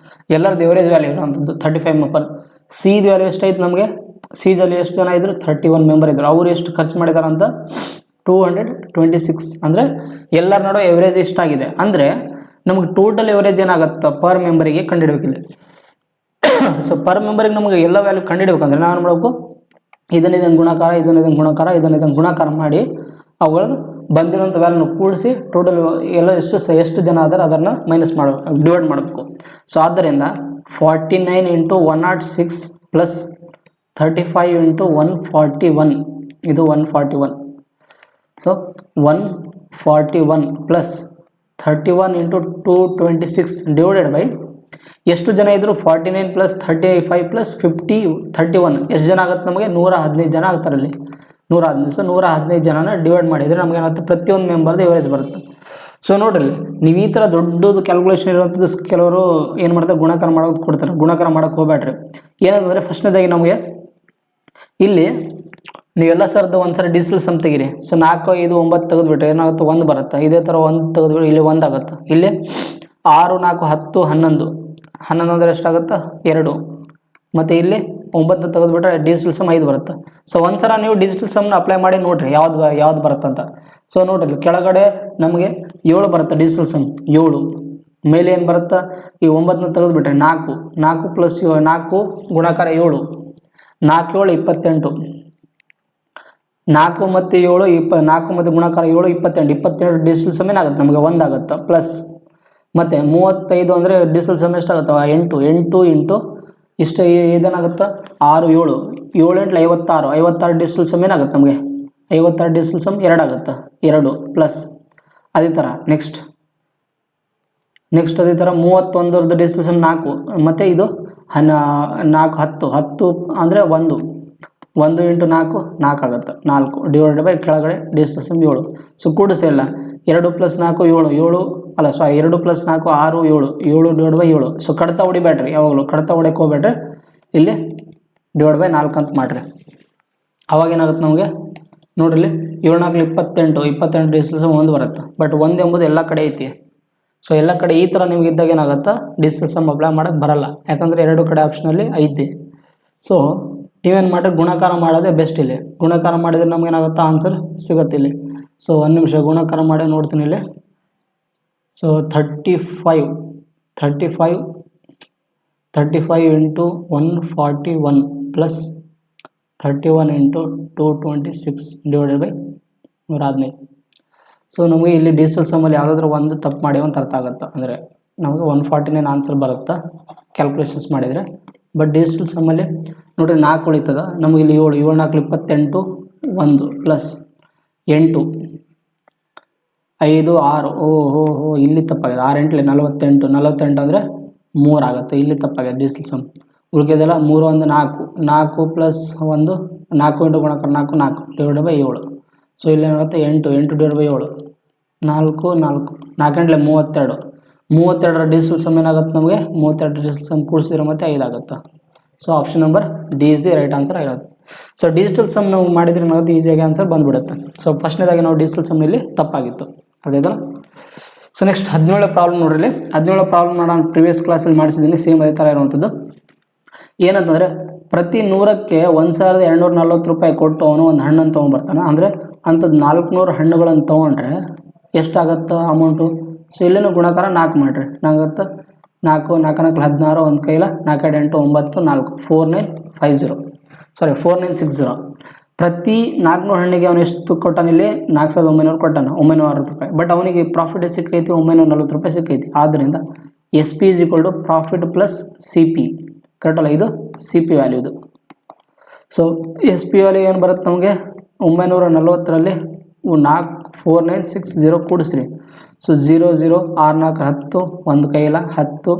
A: ಎಲ್ಲರದ್ದು ಎವರೇಜ್ ವ್ಯಾಲ್ಯೂ ಇರೋಂಥದ್ದು 35 ಮೆಂಬರ್. ಸಿದು ವ್ಯಾಲ್ಯೂ ಎಷ್ಟೈತೆ ನಮಗೆ, ಸಿದಲ್ಲಿ ಎಷ್ಟು ಜನ ಇದ್ದರು 31 ಮೆಂಬರ್ ಇದ್ದರು. ಅವರು ಎಷ್ಟು ಖರ್ಚು ಮಾಡಿದ್ದಾರೆ ಅಂತ 226. ಅಂದರೆ ಎಲ್ಲರ ನಡುವೆ ಎವರೇಜ್ ಇಷ್ಟಾಗಿದೆ. ಅಂದರೆ ನಮಗೆ ಟೋಟಲ್ ಎವರೇಜ್ ಏನಾಗುತ್ತೆ ಪರ್ ಮೆಂಬರಿಗೆ ಕಂಡುಹಿಡಬೇಕಿಲ್ಲ. ಸೊ ಪರ್ ಮೆಂಬರಿಗೆ ನಮಗೆ ಎಲ್ಲ ವ್ಯಾಲ್ಯೂ ಕಂಡುಹಿಡಬೇಕಂದ್ರೆ ನಾವು ಮಾಡಬೇಕು, ಇದನ್ನ ಗುಣಾಕಾರ, ಇದನ್ನ ಗುಣಾಕಾರ ಮಾಡಿ ಅವುಗಳದ್ದು ಬಂದಿರೋಂಥ ವ್ಯಾಲ್ಯೂನ ಕೂಡಿಸಿ ಟೋಟಲ್ ಎಲ್ಲ ಎಷ್ಟು ಜನ ಆದರೆ ಅದನ್ನು ಡಿವೈಡ್ ಮಾಡಬೇಕು. ಸೊ ಆದ್ದರಿಂದ 49 × 106 ಪ್ಲಸ್ 35 × 141 ಇದು 141. ಸೊ 141 ಪ್ಲಸ್ 31 × 226 ಡಿವೈಡೆಡ್ ಬೈ ಎಷ್ಟು ಜನ ಇದ್ದರು 49 ಪ್ಲಸ್ 35 ಪ್ಲಸ್ 50 31 ಎಷ್ಟು ಜನ ಆಗುತ್ತೆ ನಮಗೆ 115 ಜನ ಆಗ್ತಾರಲ್ಲಿ 115. ಸೊ 115 ಜನನ ಡಿವೈಡ್ ಮಾಡಿದರೆ ನಮಗೆ ಏನಾಗುತ್ತೆ ಪ್ರತಿಯೊಂದು ಮೆಂಬರ್ದು ಎವರೇಜ್ ಬರುತ್ತೆ. ಸೊ ನೋಡ್ರಿ ನೀವು ಈ ಥರ ದೊಡ್ಡದು ಕ್ಯಾಲ್ಕುಲೇಷನ್ ಇರೋಂಥದ್ದು ಕೆಲವರು ಏನು ಮಾಡ್ತಾರೆ ಗುಣಾಕಾರ ಮಾಡೋದು ಕೊಡ್ತಾರೆ. ಗುಣಾಕಾರ ಮಾಡೋಕ್ಕೆ ಹೋಗ್ಬೇಡ್ರಿ. ಏನಂತಂದರೆ ಫಸ್ಟ್ನೇದಾಗಿ ನಮಗೆ ಇಲ್ಲಿ ನೀವೆಲ್ಲ ಸರ್ದು ಒಂದು ಸರಿ ಡಿಜಿಟಲ್ ಸಮ್ ತೆಗೀರಿ. ಸೊ 4, 5, 9 ತೆಗೆದುಬಿಟ್ರೆ ಏನಾಗುತ್ತೆ 1 ಬರುತ್ತೆ. ಇದೇ ಥರ 1 ತೆಗೆದುಬಿಟ್ಟು ಇಲ್ಲಿ 1 ಆಗುತ್ತೆ. ಇಲ್ಲಿ 6, 4, 10, 11 11 ಅಂದರೆ ಎಷ್ಟಾಗುತ್ತೆ 2. ಮತ್ತು ಇಲ್ಲಿ 9 ತೆಗೆದುಬಿಟ್ರೆ ಡಿಜಿಟಲ್ ಸಮ್ 5 ಬರುತ್ತೆ. ಸೊ ಒಂದು ಸಲ ನೀವು ಡಿಜಿಟಲ್ ಸಮ್ನ ಅಪ್ಲೈ ಮಾಡಿ ನೋಡಿರಿ ಯಾವ್ದು ಬರುತ್ತಂತ. ಸೊ ನೋಡಿರಿ ಕೆಳಗಡೆ ನಮಗೆ 7 ಬರುತ್ತೆ ಡಿಜಿಟಲ್ ಸಮ್ 7. ಮೇಲೆ ಏನು ಬರುತ್ತೆ ಈ 9ನ ತೆಗೆದುಬಿಟ್ರೆ 4 ಪ್ಲಸ್ 4 ಗುಣಾಕಾರ 7 4 7 28. 4 ಮತ್ತು 7 4 ಮತ್ತು ಗುಣಾಕಾರ 7 22 ಡಿಜಿಟಲ್ ಸಮ್ ಏನಾಗುತ್ತೆ ನಮಗೆ 1 ಆಗುತ್ತೆ. ಪ್ಲಸ್ ಮತ್ತು 35 ಅಂದರೆ ಡಿಜಿಟಲ್ ಸಮ್ ಎಷ್ಟಾಗುತ್ತೆ 8 ಇಂಟು ಇಷ್ಟು ಇದೇನಾಗುತ್ತೆ 6 7 7 8 56 ಡಿಜಿಟಲ್ ಸಮ್ ಏನಾಗುತ್ತೆ ನಮಗೆ 56 ಡಿಜಿಟಲ್ ಸಮ್ 2 ಆಗುತ್ತೆ 2 ಪ್ಲಸ್ ಅದೇ ಥರ ನೆಕ್ಸ್ಟ್ ಅದೇ ಥರ 31 ಡಿಜಿಟಲ್ ಸಮ್ 4 ಮತ್ತು ಇದು 4 10 ಅಂದರೆ 1 ಇಂಟು 4 4 ಆಗುತ್ತೆ 4 ಡಿವೈಡ್ ಬೈ ಕೆಳಗಡೆ ಡಿಜಿಟಲ್ ಸಮ್ 7. ಸೊ ಕೂಡಿಸಿ ಎಲ್ಲ 2 + 4 7 ಅಲ್ಲ ಸಾರಿ 2 + 4 6 7 ಡಿವೈಡ್ ಬೈ 7. ಸೊ ಕಡ್ತ ಹೊಡಿಬೇಡ್ರಿ, ಯಾವಾಗಲೂ ಕಡ್ತ ಹೊಡೆಯಕ್ಕೆ ಹೋಗ್ಬೇಡ್ರಿ. ಇಲ್ಲಿ ಡಿವೈಡ್ ಬೈ 4 ಅಂತ ಮಾಡಿರಿ. ಅವಾಗೇನಾಗುತ್ತೆ ನಮಗೆ ನೋಡ್ರಿ 7 4 28 ಡಿಜಿಟಲ್ ಸಮ್ 1 ಬರುತ್ತೆ. ಬಟ್ 1 ಎಂಬುದು ಎಲ್ಲ ಕಡೆ ಐತಿ. ಸೊ ಎಲ್ಲ ಕಡೆ ಈ ಥರ ನಿಮ್ಗೆ ಇದ್ದಾಗ ಏನಾಗುತ್ತೆ ಡಿಜಿಟಲ್ ಸಮ್ ಅಪ್ಲೈ ಮಾಡೋಕ್ಕೆ ಬರಲ್ಲ, ಯಾಕಂದರೆ 2 ಕಡೆ ಆಪ್ಷನಲ್ಲಿ ಐತಿ. ಸೊ ನೀವೇನು ಮಾಡಿರಿ ಗುಣಾಕಾರ ಮಾಡೋದೇ ಬೆಸ್ಟ್. ಇಲ್ಲಿ ಗುಣಾಕಾರ ಮಾಡಿದರೆ ನಮಗೇನಾಗುತ್ತೆ ಆನ್ಸರ್ ಸಿಗುತ್ತೆ ಇಲ್ಲಿ. ಸೊ 1 ನಿಮಿಷ ಗುಣಾಕಾರ ಮಾಡಿ ನೋಡ್ತೀನಿ ಇಲ್ಲಿ. So 35 × 141 plus 31 × 226 divided by 115. So ನಮಗೆ ಇಲ್ಲಿ ಡಿಜಿಟಲ್ ಸಮ್ಮಲ್ಲಿ ಯಾವುದಾದ್ರೂ ಒಂದು ತಪ್ಪು ಮಾಡಿ ಅಂತ ಅರ್ಥ ಆಗುತ್ತೆ. ಅಂದರೆ ನಮಗೆ 149 ಆನ್ಸರ್ ಬರುತ್ತೆ ಕ್ಯಾಲ್ಕುಲೇಷನ್ಸ್ ಮಾಡಿದರೆ. ಬಟ್ ಡಿಜಿಟಲ್ ಸಮ್ಮಲ್ಲಿ ನೋಡಿರಿ 4 ಉಳಿತದ ನಮಗೆ ಇಲ್ಲಿ 7 4 28 1 ಪ್ಲಸ್ 8 5 6 ಓಹೋ ಇಲ್ಲಿ ತಪ್ಪಾಗಿದೆ. 6 8 48 ಅಂದರೆ 3 ಆಗುತ್ತೆ. ಇಲ್ಲಿ ತಪ್ಪಾಗಿದೆ ಡಿಜಿಟಲ್ ಸಮ್. ಉಳಿಕೆದೆಲ್ಲ 3 1 4 ಪ್ಲಸ್ 1 4 ಇಂಟು ಗುಣಾಕಾರ 4 ಡಿವೈಡ್ ಬೈ 7. ಸೊ ಇಲ್ಲಿ ಏನಾಗುತ್ತೆ 8 ಡಿವೈಡ್ ಬೈ 7 4 32 ಡಿಜಿಟಲ್ ಸಮ್ ಏನಾಗುತ್ತೆ ನಮಗೆ 32 ಡಿಜಿಟಲ್ ಸಮ್ ಕೂಡಿಸಿದ್ರೆ ಮತ್ತೆ 5 ಆಗುತ್ತೆ. So option number D is the right answer ಆಗಿರುತ್ತೆ. ಸೊ ಡಿಜಿಟಲ್ ಸಮ್ ನಾವು ಮಾಡಿದ್ರೆ ಏನಾಗುತ್ತೆ ಈಸಿಯಾಗಿ ಆನ್ಸರ್ ಬಂದುಬಿಡುತ್ತೆ. ಸೊ ಫಸ್ಟ್ನೇದಾಗಿ ನಾವು ಡಿಜಿಟಲ್ ಸಮ್ನಲ್ಲಿ ತಪ್ಪಾಗಿತ್ತು ಅದೇದಲ್ಲ. ಸೊ ನೆಕ್ಸ್ಟ್ 17 ಪ್ರಾಬ್ಲಮ್ ನೋಡ್ರಿ. 17 ಪ್ರಾಬ್ಲಮ್ ನಾನು ಪ್ರಿವಿಯಸ್ ಕ್ಲಾಸಲ್ಲಿ ಮಾಡಿಸಿದ್ದೀನಿ, ಸೇಮ್ ಅದೇ ಥರ ಇರುವಂಥದ್ದು. ಏನಂತಂದರೆ ಪ್ರತಿ 100ಕ್ಕೆ 1240 ರೂಪಾಯಿ ಕೊಟ್ಟು ಅವನು ಒಂದು ಹಣ್ಣನ್ನು ತೊಗೊಂಡ್ಬರ್ತಾನೆ. ಅಂದರೆ ಅಂಥದ್ದು 400 ಹಣ್ಣುಗಳನ್ನು ತೊಗೊಂಡ್ರೆ ಎಷ್ಟಾಗತ್ತೆ ಅಮೌಂಟು. ಸೊ ಇಲ್ಲಿನೂ ಗುಣಾಕಾರ 4 ಮಾಡಿರಿ. ಏನಾಗುತ್ತೆ 4 4 16 ಒಂದು ಕೈಲ 4 8 9 4 4960. ಪ್ರತಿ 400 ಹಣ್ಣಿಗೆ ಅವನು ಎಷ್ಟು ಕೊಟ್ಟಾನಿಲ್ಲಿ 4900 ಕೊಟ್ಟಾನ 960 ರೂಪಾಯಿ. ಬಟ್ ಅವನಿಗೆ ಪ್ರಾಫಿಟ್ ಸಿಕ್ಕೈತಿ 940 ರೂಪಾಯಿ ಸಿಕ್ಕೈತಿ. ಆದ್ದರಿಂದ SP = ಪ್ರಾಫಿಟ್ ಪ್ಲಸ್ CP ಕರೆಕ್ಟಲ್ಲ, ಇದು CP ವ್ಯಾಲ್ಯೂ ಇದು. ಸೊ SP ವ್ಯಾಲ್ಯೂ ಏನು ಬರುತ್ತೆ ನಮಗೆ 940ರಲ್ಲಿ 4960 ಕೂಡಿಸ್ರಿ. ಸೊ 0 0 6 4 10 ಒಂದು ಕೈಲ 10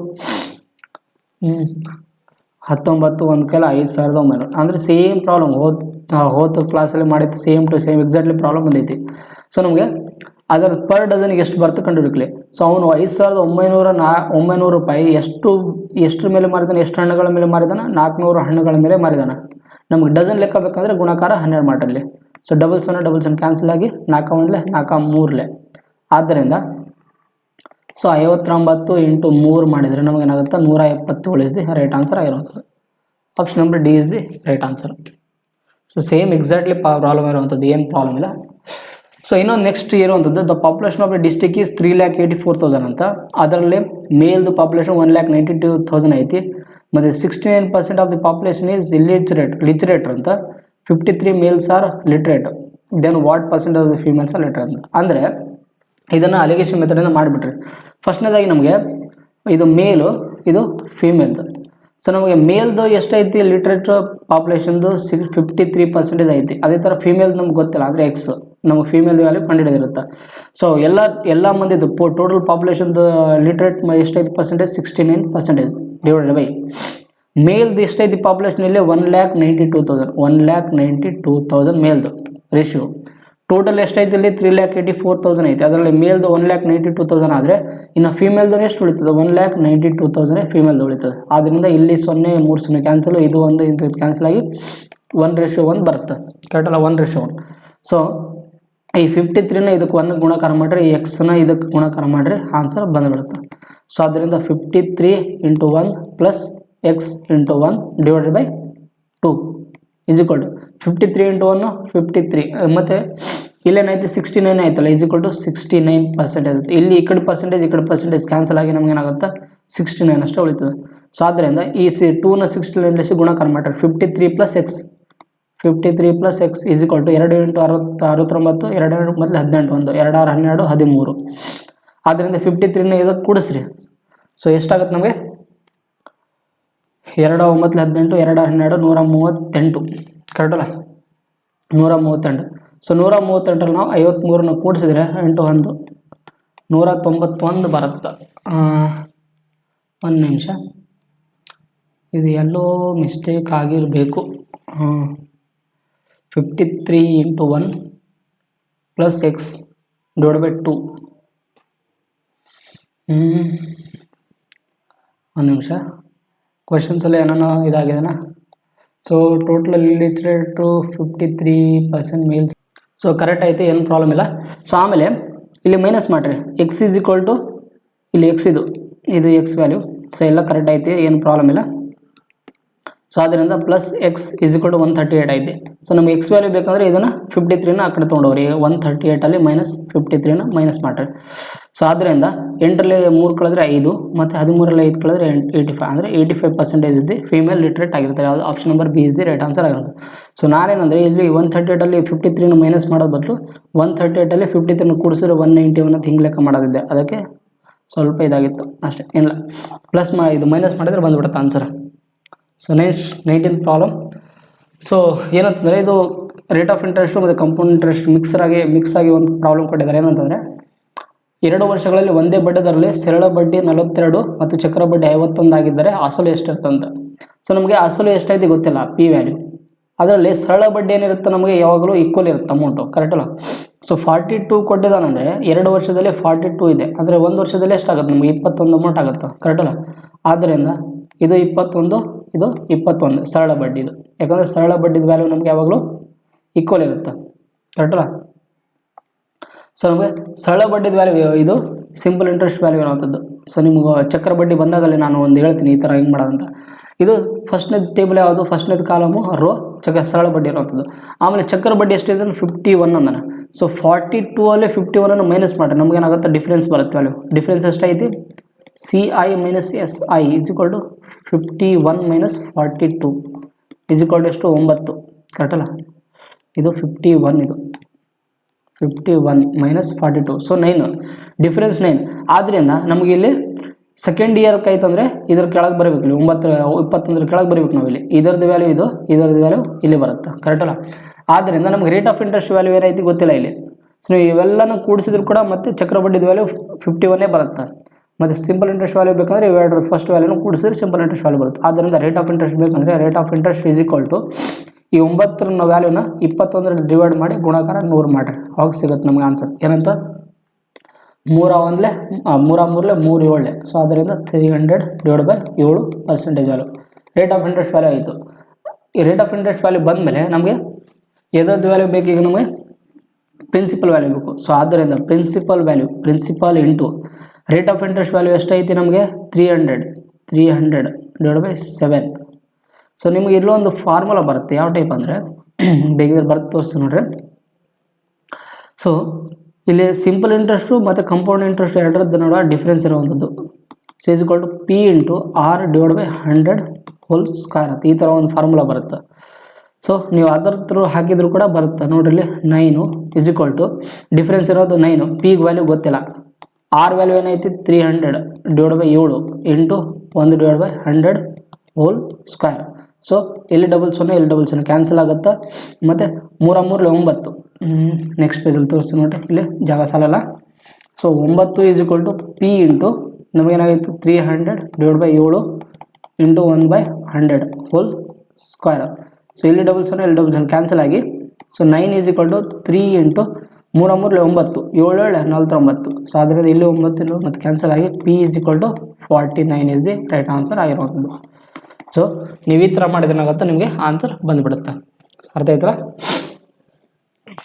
A: 19 ಒಂದು ಕೈಲ 5900. ಅಂದರೆ ಸೇಮ್ ಪ್ರಾಬ್ಲಮ್ ಹೋದ ಕ್ಲಾಸಲ್ಲಿ ಮಾಡಿದ್ದು same to same exactly problem ಬಂದೈತಿ. ಸೊ ನಮಗೆ ಅದರ ಪರ್ ಡಜನ್ಗೆ ಎಷ್ಟು ಬರುತ್ತೆ ಕಂಡುಹಿಡಿಯಲಿ. ಸೊ ಅವನು 5,900 ರೂಪಾಯಿ ಎಷ್ಟರ ಮೇಲೆ ಮಾರಿದಾನೆ, ಎಷ್ಟು ಹಣ್ಣುಗಳ ಮೇಲೆ ಮಾರಿದಾನೆ, 400 ಹಣ್ಣುಗಳ ಮೇಲೆ ಮಾರಿದಾನೆ. ನಮಗೆ ಡಜನ್ ಲೆಕ್ಕ ಬೇಕಂದ್ರೆ ಗುಣಾಕಾರ 12 ಮಾಡಿರಲಿ. ಸೊ ಡಬಲ್ ಸೊನ್ನೆ ಕ್ಯಾನ್ಸಲ್ ಆಗಿ 4 1 4 3 ಆದ್ದರಿಂದ ಸೊ 59 ಇಂಟು 3 ಮಾಡಿದರೆ ನಮಗೇನಾಗುತ್ತೆ 177 ಇಸ್ ದಿ ರೈಟ್ ಆನ್ಸರ್ ಆಗಿರುವಂಥದ್ದು. Option number D is the right answer. So same exactly problem ಇರುವಂಥದ್ದು, ಏನು ಪ್ರಾಬ್ಲಮ್ ಇಲ್ಲ. ಸೊ ಇನ್ನೊಂದು ನೆಕ್ಸ್ಟ್ ಇರುವಂಥದ್ದು the population of the district is 3,84,000 ಅಂತ. ಅದರಲ್ಲಿ ಮೇಲ್ದು ಪಾಪ್ಯುಲೇಷನ್ 1,92,000 ಐತಿ. ಮತ್ತು 69% of the population is literate ಅಂತ. 53 males are literate. Then what percent of the females are literate ಅಂತ. ಅಂದರೆ ಇದನ್ನು ಅಲಿಗೇಷನ್ ಮೆಥಡಿಂದ ಮಾಡಿಬಿಟ್ರಿ. ಫಸ್ಟ್ನೇದಾಗಿ ನಮಗೆ ಇದು ಮೇಲು, ಇದು ಫೀಮೇಲ್ದು. ಸೊ ನಮಗೆ ಮೇಲ್ದು ಎಷ್ಟೈತಿ ಲಿಟ್ರೇಟ್ ಪಾಪ್ಯುಲೇಷನ್ದು 53% ಐತಿ. ಅದೇ ಥರ ಫೀಮೇಲ್ದು ನಮ್ಗೆ ಗೊತ್ತಿಲ್ಲ, ಅಂದರೆ ಎಕ್ಸ್ ನಮಗೆ ಫೀಮೇಲ್ ವ್ಯಾಲ್ಯೂ ಕಂಡುಹಿಡಿದಿರುತ್ತೆ. ಸೊ ಎಲ್ಲ ಮಂದಿದು ಟೋಟಲ್ ಪಾಪ್ಯುಲೇಷನ್ದು ಲಿಟ್ರೇಟ್ ಎಷ್ಟೈತಿ ಪರ್ಸೆಂಟೇಜ್ 69% ಡಿವೈಡೆಡ್ ಬೈ ಮೇಲ್ದು ಎಷ್ಟೈತಿ ಪಾಪ್ಯುಲೇಷನ್ ಇಲ್ಲಿ 1,92,000 ಮೇಲ್ದು ರೇಷಿಯೋ. ಟೋಟಲ್ ಎಷ್ಟೈತಿ ಇಲ್ಲಿ 3,84,000 ಐತಿ. ಅದರಲ್ಲಿ ಮೇಲ್ದು 1,92,000 ಆದರೆ ಇನ್ನು ಫೀಮೇಲ್ದು ಎಷ್ಟು ಉಳಿತದೆ 1,92,000 ಫೀಮೇಲ್ದು ಉಳಿತದೆ. ಆದ್ದರಿಂದ ಇಲ್ಲಿ 0 3 0 ಕ್ಯಾನ್ಸಲ್, ಇದು 1 ಇದು ಕ್ಯಾನ್ಸಲ್ ಆಗಿ 1:1 ಬರುತ್ತೆ. ಕರೆಕ್ಟಲ್ಲ, 1:1. ಸೊ ಈ 53ನ ಇದಕ್ಕೆ 1 ಗುಣಾಕಾರ ಮಾಡಿರಿ, ಈ ಎಕ್ಸ್ನ ಇದಕ್ಕೆ ಗುಣಾಕಾರ ಮಾಡಿರಿ, ಆನ್ಸರ್ ಬಂದುಬಿಡುತ್ತೆ. ಸೊ ಆದ್ದರಿಂದ 53 into 1 plus X into 1 divided by 2 is equal to 53 into 1 53 ಮತ್ತು ಇಲ್ಲೇನಾಯ್ತು 69 ಆಯ್ತಲ್ಲ ಇಸ್ ಈಕ್ವಲ್ ಟು 69% ಆಗುತ್ತೆ. ಇಲ್ಲಿ ಈ ಕಡೆ ಪರ್ಸೆಂಟೇಜ್ ಕ್ಯಾನ್ಸಲ್ ಆಗಿ ನಮ್ಗೆ ಏನಾಗುತ್ತೆ 69 ಅಷ್ಟೇ ಉಳಿತದೆ. ಸೊ ಆದ್ದರಿಂದ ಈ 2ನ 69 ಗುಣಾಕಾರ ಮಾಡಿರಿ 53 plus X is equal to 2 into 69 2 ಮತ್ತು 18 1 2 6 12 13. ಆದ್ದರಿಂದ 53ನ ಇದಕ್ಕೆ ಕೂಡಿಸ್ರಿ. ಸೊ ಎಷ್ಟಾಗುತ್ತೆ ನಮಗೆ 2 9 18 2 12 138 ಕರೆಕ್ಟಲ್ಲ, 138. ಸೊ 138ರಲ್ಲಿ ನಾವು 53ನ ಕೂಡಿಸಿದ್ರೆ 8 1 191 ಬರುತ್ತೆ. ಒಂದು ನಿಮಿಷ, ಇದು ಎಲ್ಲೋ ಮಿಸ್ಟೇಕ್ ಆಗಿರಬೇಕು. 53 into 1 plus X divide by 2. ಒಂದು ನಿಮಿಷ, ಕ್ವಶನ್ಸಲ್ಲಿ ಏನೋ ಇದಾಗಿದೆನಾ. So total literate 53% males. So correct ಐತೆ, ಏನು ಪ್ರಾಬ್ಲಮ್ ಇಲ್ಲ. ಸೊ ಆಮೇಲೆ ಇಲ್ಲಿ ಮೈನಸ್ ಮಾಡಿರಿ, ಎಕ್ಸ್ ಈಸ್ ಈಕ್ವಲ್ ಟು ಇಲ್ಲಿ ಎಕ್ಸ್ ಇದು ಎಕ್ಸ್ ವ್ಯಾಲ್ಯೂ. ಸೊ ಎಲ್ಲ ಕರೆಕ್ಟ್ ಐತಿ, ಏನು ಪ್ರಾಬ್ಲಮ್ ಇಲ್ಲ. ಸೊ ಆದ್ದರಿಂದ plus X is equal to 138 ಐತಿ. ಸೊ ನಮಗೆ ಎಕ್ಸ್ ವ್ಯಾಲ್ಯೂ ಬೇಕಂದ್ರೆ ಇದನ್ನು 53ನ ಆ ಕಡೆ ತೊಗೊಂಡೋಗ್ರಿ. 138ಅಲ್ಲಿ ಮೈನಸ್ 53ನ ಮೈನಸ್ ಮಾಡಿರಿ. ಸೊ ಆದ್ದರಿಂದ 8ರಲ್ಲಿ 3 ಕಳೆದ್ರೆ 5 ಮತ್ತು 13ರಲ್ಲಿ 5 ಕಳೆದ್ರೆ 85, ಅಂದರೆ 85% ಇದ್ದು ಫೀಮೇಲ್ ಲಿಟ್ರೇಟ್ ಆಗಿರ್ತಾರೆ. ಯಾವುದು option number B is the right answer ಆಗಿರುತ್ತೆ. ಸೊ ನಾನೇನಂದರೆ ಇಲ್ಲಿ 138ಅಲ್ಲಿ 53ನ ಮೈನಸ್ ಮಾಡೋದು ಬದಲು 138ಅಲ್ಲಿ 53ನ ಕೂಡಿಸಿದ್ರೆ 191 ಅಂತ ಹಿಂಗೆ ಲೆಕ್ಕ ಮಾಡೋದಿದ್ದೆ, ಅದಕ್ಕೆ ಸ್ವಲ್ಪ ಇದಾಗಿತ್ತು ಅಷ್ಟೇ, ಇಲ್ಲ ಪ್ಲಸ್ ಇದು ಮೈನಸ್ ಮಾಡಿದ್ರೆ ಬಂದುಬಿಡುತ್ತೆ answer. So next 19th problem. So ಏನಂತಂದರೆ ಇದು ರೇಟ್ ಆಫ್ ಇಂಟ್ರೆಸ್ಟು ಮತ್ತು ಕಂಪೌಂಡ್ ಇಂಟ್ರೆಸ್ಟ್ ಮಿಕ್ಸ್ ಆಗಿ ಒಂದು ಪ್ರಾಬ್ಲಮ್ ಕೊಟ್ಟಿದ್ದಾರೆ. ಏನಂತಂದರೆ 2 ವರ್ಷಗಳಲ್ಲಿ ಒಂದೇ ಬಡ್ಡಿ ದರದಲ್ಲಿ ಸರಳ ಬಡ್ಡಿ 42 ಮತ್ತು ಚಕ್ರ ಬಡ್ಡಿ 51 ಆಗಿದ್ದರೆ ಅಸಲು ಎಷ್ಟಿರ್ತಂತ. ಸೊ ನಮಗೆ ಅಸಲು ಎಷ್ಟೈತಿ ಗೊತ್ತಿಲ್ಲ, ಪಿ ವ್ಯಾಲ್ಯೂ. ಅದರಲ್ಲಿ ಸರಳ ಬಡ್ಡಿ ಏನಿರುತ್ತೆ ನಮಗೆ ಯಾವಾಗಲೂ ಈಕ್ವಲ್ ಇರುತ್ತೆ ಅಮೌಂಟು, ಕರೆಕ್ಟಲ್ಲ. ಸೊ 42 ಕೊಟ್ಟಿದ್ದಾನಂದರೆ 2 ವರ್ಷದಲ್ಲಿ 42 ಇದೆ, ಅಂದರೆ 1 ವರ್ಷದಲ್ಲಿ ಎಷ್ಟಾಗುತ್ತೆ ನಮಗೆ 21 ಅಮೌಂಟ್ ಆಗುತ್ತೆ, ಕರೆಕ್ಟಲ್ಲ. ಆದ್ದರಿಂದ ಇದು 21 ಇದು 21 ಸರಳ ಬಡ್ಡಿ ಇದು, ಯಾಕಂದರೆ ಸರಳ ಬಡ್ಡಿದ ವ್ಯಾಲ್ಯೂ ನಮಗೆ ಯಾವಾಗಲೂ ಈಕ್ವಲ್ ಇರುತ್ತೆ, ಕರೆಕ್ಟಲ್ಲ. ಸೊ ನಮಗೆ ಸರಳ ಬಡ್ಡಿದ ವ್ಯಾಲ್ಯೂ ಇದು ಸಿಂಪಲ್ ಇಂಟ್ರೆಸ್ಟ್ ವ್ಯಾಲ್ಯೂ ಇರುವಂಥದ್ದು. ಸೊ ನಿಮ್ಗೆ ಚಕ್ರ ಬಡ್ಡಿ ಬಂದಾಗಲೇ ನಾನು ಒಂದು ಹೇಳ್ತೀನಿ ಈ ಥರ ಹಿಂಗೆ ಮಾಡೋದಂತ. ಇದು ಫಸ್ಟ್ನೇದು ಟೇಬಲ್ ಯಾವುದು, ಫಸ್ಟ್ನೇದು ಕಾಲಮು ರೋ ಸರಳ ಬಡ್ಡಿ ಇರುವಂಥದ್ದು. ಆಮೇಲೆ ಚಕ್ರ ಬಡ್ಡಿ ಎಷ್ಟಿದೆ 51 ಅಂದಾನೆ. ಸೊ 42ಅಲ್ಲಿ 51 ಮೈನಸ್ ಮಾಡಿರಿ, ನಮಗೇನಾಗುತ್ತೆ ಡಿಫ್ರೆನ್ಸ್ ಬರುತ್ತೆ ವ್ಯಾಲ್ಯೂ. ಡಿಫ್ರೆನ್ಸ್ ಎಷ್ಟೈತಿ CI minus SI is equal to 51 minus 42 is equal to ಎಷ್ಟು 9, ಕರೆಕ್ಟಲ್ಲ. ಇದು 51 ಇದು 51 ಮೈನಸ್ 42, ಸೊ 9 ಡಿಫ್ರೆನ್ಸ್ 9. ಆದ್ದರಿಂದ ನಮಗೆ ಇಲ್ಲಿ ಸೆಕೆಂಡ್ ಇಯರ್ಗೆ ಆಯ್ತಂದರೆ ಇದ್ರ ಕೆಳಗೆ ಬರಬೇಕು, ಇಲ್ಲಿ 21 ಕೆಳಗೆ ಬರಬೇಕು ನಾವು. ಇಲ್ಲಿ ಇದರದ್ದು ವ್ಯಾಲ್ಯೂ ಇದು, ಇದರದ್ದು ವ್ಯಾಲ್ಯೂ ಇಲ್ಲಿ ಬರುತ್ತೆ, ಕರೆಕ್ಟಲ್ಲ. ಆದ್ದರಿಂದ ನಮಗೆ ರೇಟ್ ಆಫ್ ಇಂಟ್ರೆಸ್ಟ್ ವ್ಯಾಲ್ಯೂ ಏನೈತಿ ಗೊತ್ತಿಲ್ಲ ಇಲ್ಲಿ. ಸೊ ನೀವು ಇವೆಲ್ಲನೂ ಕೂಡಿಸಿದ್ರು ಕೂಡ ಮತ್ತೆ ಚಕ್ರ ಬಡ್ಡಿದ ವ್ಯಾಲ್ಯೂ 51 ಬರುತ್ತೆ. ಮತ್ತು ಸಿಂಪಲ್ ಇಂಟ್ರೆಸ್ಟ್ ವ್ಯಾಲ್ಯೂ ಬೇಕಂದರೆ ಇವೆರಡು ಫಸ್ಟ್ ವ್ಯಾಲ್ಯೂನು ಕೂಡಿಸಿದ್ರೆ ಸಿಂಪಲ್ ಇಂಟ್ರೆಸ್ಟ್ ವ್ಯಾಲ್ಯೂ ಬರುತ್ತೆ. ಆದ್ದರಿಂದ ರೇಟ್ ಆಫ್ ಇಂಟ್ರೆಸ್ಟ್ ಬೇಕಂದರೆ rate of interest is equal to ಈ 9ರ ವ್ಯಾಲ್ಯೂನ 21 ಡಿವೈಡ್ ಮಾಡಿ ಗುಣಾಕಾರ 100 ಮಾಡಿರಿ, ಅವಾಗ ಸಿಗುತ್ತೆ ನಮ್ಗೆ ಆನ್ಸರ್. ಏನಂತ 3 3 7. ಸೊ ಅದರಿಂದ 300 divide by 7 percentage value rate of interest value ಆಯಿತು. ಈ ರೇಟ್ ಆಫ್ ಇಂಟ್ರೆಸ್ಟ್ ವ್ಯಾಲ್ಯೂ ಬಂದಮೇಲೆ ನಮಗೆ ಎದ್ರದ್ದು ವ್ಯಾಲ್ಯೂ ಬೇಕು, ಈಗ ನಮಗೆ ಪ್ರಿನ್ಸಿಪಲ್ ವ್ಯಾಲ್ಯೂ ಬೇಕು. ಸೊ ಆದ್ದರಿಂದ principal into rate of interest value ಎಷ್ಟೈತಿ ನಮಗೆ 300 ಡಿವೈಡ್ ಬೈ 7. ಸೊ ನಿಮಗೆ ಇಲ್ಲೊಂದು ಫಾರ್ಮುಲಾ ಬರುತ್ತೆ, ಯಾವ ಟೈಪ್ ಅಂದರೆ ಬೇಕಿದ್ರೆ ಬರುತ್ತೆ ತೋರಿಸ್ತೀನಿ ನೋಡ್ರಿ. ಸೊ ಇಲ್ಲಿ ಸಿಂಪಲ್ ಇಂಟ್ರೆಸ್ಟು ಮತ್ತು ಕಂಪೌಂಡ್ ಇಂಟ್ರೆಸ್ಟ್ ಎರಡರದ್ದು ನೋಡುವ ಡಿಫ್ರೆನ್ಸ್ ಇರುವಂಥದ್ದು. So is equal to P into R divide by 100 whole square ಅಂತ ಈ ಥರ ಒಂದು ಫಾರ್ಮುಲಾ ಬರುತ್ತೆ. ಸೊ ನೀವು ಅದರ ಥ್ರೂ ಹಾಕಿದ್ರು ಕೂಡ ಬರುತ್ತೆ ನೋಡ್ರಿ. 9 ಇಸ್ ಈಕ್ವಲ್ ಟು ಡಿಫ್ರೆನ್ಸ್ ಇರೋದು 9, Pಗೆ ವ್ಯಾಲ್ಯೂ ಗೊತ್ತಿಲ್ಲ, R ವ್ಯಾಲ್ಯೂ ಏನೈತಿ 300 divide by 7 into 1 divide by 100 whole square. So ಇಲ್ಲಿ ಡಬಲ್ 0 ಕ್ಯಾನ್ಸಲ್ ಆಗುತ್ತೆ, ಮತ್ತು 3 9. ನೆಕ್ಸ್ಟ್ ಪೇಜಲ್ಲಿ ತೋರಿಸ್ತೀನಿ ನೋಡಿರಿ, ಇಲ್ಲಿ ಜಾಗ ಸಾಲಲ್ಲ. So 9 is equal to P into ನಮಗೇನಾಗಿತ್ತು 300 divide by 7 into 1/100 whole square. So ಇಲ್ಲಿ ಡಬಲ್ 0 ಕ್ಯಾನ್ಸಲ್ ಆಗಿ, so 9 is equal to 3 into 3 9 7 49. So ಅದರಿಂದ ಇಲ್ಲಿ 9 ಮತ್ತು ಕ್ಯಾನ್ಸಲ್ ಆಗಿ P is equal to 49 is the right answer ಆಗಿರುವಂಥದ್ದು. ಸೊ ನೀವು ಈ ಥರ ಮಾಡಿದ್ರೇನಾಗುತ್ತೆ, ನಿಮಗೆ ಆನ್ಸರ್ ಬಂದುಬಿಡುತ್ತೆ. ಅರ್ಥ ಆಯ್ತಲ್ಲ?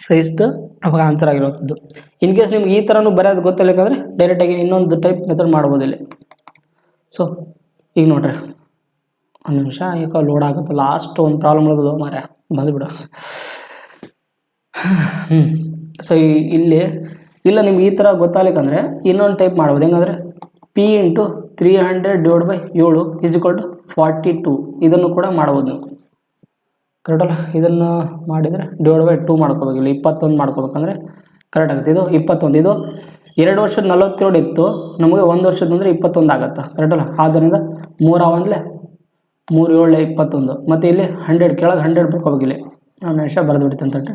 A: ಸೊ ಇಷ್ಟು ನಮಗೆ ಆನ್ಸರ್ ಆಗಿರುವಂಥದ್ದು. ಇನ್ ಕೇಸ್ ನಿಮ್ಗೆ ಈ ಥರನೂ ಬರೆಯೋದು ಗೊತ್ತಿಲ್ಲಕಂದ್ರೆ ಡೈರೆಕ್ಟಾಗಿ ಇನ್ನೊಂದು ಟೈಪ್ ಮೆಥಡ್ ಮಾಡ್ಬೋದು ಇಲ್ಲಿ. ಸೊ ಈಗ ನೋಡ್ರಿ, ಒಂದು ನಿಮಿಷ ಈಗ ಲೋಡ್ ಆಗುತ್ತೆ. ಲಾಸ್ಟ್ ಒಂದು ಪ್ರಾಬ್ಲಮ್ ಇರೋದು ಮಾರ್ಯ ಬಂದುಬಿಡು. ಸೊ ಇಲ್ಲ ನಿಮ್ಗೆ ಈ ಥರ ಗೊತ್ತಾಗಲಿಕ್ಕಂದ್ರೆ ಇನ್ನೊಂದು ಟೈಪ್ ಮಾಡ್ಬೋದು. ಹೆಂಗಂದರೆ P into 300 divide by 7 is equal to 42. ಇದನ್ನು ಕೂಡ ಮಾಡ್ಬೋದು ನೀವು, ಕರೆಕ್ಟಲ್ಲ? ಇದನ್ನು ಮಾಡಿದರೆ ಡಿವೈಡ್ ಬೈ 2 ಮಾಡ್ಕೋಬೇಕು. ಇಲ್ಲಿ 21 ಮಾಡ್ಕೋಬೇಕಂದ್ರೆ ಕರೆಕ್ಟ್ ಆಗುತ್ತೆ. ಇದು 21, ಇದು 2 ವರ್ಷದ 47 ಇತ್ತು, ನಮಗೆ 1 ವರ್ಷದ ಅಂದರೆ 21 ಆಗುತ್ತೆ, ಕರೆಕ್ಟಲ್ಲ? ಆದ್ದರಿಂದ 3 7 21, ಮತ್ತು ಇಲ್ಲಿ 100 ಕೆಳಗೆ 100 ಬರ್ಕೋಬೇಕು. ಇಲ್ಲಿ ನಾನು ನಿಮಿಷ ಬರೆದು ಬಿಡ್ತೀನಿ ಅಂತ.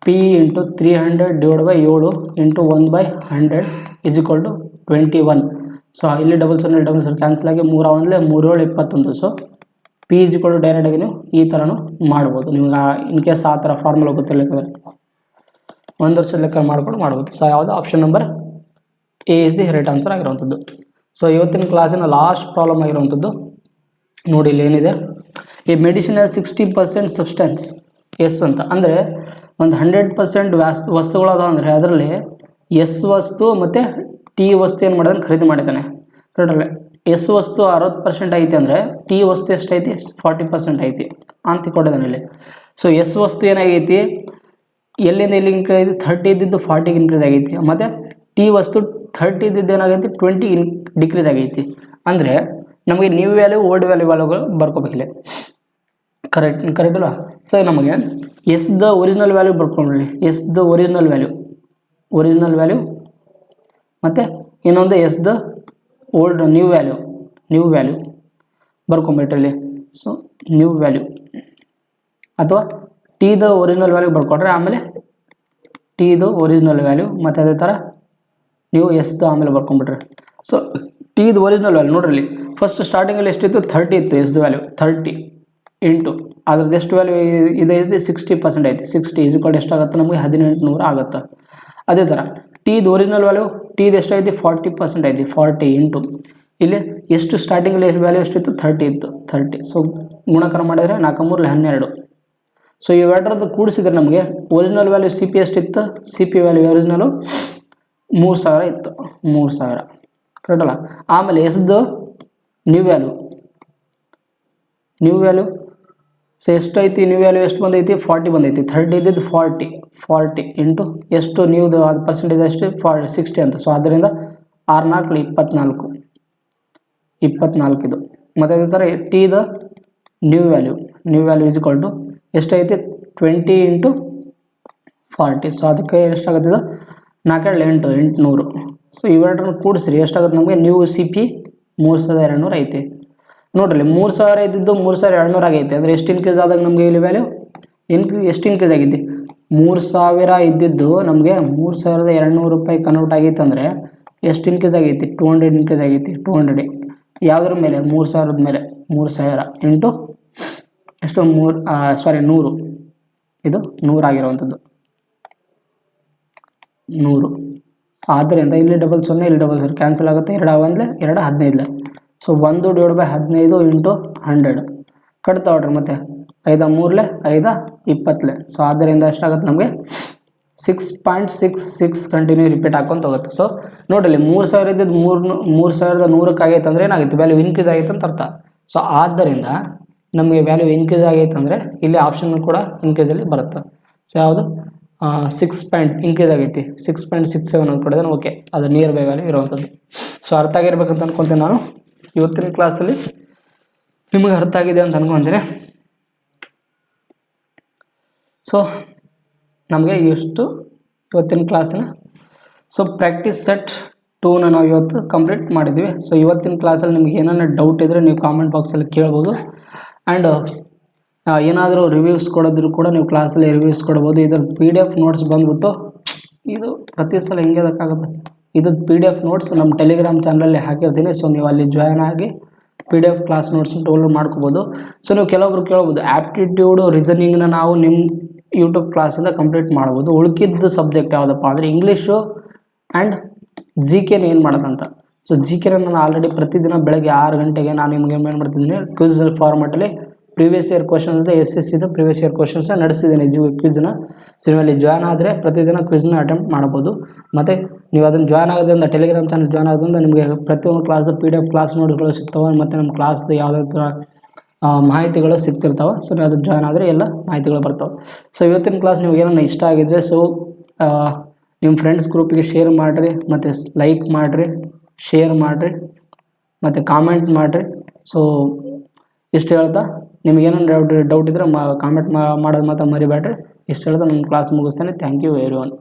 A: P into 300 divide by 7 into 1/100 is equal to 21. So ಇಲ್ಲಿ ಡಬಲ್ 0 ಕ್ಯಾನ್ಸಲ್ ಆಗಿ 3 7 21. So P is equal to ಡೈರೆಕ್ಟಾಗಿ ನೀವು ಈ ಥರನೂ ಮಾಡ್ಬೋದು. ನಿಮ್ಗೆ ಇನ್ ಕೇಸ್ ಆ ಥರ ಫಾರ್ಮುಲಾ ಗೊತ್ತಿರಲಿಕ್ಕಂದ್ರೆ 1 ವರ್ಷದ ಲೆಕ್ಕ ಮಾಡ್ಬೋದು. ಸೊ ಯಾವುದು option number A is the right answer ಆಗಿರುವಂಥದ್ದು. ಸೊ ಇವತ್ತಿನ ಕ್ಲಾಸಿನ ಲಾಸ್ಟ್ ಪ್ರಾಬ್ಲಮ್ ಆಗಿರುವಂಥದ್ದು ನೋಡಿ. ಇಲ್ಲಿ ಏನಿದೆ, ಈ ಮೆಡಿಸಿನ್ 60% ಸಬ್ಸ್ಟೆನ್ಸ್ ಎಸ್ ಅಂತ, ಅಂದರೆ ಒಂದು 100% ವಸ್ತುಗಳದ ಅಂದರೆ ಅದರಲ್ಲಿ ಎಸ್ ವಸ್ತು ಮತ್ತು ಟಿ ವಸ್ತು ಏನು ಮಾಡೋದನ್ನು ಖರೀದಿ ಮಾಡಿದ್ದಾನೆ, ಕರೆಕ್ಟಲ್ಲ? ಎಸ್ ವಸ್ತು 60% ಐತಿ ಅಂದರೆ ಟಿ ವಸ್ತು ಎಷ್ಟೈತಿ 40% ಐತಿ ಅಂತ ಕೊಟ್ಟಿದ್ದಾನೆ ಇಲ್ಲಿ. ಸೊ ಎಸ್ ವಸ್ತು ಏನಾಗೈತಿ, ಎಲ್ಲಿಂದ ಎಲ್ಲಿ ಇನ್ಕ್ರೀಸ್ ಐತಿ, 30 ಇದ್ದಿದ್ದು 40ಗೆ ಇನ್ಕ್ರೀಸ್ ಆಗೈತಿ, ಮತ್ತು ಟಿ ವಸ್ತು 30 ಇದ್ದಿದ್ದು ಏನಾಗೈತಿ 20 ಡಿಕ್ರೀಸ್ ಆಗೈತಿ. ಅಂದರೆ ನಮಗೆ ನ್ಯೂ ವ್ಯಾಲ್ಯೂ ಓಲ್ಡ್ ವ್ಯಾಲ್ಯೂಗಳು ಬರ್ಕೋಬೇಕಿಲ್ಲ, ಕರೆಕ್ಟ್ ಅಲ್ವಾ? ಸೊ ನಮಗೆ ಎಸ್ದ ಒರಿಜಿನಲ್ ವ್ಯಾಲ್ಯೂ ಬರ್ಕೊಂಡ್ರಿ, ಎಸ್ದ ಒರಿಜಿನಲ್ ವ್ಯಾಲ್ಯೂ ಮತ್ತು ಇನ್ನೊಂದು ಎಸ್ದ ಓಲ್ಡ್ ನ್ಯೂ ವ್ಯಾಲ್ಯೂ ಬರ್ಕೊಂಬಿಟ್ರಲ್ಲಿ. ಸೊ ನ್ಯೂ ವ್ಯಾಲ್ಯೂ ಅಥವಾ ಟಿದ ಒರಿಜಿನಲ್ ವ್ಯಾಲ್ಯೂ ಬರ್ಕೊಂಡ್ರೆ ಆಮೇಲೆ ಟಿದು ಒರಿಜಿನಲ್ ವ್ಯಾಲ್ಯೂ, ಮತ್ತು ಅದೇ ಥರ ನೀವು ಎಸ್ದು ಆಮೇಲೆ ಬರ್ಕೊಂಬಿಟ್ರೆ. ಸೊ ಟಿದು ಒರಿಜಿನಲ್ ವ್ಯಾಲ್ಯೂ ನೋಡ್ರಿ, ಫಸ್ಟ್ ಸ್ಟಾರ್ಟಿಂಗಲ್ಲಿ ಎಷ್ಟಿತ್ತು 30 ಇತ್ತು ಎಸ್ದು ವ್ಯಾಲ್ಯೂ, 30 ಇಂಟು ಅದ್ರದ್ದು ಎಷ್ಟು ವ್ಯಾಲ್ಯೂ ಇದೆ 60% ಐತಿ. 60 ಈಸ್ ಈಕ್ವಲ್ ಎಷ್ಟಾಗುತ್ತೆ ನಮಗೆ 1800 ಆಗುತ್ತೆ. ಅದೇ ಥರ ಟಿದು ಒರಿಜಿನಲ್ ವ್ಯಾಲ್ಯೂ ಟಿದು ಎಷ್ಟಾಯ್ತು 40% ಐತಿ, 40 ಇಂಟು ಇಲ್ಲಿ ಎಷ್ಟು ಸ್ಟಾರ್ಟಿಂಗಲ್ಲಿ ಎಷ್ಟು ವ್ಯಾಲ್ಯೂ ಎಷ್ಟಿತ್ತು 30 ಇತ್ತು, 30. ಸೊ ಗುಣಾಕಾರ ಮಾಡಿದರೆ 4 3 12. ಸೊ ಇವೆರಡರದ್ದು ಕೂಡಿಸಿದ್ರೆ ನಮಗೆ ಒರಿಜಿನಲ್ ವ್ಯಾಲ್ಯೂ ಸಿ ಪಿ ಎಷ್ಟಿತ್ತು, ಸಿ ಪಿ ವ್ಯಾಲ್ಯೂ ಒರಿಜಿನಲು 3000 ಇತ್ತು, 3000, ಕರೆಕ್ಟಲ್ಲ? ಆಮೇಲೆ ಎಸ್ದು ನ್ಯೂ ವ್ಯಾಲ್ಯೂ ಸೊ ಎಷ್ಟು ಐತಿ, ನ್ಯೂ ವ್ಯಾಲ್ಯೂ ಎಷ್ಟು ಬಂದೈತಿ 40 ಬಂದೈತಿ. 30 ಇದ್ದಿದ್ದು 40 ಇಂಟು ಎಷ್ಟು ನ್ಯೂದು ಅದು ಪರ್ಸೆಂಟೇಜ್ ಎಷ್ಟು 60 ಅಂತ. ಸೊ ಆದ್ದರಿಂದ 6 4 24 ಇದು. ಮತ್ತು ಅದೇ ಥರ ಟಿದ new value is equal to ಎಷ್ಟೈತಿ 20 ಇಂಟು 40. ಸೊ ಅದಕ್ಕೆ ಎಷ್ಟಾಗುತ್ತೆ ಇದು 4 8 800. ಸೊ ಇವೆರಡನ್ನು ಕೂಡಿಸ್ರಿ ಎಷ್ಟಾಗುತ್ತೆ ನಮಗೆ ನ್ಯೂ ಸಿ ಪಿ 3200 ಐತಿ. ನೋಡ್ರಿ 3000 ಇದ್ದಿದ್ದು 3200 ಆಗೈತೆ, ಅಂದರೆ ಎಷ್ಟು ಇನ್ಕ್ರೀಸ್ ಆದಾಗ ನಮಗೆ ಇಲ್ಲಿ ವ್ಯಾಲ್ಯೂ ಎಷ್ಟು ಇನ್ಕ್ರೀಸ್ ಆಗೈತಿ, 3000 ಇದ್ದಿದ್ದು ನಮಗೆ 3200 ರೂಪಾಯಿ ಕನ್ವರ್ಟ್ ಆಗೈತೆ. ಅಂದರೆ ಎಷ್ಟು ಇನ್ಕ್ರೀಸ್ ಆಗೈತಿ 200 ಇನ್ಕ್ರೀಸ್ ಆಗೈತಿ. 200 ಯಾವುದ್ರ ಮೇಲೆ 3000 ಮೇಲೆ 3000 ಇಂಟು ಎಷ್ಟು 100, ಇದು 100 ಆಗಿರುವಂಥದ್ದು 100. ಆದ್ದರಿಂದ ಇಲ್ಲಿ 00 ಇಲ್ಲಿ 00 ಕ್ಯಾನ್ಸಲ್ ಆಗುತ್ತೆ. 2 1 2 15. ಸೊ 1/15 ಇಂಟು 100 ಕಟ್ತಾ ಹೊಡ್ರಿ. ಮತ್ತು 5 3 5 20. ಸೊ ಆದ್ದರಿಂದ ಎಷ್ಟಾಗುತ್ತೆ ನಮಗೆ 6.66 ಕಂಟಿನ್ಯೂ ರಿಪೀಟ್ ಹಾಕ್ಕೊಂತ ಹೋಗುತ್ತೆ. ಸೊ ನೋಡ್ರಿ 3000 ಇದ್ದಿದ್ದು 3100 ಆಗೈತೆ ಅಂದರೆ ಏನಾಗುತ್ತೆ, ವ್ಯಾಲ್ಯೂ ಇನ್ಕ್ರೀಸ್ ಆಗೈತೆ ಅಂತ ಅರ್ಥ. ಸೊ ಆದ್ದರಿಂದ ನಮಗೆ ವ್ಯಾಲ್ಯೂ ಇನ್ಕ್ರೀಸ್ ಆಗೈತೆ ಅಂದರೆ ಇಲ್ಲಿ ಆಪ್ಷನ್ ಕೂಡ ಇನ್ಕ್ರೀಸಲ್ಲಿ ಬರುತ್ತೆ. ಸೊ ಯಾವುದು 6 ಇನ್ಕ್ರೀಸ್ ಆಗೈತಿ 6.67 ಅಂತ ಕೊಡಿದ್ರೆ ಓಕೆ, ಅದು ನಿಯರ್ ಬೈ ವ್ಯಾಲ್ಯೂ ಇರುವಂಥದ್ದು. ಸೊ ಅರ್ಥ ಆಗಿರ್ಬೇಕಂತ ಅನ್ಕೊತೀನಿ ನಾನು. ಇವತ್ತಿನ ಕ್ಲಾಸಲ್ಲಿ ನಿಮಗೆ ಅರ್ಥ ಆಗಿದೆ ಅಂತ ಅನ್ಕೊಂತೀನಿ. ಸೊ ನಮಗೆ ಇಷ್ಟು ಇವತ್ತಿನ ಕ್ಲಾಸಿನ ಪ್ರಾಕ್ಟೀಸ್ ಸೆಟ್ 2ನ ನಾವು ಇವತ್ತು ಕಂಪ್ಲೀಟ್ ಮಾಡಿದ್ವಿ. ಸೊ ಇವತ್ತಿನ ಕ್ಲಾಸಲ್ಲಿ ನಿಮ್ಗೆ ಏನಾರ ಡೌಟ್ ಇದ್ದರೆ ನೀವು ಕಾಮೆಂಟ್ ಬಾಕ್ಸಲ್ಲಿ ಕೇಳ್ಬೋದು. ಆ್ಯಂಡ್ ಏನಾದರೂ ರಿವ್ಯೂಸ್ ಕೊಡೋದ್ರು ಕೂಡ ನೀವು ಕ್ಲಾಸಲ್ಲಿ ರಿವ್ಯೂಸ್ ಕೊಡ್ಬೋದು. ಇದ್ರ PDF ನೋಟ್ಸ್ ಬಂದುಬಿಟ್ಟು ಇದು ಪ್ರತಿ ಸಲ ಹಿಂಗೆ ಅದಕ್ಕಾಗುತ್ತೆ. ಇದು PDF ನೋಟ್ಸ್ ನಮ್ಮ ಟೆಲಿಗ್ರಾಮ್ ಚಾನಲಲ್ಲಿ ಹಾಕಿರ್ತೀನಿ. ಸೊ ನೀವು ಅಲ್ಲಿ ಜಾಯ್ನ್ ಆಗಿ PDF ಕ್ಲಾಸ್ ನೋಟ್ಸ್ ಡೌನ್ಲೋಡ್ ಮಾಡ್ಕೋಬೋದು. ಸೊ ನೀವು ಕೆಲವೊಬ್ರು ಕೇಳ್ಬೋದು, ಆ್ಯಪ್ಟಿಟ್ಯೂಡು ರೀಸನಿಂಗ್ನ ನಾವು ನಿಮ್ಮ ಯೂಟ್ಯೂಬ್ ಕ್ಲಾಸಿಂದ ಕಂಪ್ಲೀಟ್ ಮಾಡ್ಬೋದು. ಉಳ್ಕಿದ್ದು ಸಬ್ಜೆಕ್ಟ್ ಯಾವುದಪ್ಪ ಅಂದರೆ ಇಂಗ್ಲೀಷು ಆ್ಯಂಡ್ GKನ ಏನು ಮಾಡೋದಂತ. ಸೊ GKನ ನಾನು ಆಲ್ರೆಡಿ ಪ್ರತಿದಿನ ಬೆಳಗ್ಗೆ 6 ಗಂಟೆಗೆ ನಾನು ನಿಮಗೆ ಏನು ಮಾಡ್ತಿದ್ದೀನಿ, ಕ್ವಿಝ್ ಫಾರ್ಮೆಟಲ್ಲಿ ಪ್ರೀವಿಯಸ್ ಇಯರ್ ಕ್ವಶನ್ಸ್ ಇದೆ, SSCದು ಪ್ರೀವಿಯಸ್ ಇಯರ್ ಕ್ವಶನ್ಸ್ನ ನಡೆಸಿದ್ದೀನಿ ಕ್ವಿಝ್ನ. ಸೊ ನೀವಲ್ಲಿ ಜಾಯ್ನ್ ಆದರೆ ಪ್ರತಿದಿನ ಕ್ವಿಝ್ನ ಅಟೆಂಪ್ಟ್ ಮಾಡ್ಬೋದು. ಮತ್ತು ನೀವು ಅದನ್ನು ಜಾಯ್ನ್ ಆಗೋದ್ರಿಂದ ಟೆಲಿಗ್ರಾಮ್ ಚಾನಲ್ ಜಾಯ್ನ್ ಆಗೋದ್ರಿಂದ ನಿಮಗೆ ಪ್ರತಿಯೊಂದು ಕ್ಲಾಸು PDF ಕ್ಲಾಸ್ ನೋಟ್ಸ್ಗಳು ಸಿಗ್ತವೆ. ಮತ್ತು ನಮ್ಮ ಕ್ಲಾಸ್ದು ಯಾವುದೇ ಥರ ಮಾಹಿತಿಗಳು ಸಿಗ್ತಿರ್ತಾವೆ. ಸೊ ನೀವು ಅದಕ್ಕೆ ಜಾಯ್ನ್ ಆದರೆ ಎಲ್ಲ ಮಾಹಿತಿಗಳು ಬರ್ತವೆ. ಸೊ ಇವತ್ತಿನ ಕ್ಲಾಸ್ ನಿಮ್ಗೆ ಏನೋ ಇಷ್ಟ ಆಗಿದ್ರೆ ಸೊ ನಿಮ್ಮ ಫ್ರೆಂಡ್ಸ್ ಗ್ರೂಪಿಗೆ ಶೇರ್ ಮಾಡಿರಿ, ಮತ್ತು ಲೈಕ್ ಮಾಡಿರಿ, ಶೇರ್ ಮಾಡಿರಿ, ಮತ್ತು ಕಾಮೆಂಟ್ ಮಾಡಿರಿ. ಸೊ ಇಷ್ಟು ಹೇಳ್ತಾ ನಿಮಗೇನೋ ಡೌಟ್ ಇದ್ದರೆ ಕಾಮೆಂಟ್ ಮಾಡೋದು ಮಾತ್ರ ಮರಿಬೇಡ್ರಿ. ಇಷ್ಟು ಹೇಳ್ತಾ ನಮ್ಮ ಕ್ಲಾಸ್ ಮುಗಿಸ್ತೇನೆ. Thank you every one.